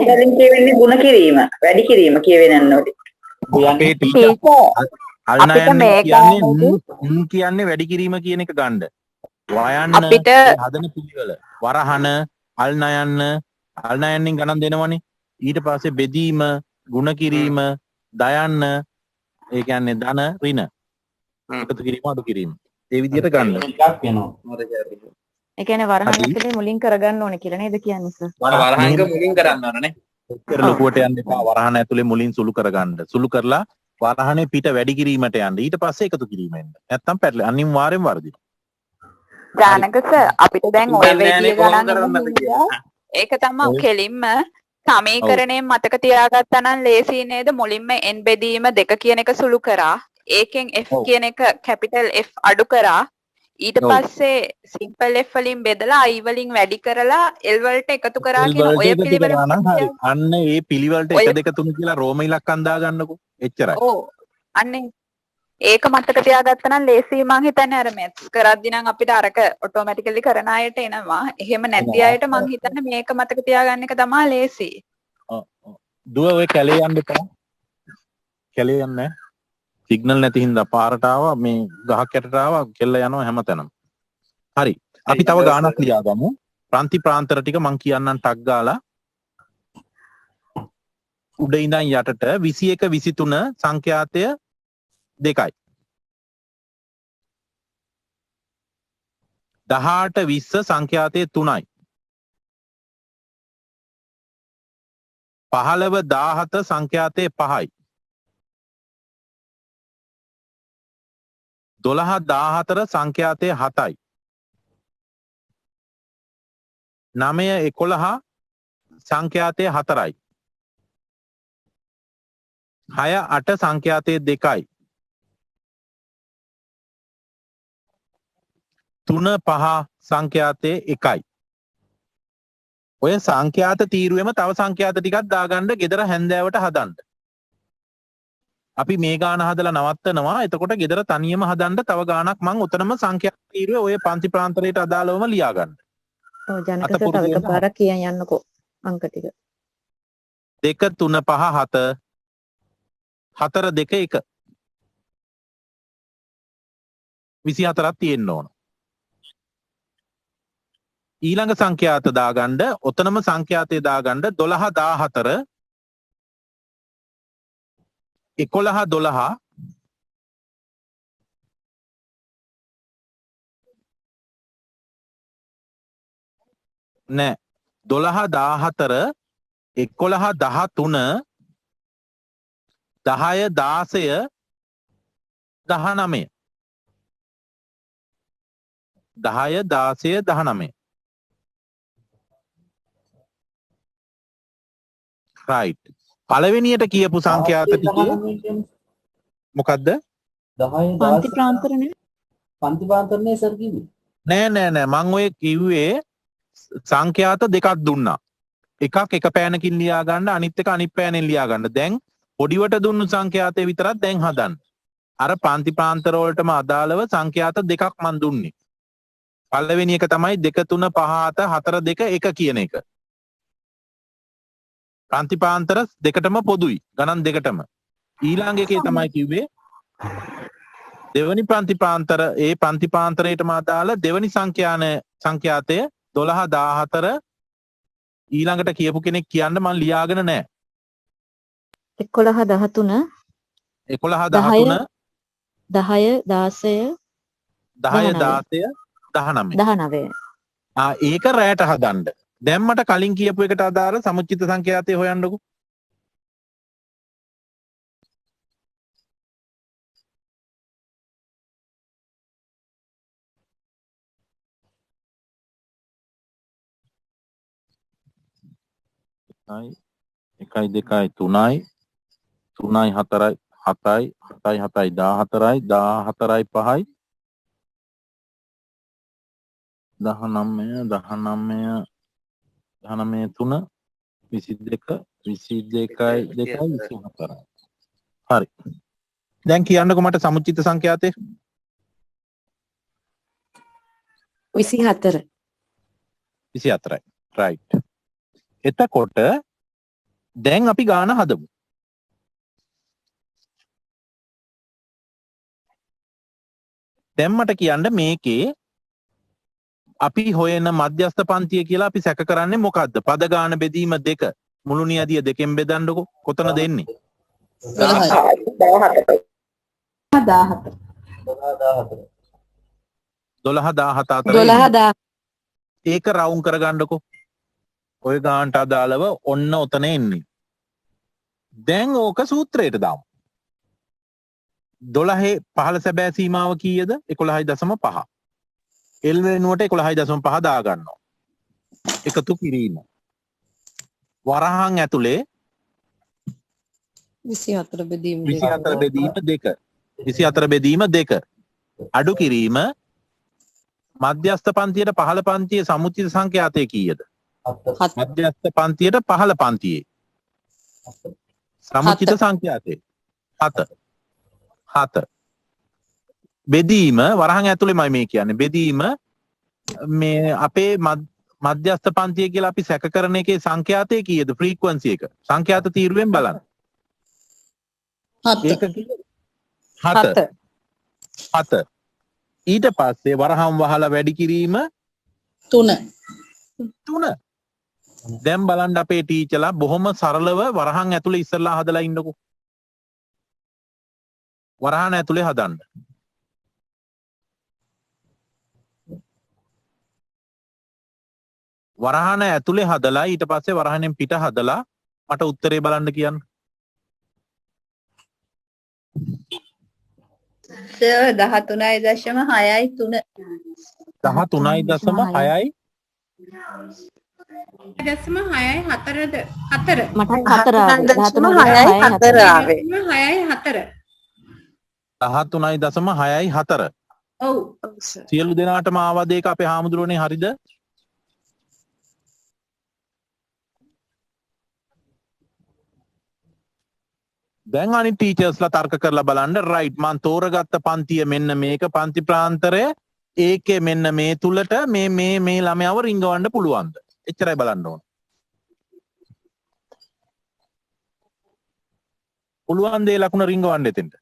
දැන් කියවෙන්නේ ಗುಣ කිරීම වැඩි කිරීම කියවෙන්නේ නැන්නෝටි. අපේ ටීචර් අල්නයන් කියන්නේ වැඩි කිරීම කියන එක ගන්න. වයන්න හදන පිළිවෙල වරහන අල්නයන්ෙන් ගණන් දෙනවනේ. ඊට පස්සේ බෙදීම ಗುಣ කිරීම දයන්න ඒ කියන්නේ ධන ඍණ එකතු කිරීම අඩු කිරීම ඒ විදිහට ගන්න. ටිකක් වෙනවා. ඒ කියන්නේ වරහන් ඇතුලේ මුලින් කරගන්න ඕනේ කියලා නේද කියන්නේ සර්? වරහංග මුලින් කරන්න ඕනේ නේ. ඔච්චර ලොකුවට යන්න එපා. වරහන් ඇතුලේ මුලින් සුළු කරගන්න. සුළු කරලා වරහනේ පිට වැඩි කිරීමට යන්න. ඊට පස්සේ එකතු කිරීම එන්න. නැත්තම් පැටලෙ අනිවාර්යෙන් වර්ධිනවා. ජානක සර් අපිට දැන් ඔය වෙලිය ගණන් ඒක තමයි කෙලින්ම සමීකරණයෙන් මතක තියාගත්තා නම් ලේසි නේද? මුලින්ම n බෙදීම 2 කියන එක සුළු කරා. ඒකෙන් f කියන එක කැපිටල් F අඩු කරා. ඊට පස්සේ සිම්පල් F වලින් බෙදලා I වලින් වැඩි කරලා L වලට එකතු කරා කියන ඔය පිළිවෙල අන්න ඒ පිළිවෙලට 1 2 3 කියලා රෝම ඉලක්කම් දාගන්නකෝ. එච්චරයි. ඔව්. අන්නේ ඒක මතක තියාගත්තා නම් ලේසි මං හිතන්නේ අර මැත්ස් කරද්දී නම් අපිට අරක ඔටෝමැටිකලි කරන අයට එනවා. එහෙම නැති අයට මං හිතන්නේ මේක මතක තියාගන්න එක තමයි ලේසි. දුව ඔය කැලේ යන්න එපා. කැලේ යන්නේ සිග්නල් නැති හින්දා පාරට ආවා මේ ගහක් යටට ආවා කෙල්ල යනවා හැමතැනම. හරි. අපි තව ගානක් ලියාගමු. ප්‍රාන්ති ප්‍රාන්තර ටික මං කියන්නම් ටක් ගාලා. උඩ ඉඳන් යටට 21 23 සංඛ්‍යාතය 2යි. 18 20 සංඛ්‍යාතය 3යි. 15 17 සංඛ්‍යාතය 5යි. 12 14 සංඛ්‍යාතය 7යි. 9 11 සංඛ්‍යාතය 4යි. 6 8 සංඛ්‍යාතය 2යි. 3 5 සංඛ්‍යාතය 1යි. ඔය සංඛ්‍යාත තීරුවෙම තව සංඛ්‍යාත ටිකක් දාගන්න ගෙදර හැන්දෑවට හදන්න. අපි මේ ගාන හදලා නවත්තනවා. එතකොට ගෙදර තනියම හදන්න තව ගානක් මං උතනම සංඛ්‍යාත තීරුවේ ඔය පන්ති ප්‍රාන්තරයට අදාළවම ලියා ගන්න. ඔව් ජනක සර් තව එකපාරක් කියන් යන්නකෝ අංක ටික. 2 3 5 7 4 2 1 24ක් තියෙන්න ඕන. ඊළඟ සංඛ්‍යාත දාගන්න ඔතනම සංඛ්‍යාතය දාගන්න 12 14 11 12 නෑ 12 14 11 13 10 16 19 10 16 19 right පළවෙනියට කියපු සංඛ්‍යාත ටිකේ මොකද්ද 10 පන්ති ප්‍රාන්තරනේ පන්ති ප්‍රාන්තරනේ සර් කිව්වේ නෑ මං ඔය කිව්වේ සංඛ්‍යාත දෙකක් දුන්නා එකක් එක පෑනකින් ලියා ගන්න අනිත් එක අනිත් පෑනෙන් ලියා ගන්න දැන් පොඩිවට දුන්නු සංඛ්‍යාතේ විතරක් දැන් හදන්න අර පන්ති ප්‍රාන්තර වලටම අදාළව සංඛ්‍යාත දෙකක් මන් දුන්නේ පළවෙනි එක තමයි 2 3 5 7 4 2 1 කියන එක පන්ති ප්‍රාන්තර දෙකටම පොදුයි ගණන් දෙකටම ඊළඟ එකේ තමයි කිව්වේ දෙවනි පන්ති ප්‍රාන්තර ඒ පන්ති ප්‍රාන්තරයටම අදාළ දෙවනි සංඛ්‍යාතය 12 14 ඊළඟට කියපු කෙනෙක් කියන්න මම ලියාගෙන නැහැ 11 13 11 13 10 16 10 16 19 ඒක රැට හදන්න දැන් මට කලින් කියපු එකට අදාළ සමුච්චිත සංඛ්‍යාතය හොයන්නකෝ එකයි දෙකයි තුනයි 4යි 7යි 14යි 5යි 19යි 19 3 22 22යි 2යි 24යි හරි දැන් කියන්නකෝ මට සමුච්චිත සංඛ්‍යාතය 24 24යි right එතකොට දැන් අපි ගාන හදමු දැන් මට කියන්න මේකේ අපි හොයන මධ්‍යස්ථ පන්තිය කියලා අපි සැක කරන්නේ මොකද්ද පද ගාන බෙදීම 2 මුළු නියදිය දෙකෙන් බෙදන්නකෝ කොතනද එන්නේ 12 ඒක රවුම් කරගන්නකෝ ඔය ගානට අදාළව ඔන්න ඔතන එන්නේ දැන් ඕක සූත්‍රයට දාමු 12 පහළ සැබෑ සීමාව කීයද 11.5 L වෙනුවට 11.5 දාගන්නවා එකතු කිරීම වරහන් ඇතුලේ 24 බෙදීම 24 බෙදීම 2 අඩු කිරීම මධ්‍යස්ථ පන්තියට පහළ පන්තියේ සමුච්චිත සංඛ්‍යාතය කීයද මධ්‍යස්ථ පන්තියට පහළ පන්තියේ සමුච්චිත සංඛ්‍යාතය 7 බෙදීම වරහන් ඇතුළේමයි මේ කියන්නේ බෙදීම මේ අපේ මධ්‍යස්ථ පන්තිය කියලා අපි සැක කරන එකේ සංඛ්‍යාතය කීයද ෆ්‍රීකවන්සි එක සංඛ්‍යාත තීරුවෙන් බලන්න 7 ඊට පස්සේ වරහන් වහලා වැඩි කිරීම 3 දැන් බලන්න අපේ ටීචර්ලා බොහොම සරලව වරහන් ඇතුලේ ඉස්සරලා හදලා ඉන්නකෝ වරහන් ඇතුලේ හදන්න වරහන ඇතුලේ හදලා ඊට පස්සේ වරහනෙන් පිට හදලා මට උත්තරේ බලන්න කියන්න සර් 13.6යි 3 13.6යි 4ද 4 මට 4 ආවේ 13.6යි 4 ඔව් සියලු දෙනාටම ආවද ඒක අපේ හාමුදුරුවනේ හරිද දැන් අනිත් ටීචර්ස්ලා තර්ක කරලා බලන්න රයිට් මං තෝරගත්ත පන්තිය මෙන්න මේක පන්ති ප්‍රාන්තරය ඒකේ මෙන්න මේ තුලට මේ ළමයාව රිංගවන්න පුළුවන්ද එච්චරයි බලන්න ඕන පුළුවන් දේ ලකුණ රිංගවන්න එතෙන්ට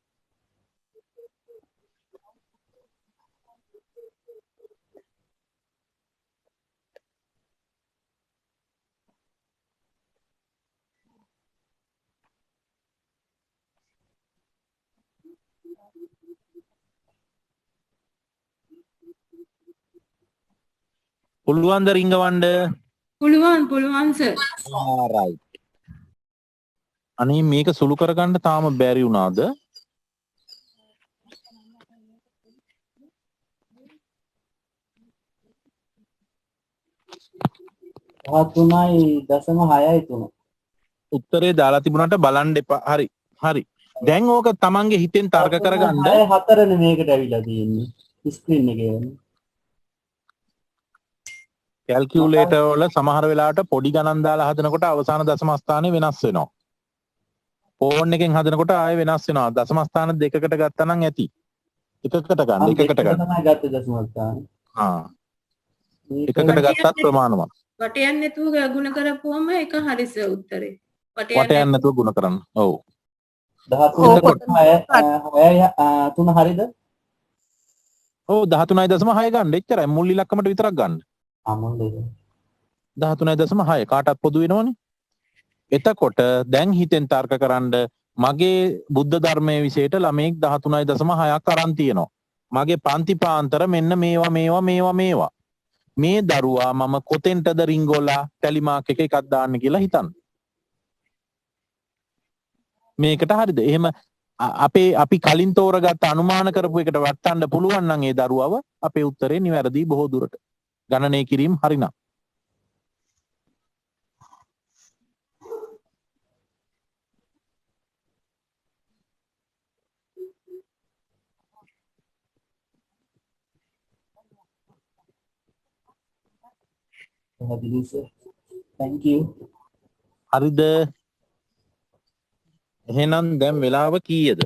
පුළුවන්ද රිංගවන්න? පුළුවන් සර්. right. අනේ මේක සුළු කරගන්න තාම බැරි වුණාද? 13.6 උත්තරේ දාලා තිබුණාට බලන්න එපා. හරි. හරි. දැන් ඕක තමන්ගේ හිතෙන් තර්ක කරගන්න. 4නේ මේකට ඇවිල්ලා තියෙන්නේ. ස්ක්‍රීන් එකේ වෙන්නේ. කැල්කියුලේටර් වල සමහර වෙලාවට පොඩි ගණන් දාලා හදනකොට අවසාන දශම ස්ථානේ වෙනස් වෙනවා. ෆෝන් එකෙන් හදනකොට ආයෙ වෙනස් වෙනවා. දශම ස්ථාන දෙකකට ගත්තා නම් ඇති. එකකට ගන්න. එකකට ගන්න. තමයි ගත්තේ දශම ස්ථානේ. ආ. එකකට ගත්තත් ප්‍රමාණවත්. වටයන් නැතුව ගුණ කරපුවම ඒක හරි සර් උත්තරේ. වටයන් නැතුව ගුණ කරන්න. ඔව්. 13.6 හරිද? ඔව් 13.6 ගන්න. එච්චරයි. මුල් ඉලක්කමට විතරක් ගන්න. මුල් එක. 13.6 කාටත් පොදු වෙනවනේ. එතකොට දැන් හිතෙන් තර්ක කරන්න මගේ බුද්ධ ධර්මයේ විශේෂයට ළමෙක් 13.6ක් අරන් තියෙනවා. මගේ පන්ති පාන්තර මෙන්න මේවා. මේ දරුවා මම කොතෙන්ටද රිංගෝලා ටැලි මාක් එකක් දාන්න කියලා හිතන්න. මේකට හරිද? එහෙම අපි කලින් තෝරගත්ත අනුමාන කරපු එකට වටන්න පුළුවන් නම් ඒ දරුවව අපේ උත්තරේ නිවැරදි බොහෝ දුරට. ගණනය කිරීම හරිනම්. Thank you. හරිද? එහෙනම් දැන් වෙලාව කීයද?